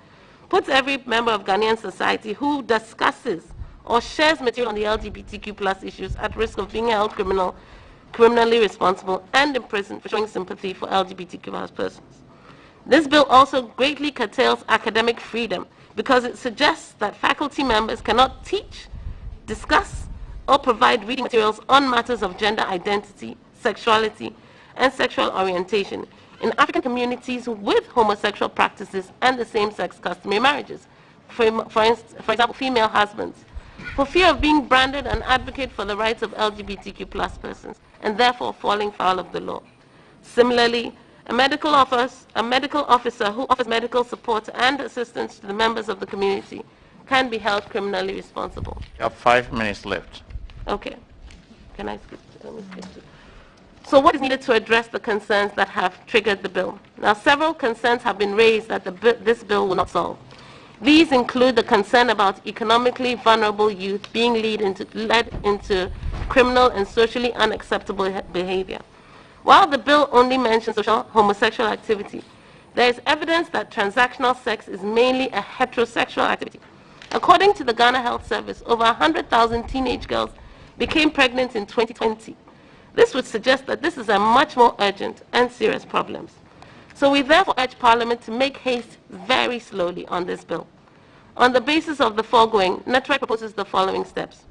puts every member of Ghanaian society who discusses or shares material on the LGBTQ+ issues at risk of being held criminally responsible and imprisoned for showing sympathy for LGBTQ+ persons. This bill also greatly curtails academic freedom because it suggests that faculty members cannot teach, discuss, or provide reading materials on matters of gender identity, sexuality, and sexual orientation in African communities with homosexual practices and the same-sex customary marriages, for example, female husbands, for fear of being branded an advocate for the rights of LGBTQ+ persons, and therefore falling foul of the law. Similarly, a medical officer who offers medical support and assistance to the members of the community can be held criminally responsible. You have 5 minutes left. Okay. Can I skip? Let me skip to. So what is needed to address the concerns that have triggered the bill? Now, several concerns have been raised that this bill will not solve. These include the concern about economically vulnerable youth being led into criminal and socially unacceptable behavior. While the bill only mentions social homosexual activity, there is evidence that transactional sex is mainly a heterosexual activity. According to the Ghana Health Service, over 100,000 teenage girls became pregnant in 2020. This would suggest that this is a much more urgent and serious problem. So we therefore urge Parliament to make haste very slowly on this bill. On the basis of the foregoing, NETRAC proposes the following steps.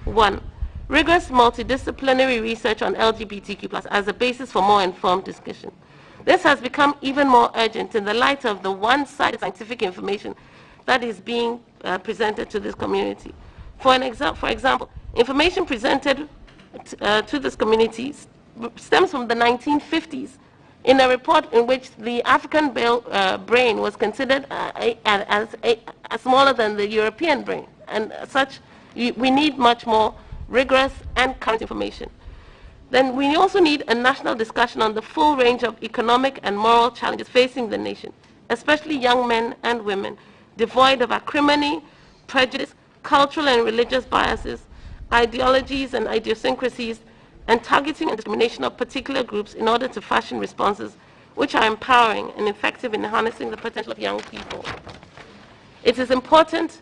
1. Rigorous multidisciplinary research on LGBTQ+ as a basis for more informed discussion. This has become even more urgent in the light of the one-sided scientific information that is being presented to this community. For example, information presented to this community stems from the 1950s in a report in which the African brain was considered as smaller than the European brain. And as such, we need much more rigorous and current information. Then we also need a national discussion on the full range of economic and moral challenges facing the nation, especially young men and women, devoid of acrimony, prejudice, cultural and religious biases, ideologies and idiosyncrasies, and targeting and discrimination of particular groups in order to fashion responses which are empowering and effective in harnessing the potential of young people. It is important,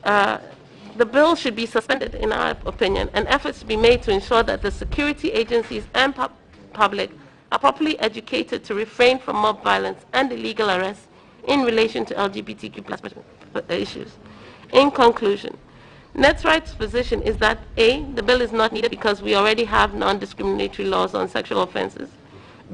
the bill should be suspended in our opinion, and efforts to be made to ensure that the security agencies and public are properly educated to refrain from mob violence and illegal arrests in relation to LGBTQ+ issues. In conclusion, NETRIGHT's position is that A, the bill is not needed because we already have non-discriminatory laws on sexual offenses.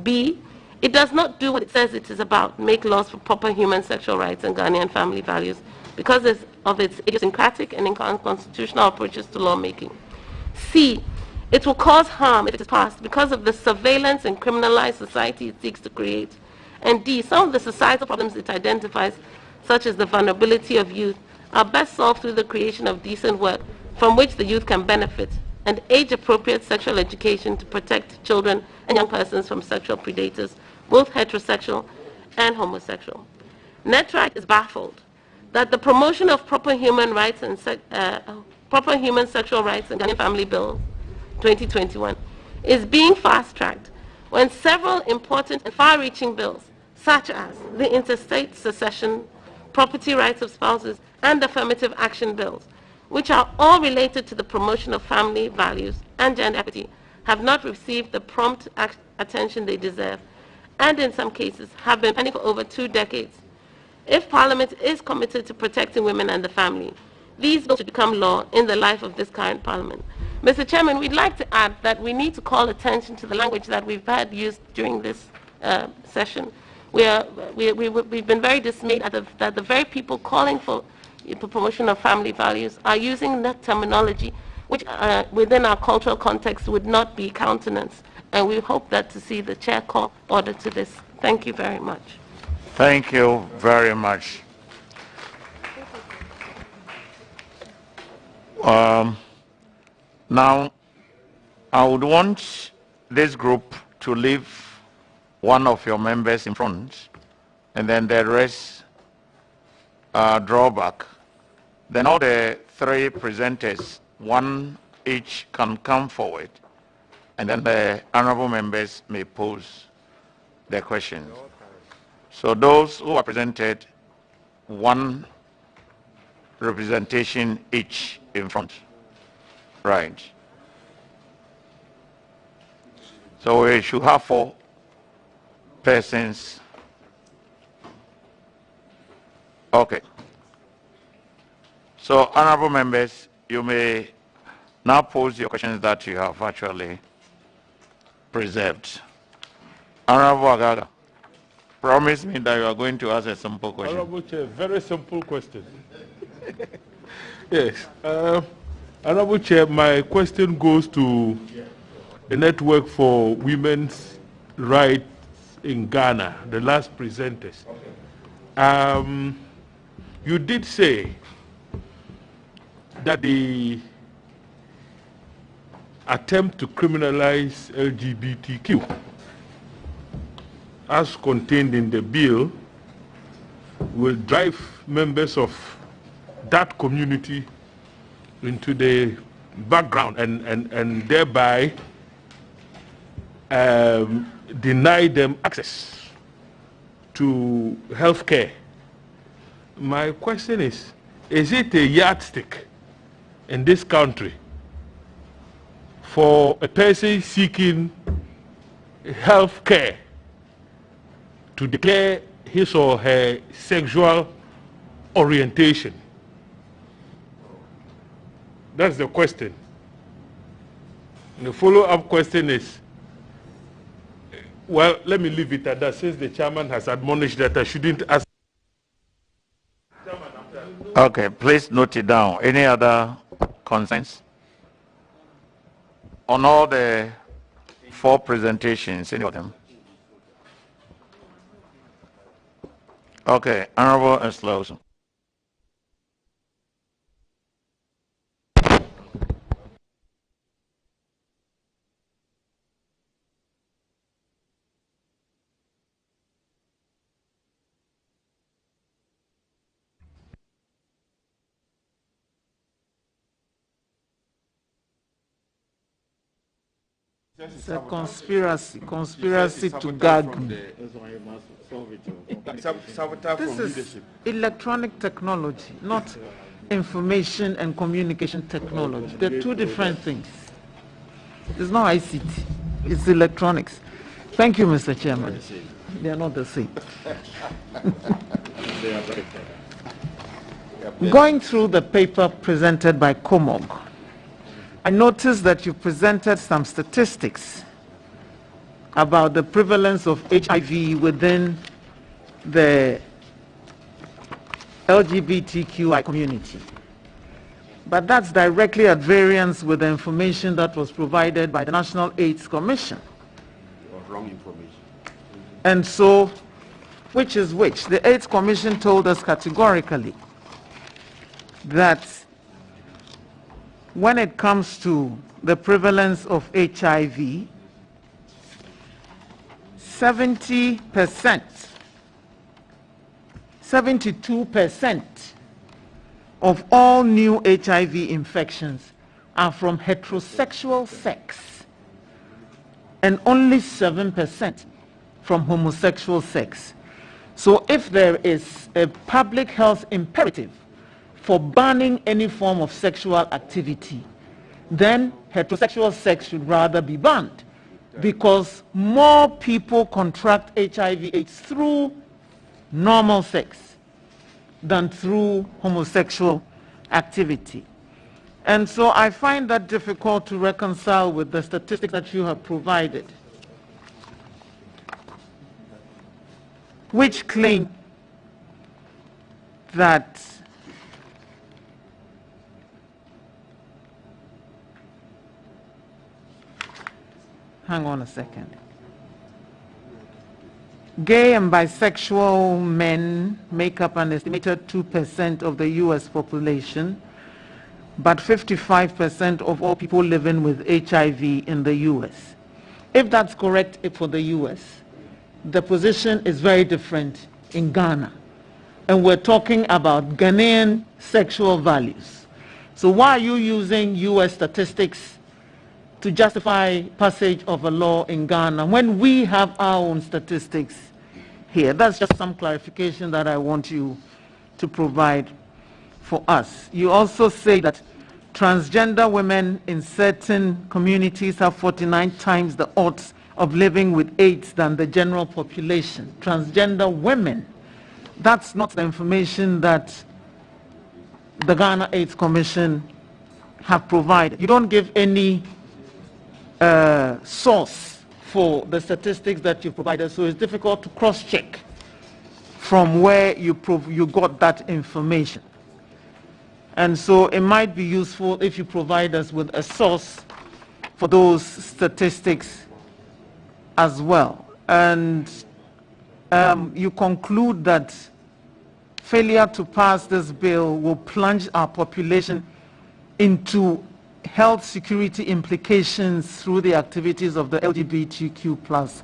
B, it does not do what it says it is about, make laws for proper human sexual rights and Ghanaian family values because of its idiosyncratic and unconstitutional approaches to lawmaking. C, it will cause harm if it is passed because of the surveillance and criminalized society it seeks to create. And D, some of the societal problems it identifies, such as the vulnerability of youth, are best solved through the creation of decent work from which the youth can benefit and age-appropriate sexual education to protect children and young persons from sexual predators, both heterosexual and homosexual. NETRIGHT is baffled that the promotion of proper human rights and proper human sexual rights in Ghanaian Family Bill 2021 is being fast-tracked when several important and far-reaching bills, such as the interstate succession, property rights of spouses, and affirmative action bills, which are all related to the promotion of family values and gender equity, have not received the prompt attention they deserve, and in some cases have been pending for over 2 decades. If Parliament is committed to protecting women and the family, these bills should become law in the life of this current Parliament. Mr. Chairman, we'd like to add that we need to call attention to the language that we've had used during this session. We've been very dismayed that the very people calling for the promotion of family values are using that terminology which within our cultural context would not be countenanced. And we hope that to see the chair call order to this. Thank you very much. Thank you very much. Now, I would want this group to leave one of your members in front, and then the rest draw back. Then all the three presenters, one each, can come forward, and then the honorable members may pose their questions. So those who are presented, one representation each in front. Right. So we should have 4 persons. Okay. So honorable members, you may now pose your questions that you have actually preserved. Honorable Agaga, promise me that you are going to ask a simple question. Honorable Chair, very simple question. Yes. Honorable Chair, my question goes to the Network for Women's Rights in Ghana, the last presenters. You did say that the attempt to criminalize LGBTQ, as contained in the bill, will drive members of that community into the background and thereby deny them access to health care. My question is it a yardstick in this country for a person seeking health care to declare his or her sexual orientation? That's the question. And the follow-up question is, well, let me leave it at that, since the chairman has admonished that I shouldn't ask. Okay, please note it down. Any other concerns? On all the 4 presentations, any of them? Okay, Honorable Eslauson. It's a conspiracy to gag me. This is electronic technology, not information and communication technology. They're 2 different things. It's not ICT, it's electronics. Thank you, Mr. Chairman. They are not the same. Going through the paper presented by Komog, I noticed that you presented some statistics about the prevalence of HIV within the LGBTQI community. But that's directly at variance with the information that was provided by the National AIDS Commission. Wrong information. And so, which is which? The AIDS Commission told us categorically that when it comes to the prevalence of HIV, 72% of all new HIV infections are from heterosexual sex, and only 7% from homosexual sex. So if there is a public health imperative for banning any form of sexual activity, then heterosexual sex should rather be banned, because more people contract HIV/AIDS through normal sex than through homosexual activity. And so I find that difficult to reconcile with the statistics that you have provided, which claim that hang on a second. Gay and bisexual men make up an estimated 2% of the U.S. population, but 55% of all people living with HIV in the U.S. If that's correct for the U.S., the position is very different in Ghana. And we're talking about Ghanaian sexual values. So why are you using U.S. statistics to justify passage of a law in Ghana when we have our own statistics here? That's just some clarification that I want you to provide for us. You also say that transgender women in certain communities have 49 times the odds of living with AIDS than the general population. Transgender women. That's not the information that the Ghana AIDS Commission have provided. You don't give any source for the statistics that you provided, so it's difficult to cross-check from where you got that information. And so it might be useful if you provide us with a source for those statistics as well. And you conclude that failure to pass this bill will plunge our population into health security implications through the activities of the LGBTQ plus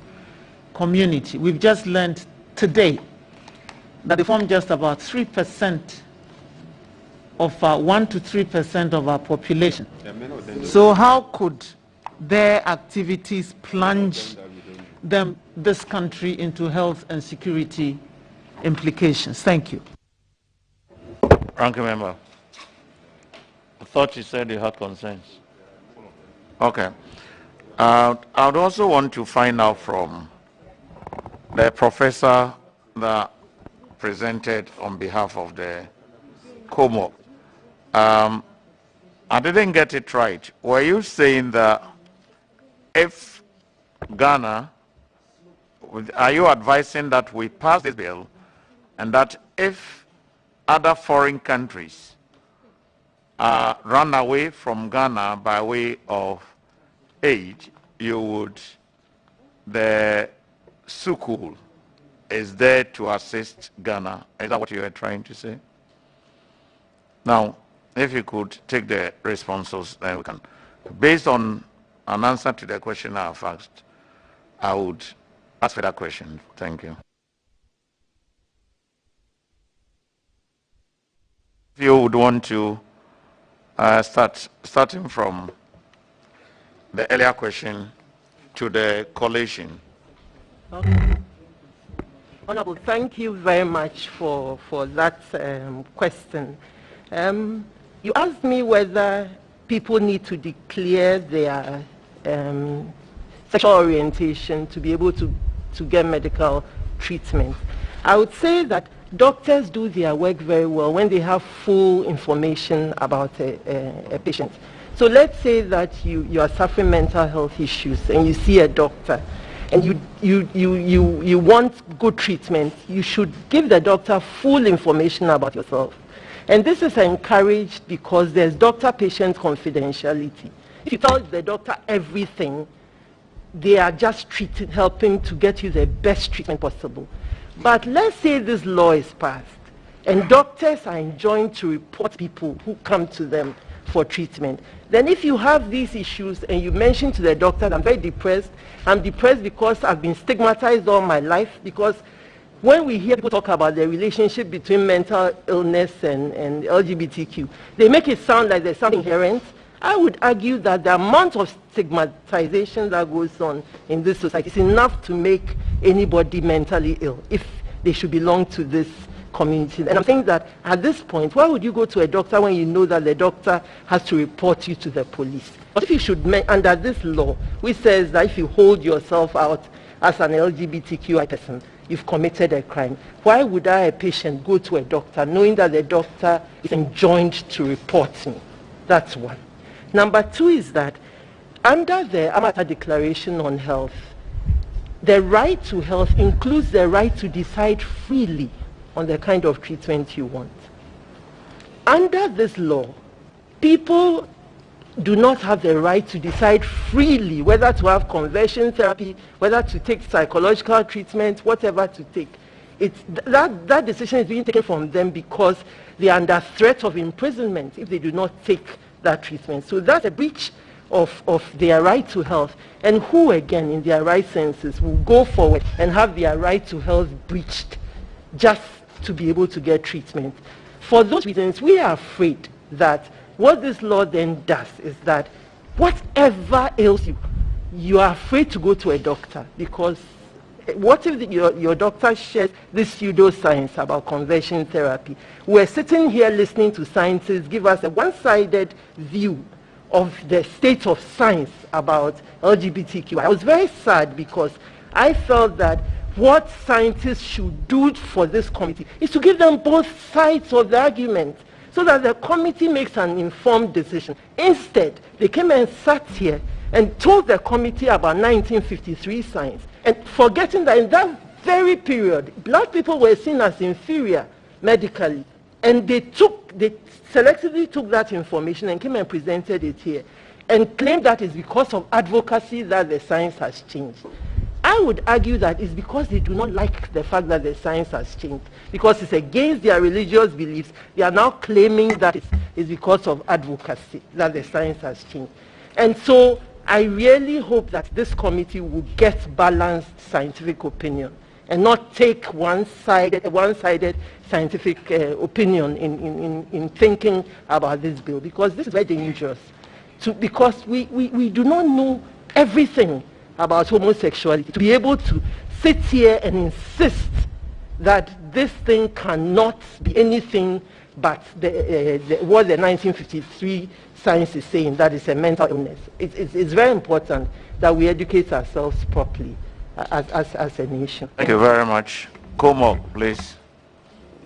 community. We've just learned today that they form just about 3% of 1 to 3% of our population. So how could their activities plunge this country into health and security implications? Thank you. Ranking member. I thought you said you had concerns. Okay. I would also want to find out from the professor that presented on behalf of the COMO. I didn't get it right. Were you saying that if Ghana, are you advising that we pass this bill and that if other foreign countries run away from Ghana by way of aid, the Sukul is there to assist Ghana? Is that what you were trying to say? Now, if you could take the responses, then we can. Based on an answer to the question I have asked, I would ask for that question. Thank you. If you would want to starting from the earlier question to the collation. Okay. Honorable, thank you very much for that question. You asked me whether people need to declare their sexual orientation to be able to get medical treatment. I would say that doctors do their work very well when they have full information about a patient. So let's say that you are suffering mental health issues and you see a doctor and you want good treatment. You should give the doctor full information about yourself. And this is encouraged because there's doctor-patient confidentiality. If you tell the doctor everything, they are just helping to get you the best treatment possible. But let's say this law is passed and doctors are enjoined to report people who come to them for treatment. Then if you have these issues and you mention to the doctor, I'm very depressed. I'm depressed because I've been stigmatized all my life, because when we hear people talk about the relationship between mental illness and LGBTQ, they make it sound like there's something inherent. I would argue that the amount of stigmatization that goes on in this society is enough to make anybody mentally ill if they should belong to this community. And I'm saying that at this point, why would you go to a doctor when you know that the doctor has to report you to the police? But if you should, under this law, which says that if you hold yourself out as an LGBTQI person, you've committed a crime. Why would I, a patient, go to a doctor knowing that the doctor is enjoined to report me? That's one. Number two is that under the Amata Declaration on Health, the right to health includes the right to decide freely on the kind of treatment you want. Under this law, people do not have the right to decide freely whether to have conversion therapy, whether to take psychological treatment, whatever to take. That decision is being taken from them because they are under threat of imprisonment if they do not take that treatment. So that's a breach of their right to health. And who, again, in their right senses, will go forward and have their right to health breached just to be able to get treatment? For those reasons, we are afraid that what this law then does is that whatever ails you, you are afraid to go to a doctor, because what if your doctor shares this pseudoscience about conversion therapy? We're sitting here listening to scientists give us a one-sided view of the state of science about LGBTQI. I was very sad because I felt that what scientists should do for this committee is to give them both sides of the argument so that the committee makes an informed decision. Instead, they came and sat here and told the committee about 1953 science, and forgetting that in that very period, black people were seen as inferior medically, and they selectively took that information and came and presented it here and claimed that it's because of advocacy that the science has changed. I would argue that it's because they do not like the fact that the science has changed, because it's against their religious beliefs. They are now claiming that it's because of advocacy that the science has changed. And so I really hope that this committee will get balanced scientific opinion and not take one-sided scientific opinion in thinking about this bill, because this is very dangerous. Because we do not know everything about homosexuality to be able to sit here and insist that this thing cannot be anything but what the 1953 science is saying, that is a mental illness. It's very important that we educate ourselves properly as a nation. Thank you very much. Como, please,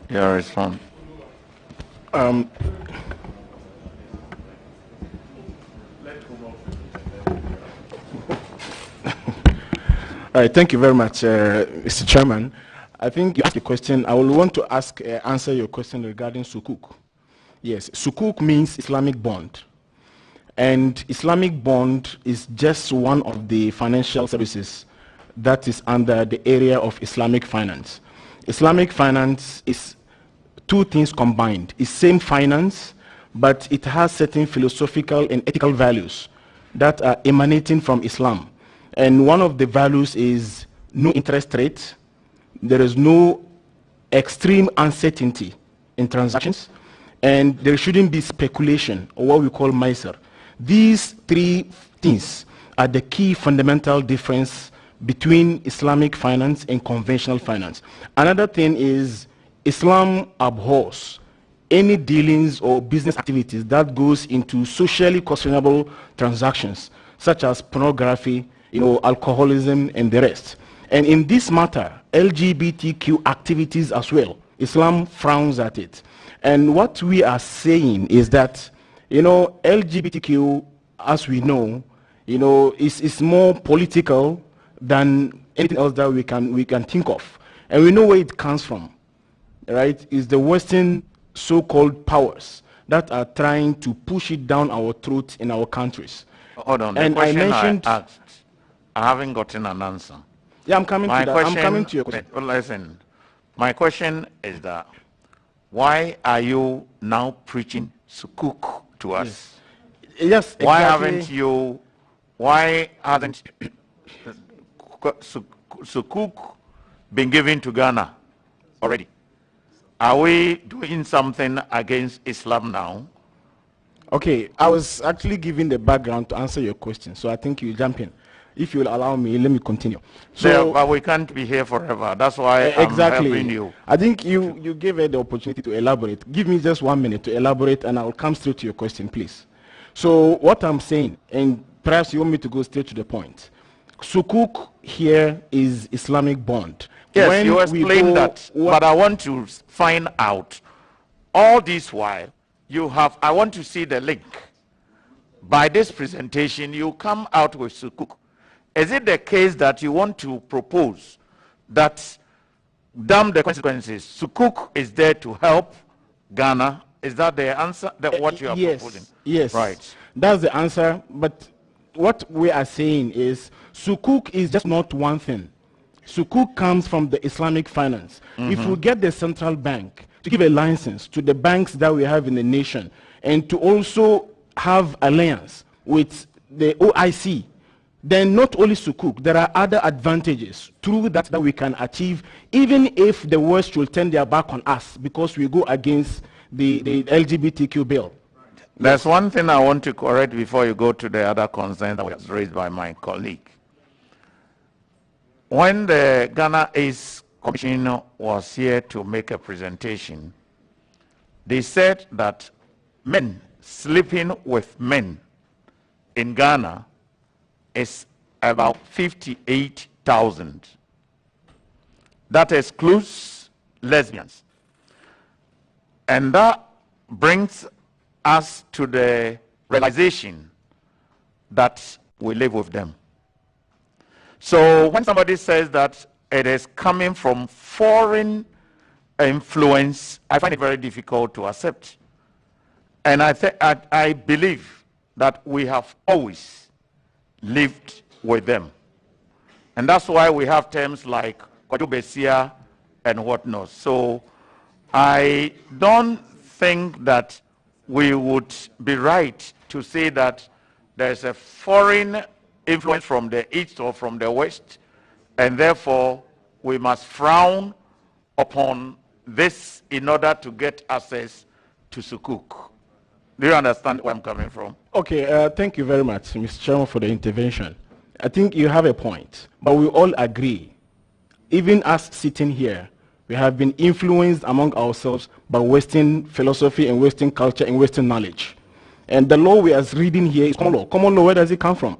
your response. All right, thank you very much, Mr. Chairman. I think you asked a question. I will want to answer your question regarding sukuk. Yes, sukuk means Islamic bond. And Islamic bond is just one of the financial services that is under the area of Islamic finance. Islamic finance is two things combined. It's same finance, but it has certain philosophical and ethical values that are emanating from Islam. And one of the values is no interest rate. There is no extreme uncertainty in transactions, and there shouldn't be speculation, or what we call miser. These three things are the key fundamental difference between Islamic finance and conventional finance. Another thing is Islam abhors any dealings or business activities that goes into socially questionable transactions, such as pornography, alcoholism, and the rest. And in this matter, LGBTQ activities as well, Islam frowns at it. And what we are saying is that, LGBTQ, as we know, is more political than anything else that we can think of. And we know where it comes from, right? It's the Western so-called powers that are trying to push it down our throat in our countries. Hold on, and the question I mentioned, I asked, I haven't gotten an answer. Yeah, I'm coming to that. I'm coming to your question. Listen, my question is that why are you now preaching sukuk to us? Yes, exactly. Why hasn't sukuk been given to Ghana already? Are we doing something against Islam now? Okay, I was actually giving the background to answer your question, so I think you'll jump in. If you will allow me, let me continue. So, yeah, but we can't be here forever. That's why I'm helping you. I think you gave her the opportunity to elaborate. Give me just 1 minute to elaborate, and I'll come straight to your question, please. So what I'm saying, and perhaps you want me to go straight to the point. Sukuk here is Islamic bond. Yes, When you explained that, but I want to find out, all this while, I want to see the link. By this presentation, you come out with sukuk. Is it the case that you want to propose that, damn the consequences, sukuk is there to help Ghana? Is that the answer, what you are proposing? Yes. Right. That's the answer. But what we are saying is sukuk is just not one thing. Sukuk comes from the Islamic finance. If we get the central bank to give a license to the banks that we have in the nation and to also have alliance with the OIC, then not only sukuk, there are other advantages through that we can achieve, even if the West will turn their back on us because we go against the LGBTQ bill. There's one thing I want to correct before you go to the other concern that was raised by my colleague. When the Ghana AIDS Commission was here to make a presentation, they said that men sleeping with men in Ghana is about 58,000. That excludes lesbians. And that brings us to the realization that we live with them. So when somebody says that it is coming from foreign influence, I find it very difficult to accept. And I believe that we have always lived with them. And that's why we have terms like kwajubesia and whatnot. So I don't think that we would be right to say that there's a foreign influence from the east or from the west, and therefore we must frown upon this in order to get access to sukuk. Do you understand where I'm coming from? Okay, thank you very much, Mr. Chairman, for the intervention. I think you have a point, but we all agree, even us sitting here, we have been influenced among ourselves by Western philosophy and Western culture and Western knowledge. And the law we are reading here is common law. Common law, where does it come from?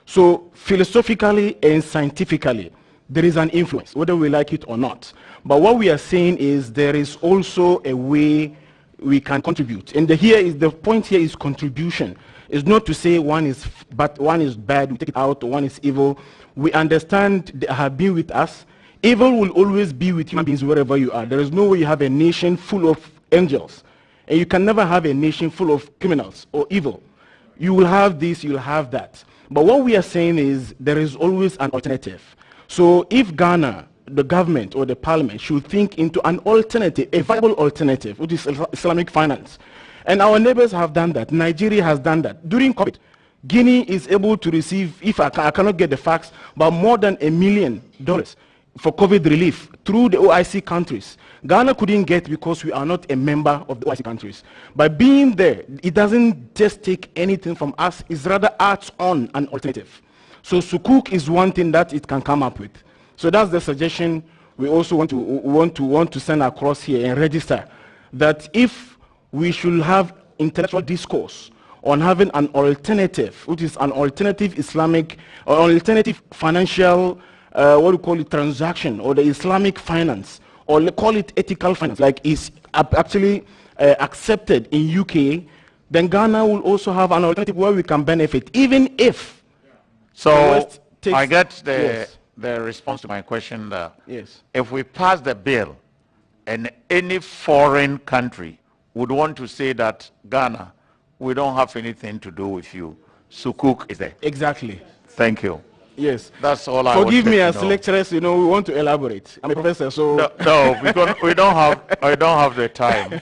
So philosophically and scientifically, there is an influence, whether we like it or not. But what we are saying is there is also a way we can contribute. And the point here is contribution. It's not to say one is bad, we take it out, or one is evil. We understand they have been with us. Evil will always be with human beings wherever you are. There is no way you have a nation full of angels. And you can never have a nation full of criminals or evil. You will have this, you will have that. But what we are saying is there is always an alternative. So if Ghana, the government or the parliament should think into an alternative, a viable alternative, which is Islamic finance. And our neighbors have done that. Nigeria has done that. During COVID, Guinea is able to receive, if I cannot get the facts, but more than $1 million for COVID relief through the OIC countries. Ghana couldn't get because we are not a member of the OIC countries. By being there, it doesn't just take anything from us, it's rather adds on an alternative. So sukuk is one thing that it can come up with. So that's the suggestion we also want to send across here and register, that if we should have intellectual discourse on having an alternative, which is an alternative Islamic or alternative financial what do you call it, transaction, or the Islamic finance, or call it ethical finance, like is actually accepted in UK, then Ghana will also have an alternative where we can benefit, even if. So I get the response to my question there. Yes. If we pass the bill and any foreign country would want to say that Ghana, we don't have anything to do with you, sukuk is there. Exactly. Thank you. Yes. That's all I Forgive me, to as know. lecturers, we want to elaborate. I'm a professor, so... No, we don't have the time to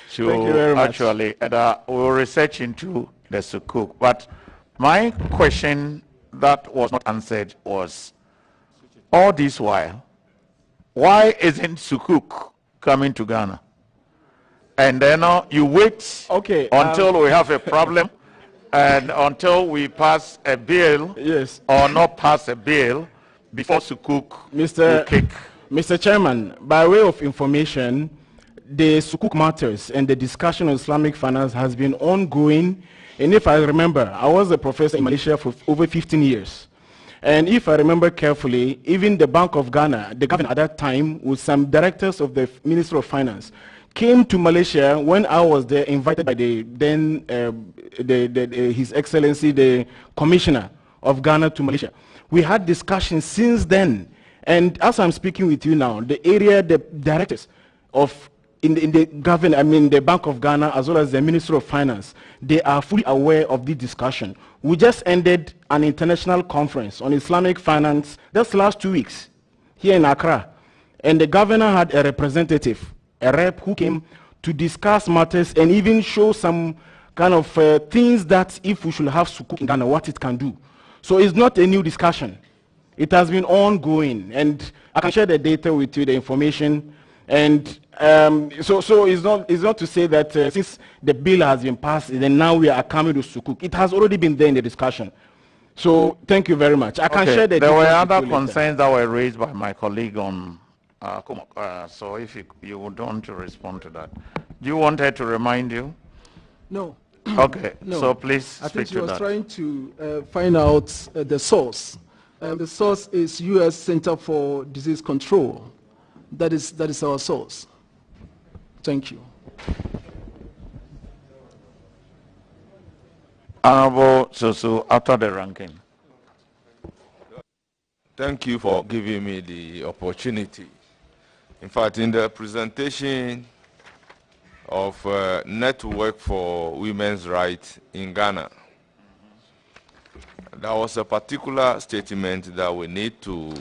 Thank you very much. actually, and we'll research into the sukuk. But my question that was not answered was, all this while, why isn't sukuk coming to Ghana? And then you wait until we have a problem, and until we pass a bill, or not pass a bill, before sukuk will kick. Mr. Chairman, by way of information, the sukuk matters and the discussion on Islamic finance has been ongoing. And if I remember, I was a professor in Malaysia for over 15 years. And if I remember carefully, even the Bank of Ghana, the government at that time, with some directors of the Ministry of Finance, came to Malaysia when I was there, invited by His Excellency, the Commissioner of Ghana to Malaysia. We had discussions since then. And as I'm speaking with you now, the directors of the Bank of Ghana, as well as the Ministry of Finance, they are fully aware of the discussion. We just ended an international conference on Islamic finance just last 2 weeks here in Accra. And the governor had a representative, a rep, who came to discuss matters and even show some kind of things that if we should have sukuk in Ghana, what it can do. So it's not a new discussion. It has been ongoing, and I can share the data with you, the information. And so it's not to say that since the bill has been passed, then now we are coming to sukuk. It has already been there in the discussion. So thank you very much. I can share the There details were with other you later. concerns that were raised by my colleague on so if you would want to respond to that. Do you want her to remind you? No. Okay, No. so please I speak think to you were that. trying to find out the source. The source is U.S. Center for Disease Control. That is our source. Thank you. Honorable Soso, after the ranking. Thank you for giving me the opportunity. In fact, in the presentation of Network for Women's Rights in Ghana, there was a particular statement that we need to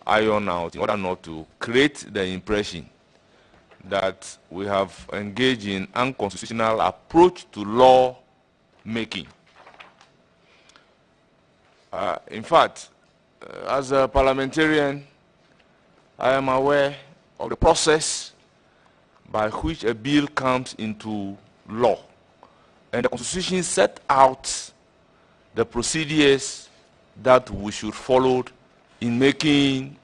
iron out in order not to create the impression that we have engaged in unconstitutional approach to law making. In fact, as a parliamentarian, I am aware of the process by which a bill comes into law. And the Constitution set out the procedures that we should follow in making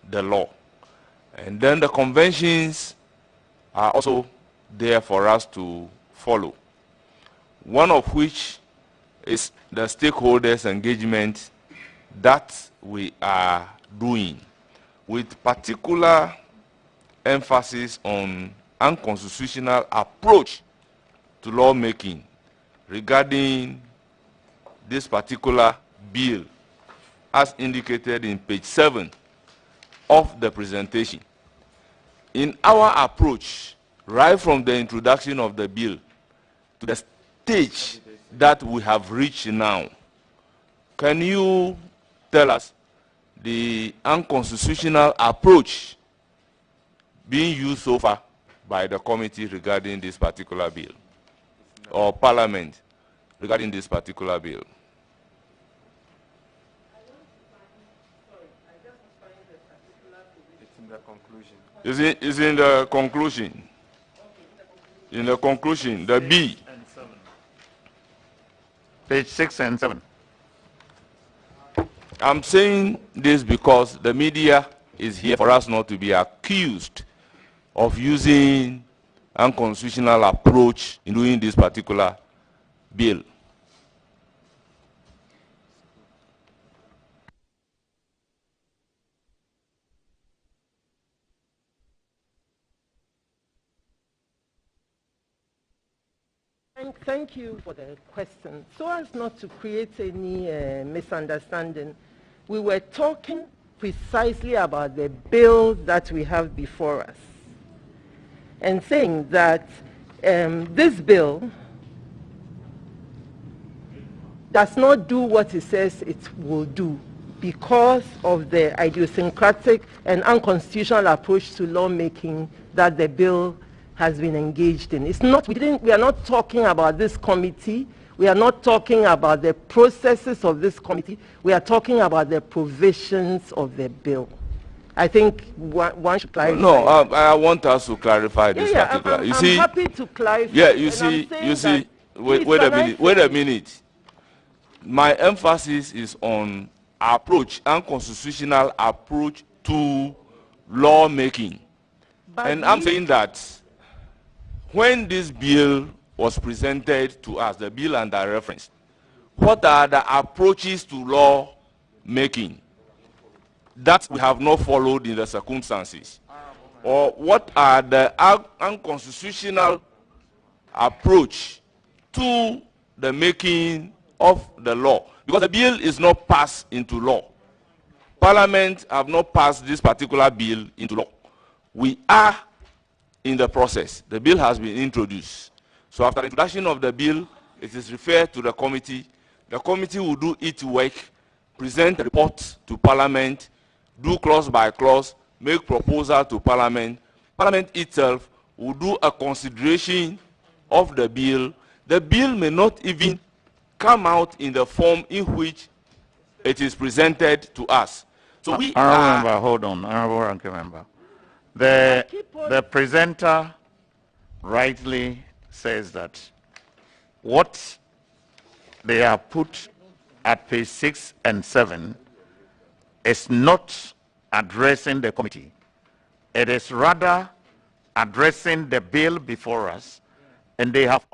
the law. And then the conventions are also there for us to follow. One of which is the stakeholders' engagement that we are doing, with particular emphasis on unconstitutional approach to lawmaking regarding this particular bill, as indicated in page 7 of the presentation. In our approach, right from the introduction of the bill to the stage that we have reached now, can you tell us the unconstitutional approach being used so far by the committee regarding this particular bill, or Parliament regarding this particular bill? It's in the conclusion. Is in the conclusion. In the conclusion, the B. Page 6 and 7. I'm saying this because the media is here for us not to be accused of using unconstitutional approach in doing this particular bill. Thank you for the question. So as not to create any misunderstanding, we were talking precisely about the bill that we have before us and saying that this bill does not do what it says it will do because of the idiosyncratic and unconstitutional approach to lawmaking that the bill has been engaged in. It's not, we are not talking about this committee. We are not talking about the processes of this committee. We are talking about the provisions of the bill. I think one should clarify. No, I want us to clarify this particular. I'm happy to clarify. Yeah, you see, wait a minute. My emphasis is on approach, unconstitutional approach to lawmaking. And I'm saying that when this bill was presented to us, the bill under reference, what are the approaches to law making that we have not followed in the circumstances? Or what are the unconstitutional approach to the making of the law? Because the bill is not passed into law. Parliament have not passed this particular bill into law. We are in the process. The bill has been introduced. So after the introduction of the bill, it is referred to the committee. The committee will do its work, present a report to Parliament, do clause by clause, make proposal to Parliament. Parliament itself will do a consideration of the bill. The bill may not even come out in the form in which it is presented to us. So we Member, hold on, Honorable Ranking Member. The presenter rightly says that what they have put at page 6 and 7 is not addressing the committee. It is rather addressing the bill before us, and they have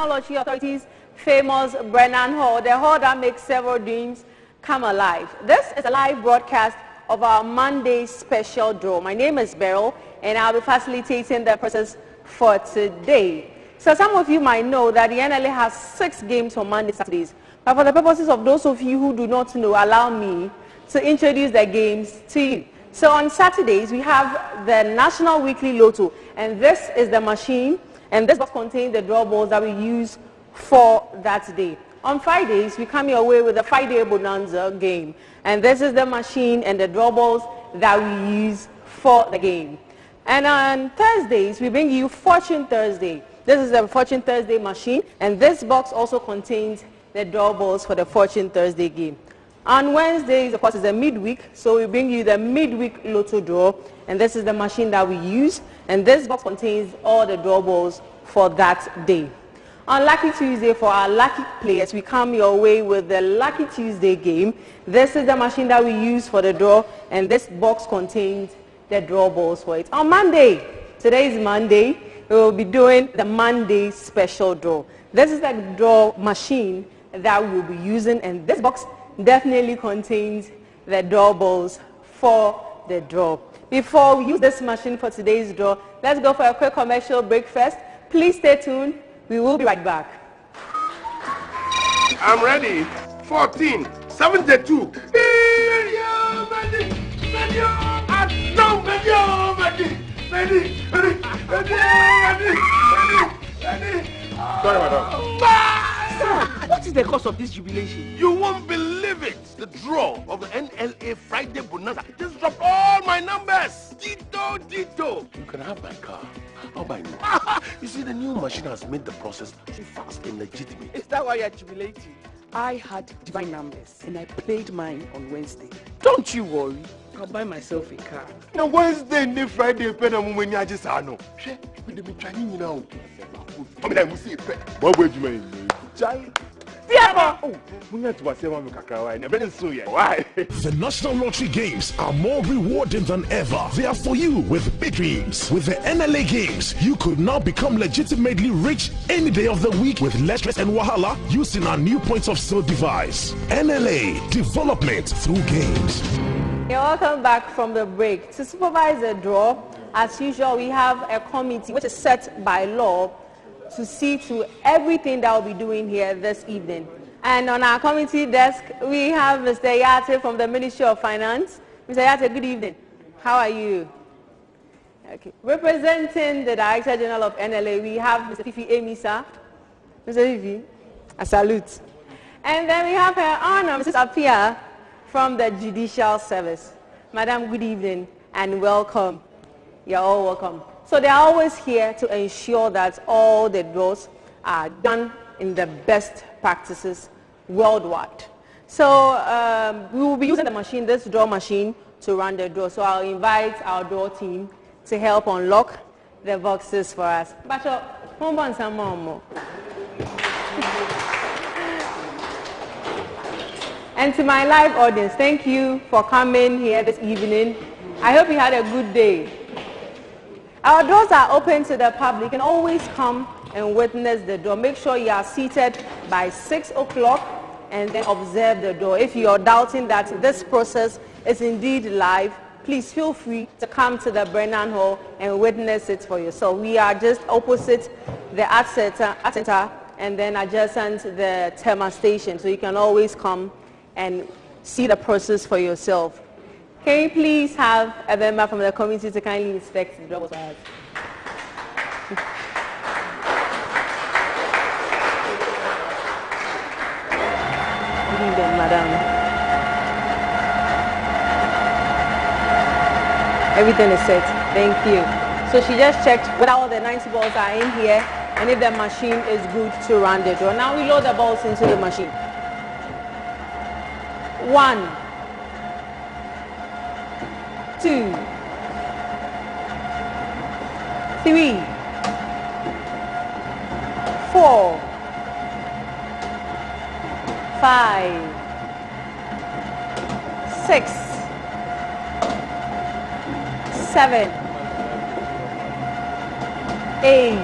Lottery Authority's famous Brennan Hall, the hall that makes several dreams come alive. This is a live broadcast of our Monday special draw. My name is Beryl, and I'll be facilitating the process for today. So some of you might know that the NLA has 6 games on Monday, Saturdays. But for the purposes of those of you who do not know, allow me to introduce the games to you. So on Saturdays, we have the National Weekly Lotto, and this is the machine. And this box contains the draw balls that we use for that day. On Fridays, we come your way with the Friday Bonanza game. And this is the machine and the draw balls that we use for the game. And on Thursdays, we bring you Fortune Thursday. This is the Fortune Thursday machine. And this box also contains the draw balls for the Fortune Thursday game. On Wednesdays, of course, is a midweek. So we bring you the midweek Lotto draw. And this is the machine that we use. And this box contains all the draw balls for that day. On Lucky Tuesday, for our lucky players, we come your way with the Lucky Tuesday game. This is the machine that we use for the draw, and this box contains the draw balls for it. On Monday, today is Monday, we will be doing the Monday special draw. This is the draw machine that we will be using, and this box definitely contains the draw balls for the draw. Before we use this machine for today's draw, let's go for a quick commercial break first. Please stay tuned. We will be right back. I'm ready. 14, 72. Sorry, madam. Sir, what is the cause of this jubilation? You won't believe it. The draw of the NLA Friday Bonanza just dropped all my numbers. Ditto, ditto. You can have my car. How about you? You see, the new machine has made the process so fast and legitimate. Is that why you're jubilating? I had divine numbers and I played mine on Wednesday. Don't you worry. I'll buy myself a car. Now Wednesday and Friday, I just know. You know. I mean, I must see what would you mean? Why? The National Lottery Games are more rewarding than ever. They are for you with big dreams. With the NLA Games, you could now become legitimately rich any day of the week with less stress and wahala using our new points of sale device. NLA, development through games. You're welcome back from the break. To supervise the draw, as usual, we have a committee which is set by law to see to everything that we'll be doing here this evening. And on our committee desk, we have Mr. Yate from the Ministry of Finance. Mr. Yate, good evening. How are you? Okay. Representing the Director General of NLA, we have Mr. Fifi Emisa. Mr. Fifi, a salute. And then we have Her Honor, Mrs. Apia from the Judicial Service. Madam, good evening and welcome. You're all welcome. So they are always here to ensure that all the draws are done in the best practices worldwide. So we will be using the machine, this draw machine, to run the draw. So I'll invite our draw team to help unlock the boxes for us. Bacho, And to my live audience, thank you for coming here this evening. I hope you had a good day. Our doors are open to the public. You can always come and witness the door. Make sure you are seated by 6 o'clock and then observe the door. If you are doubting that this process is indeed live, please feel free to come to the Brennan Hall and witness it for yourself. We are just opposite the Art Center and then adjacent the Tema station, so you can always come and see the process for yourself. Can you please have a member from the committee to kindly inspect the door? Good evening, madam. Everything is set. Thank you. So she just checked whether all the 90 balls are in here and if the machine is good to run the door. Now we load the balls into the machine. 1, 2, 3, 4, 5, 6, 7, 8,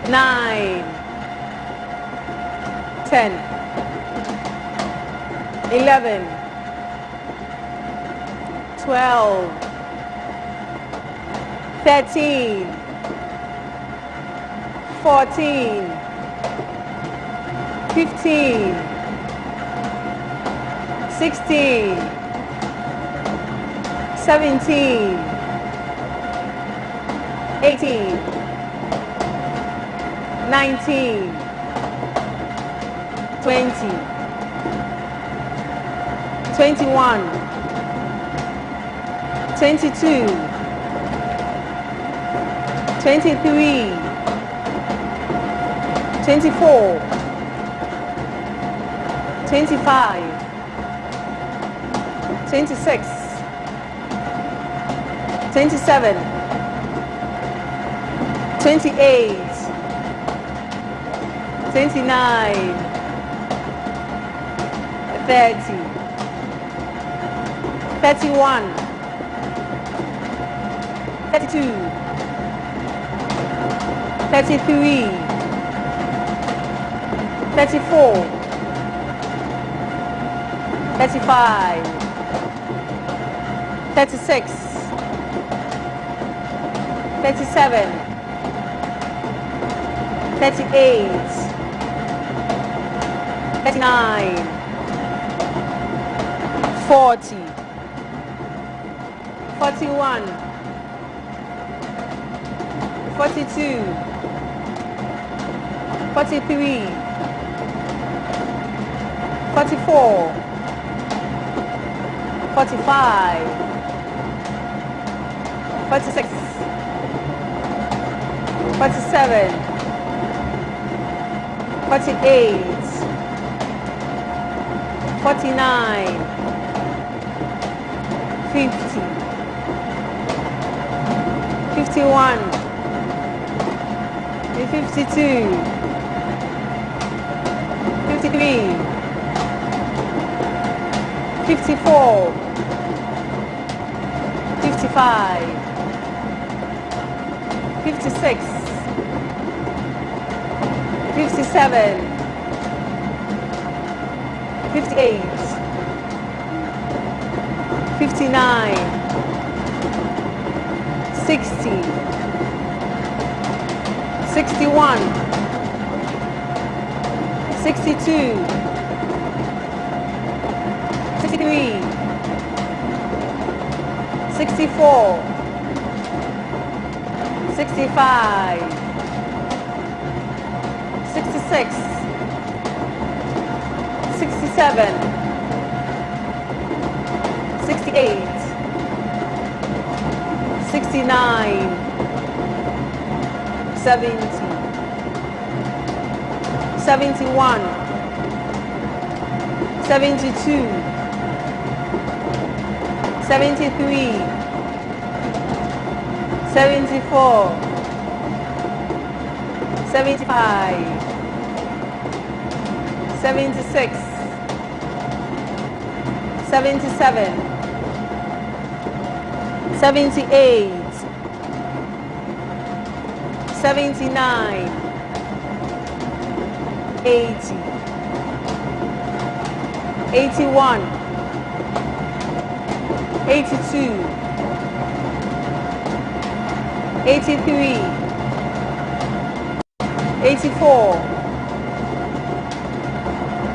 9, 10, 11, 12, 13, 14, 15, 16, 17, 18, 19, 20, 21, 22, 23, 24, 25, 26, 27, 28, 29, 30, 31, 32, 33, 34, 35, 36, 37, 38, 39, 40, 41, 42, 43, 44, 45, 46, 47, 48, 49, 50, 51, 52, 53, 54, 55, 56, 57, 58, 59, 60, 61, 62, 63, 64, 65, 66, 67, 68, 69, 70, 71, 72, 73, 74, 75, 76, 77, 78, 79, 80, 81, 82, 83, 84,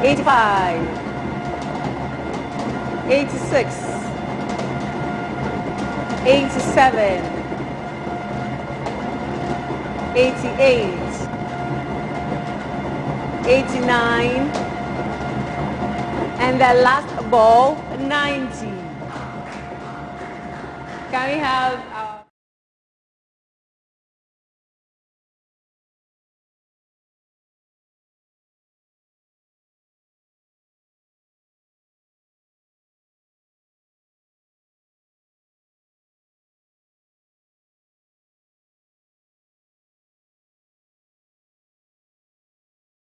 85, 86, 87, 88, 89, and the last ball, 90. Can we have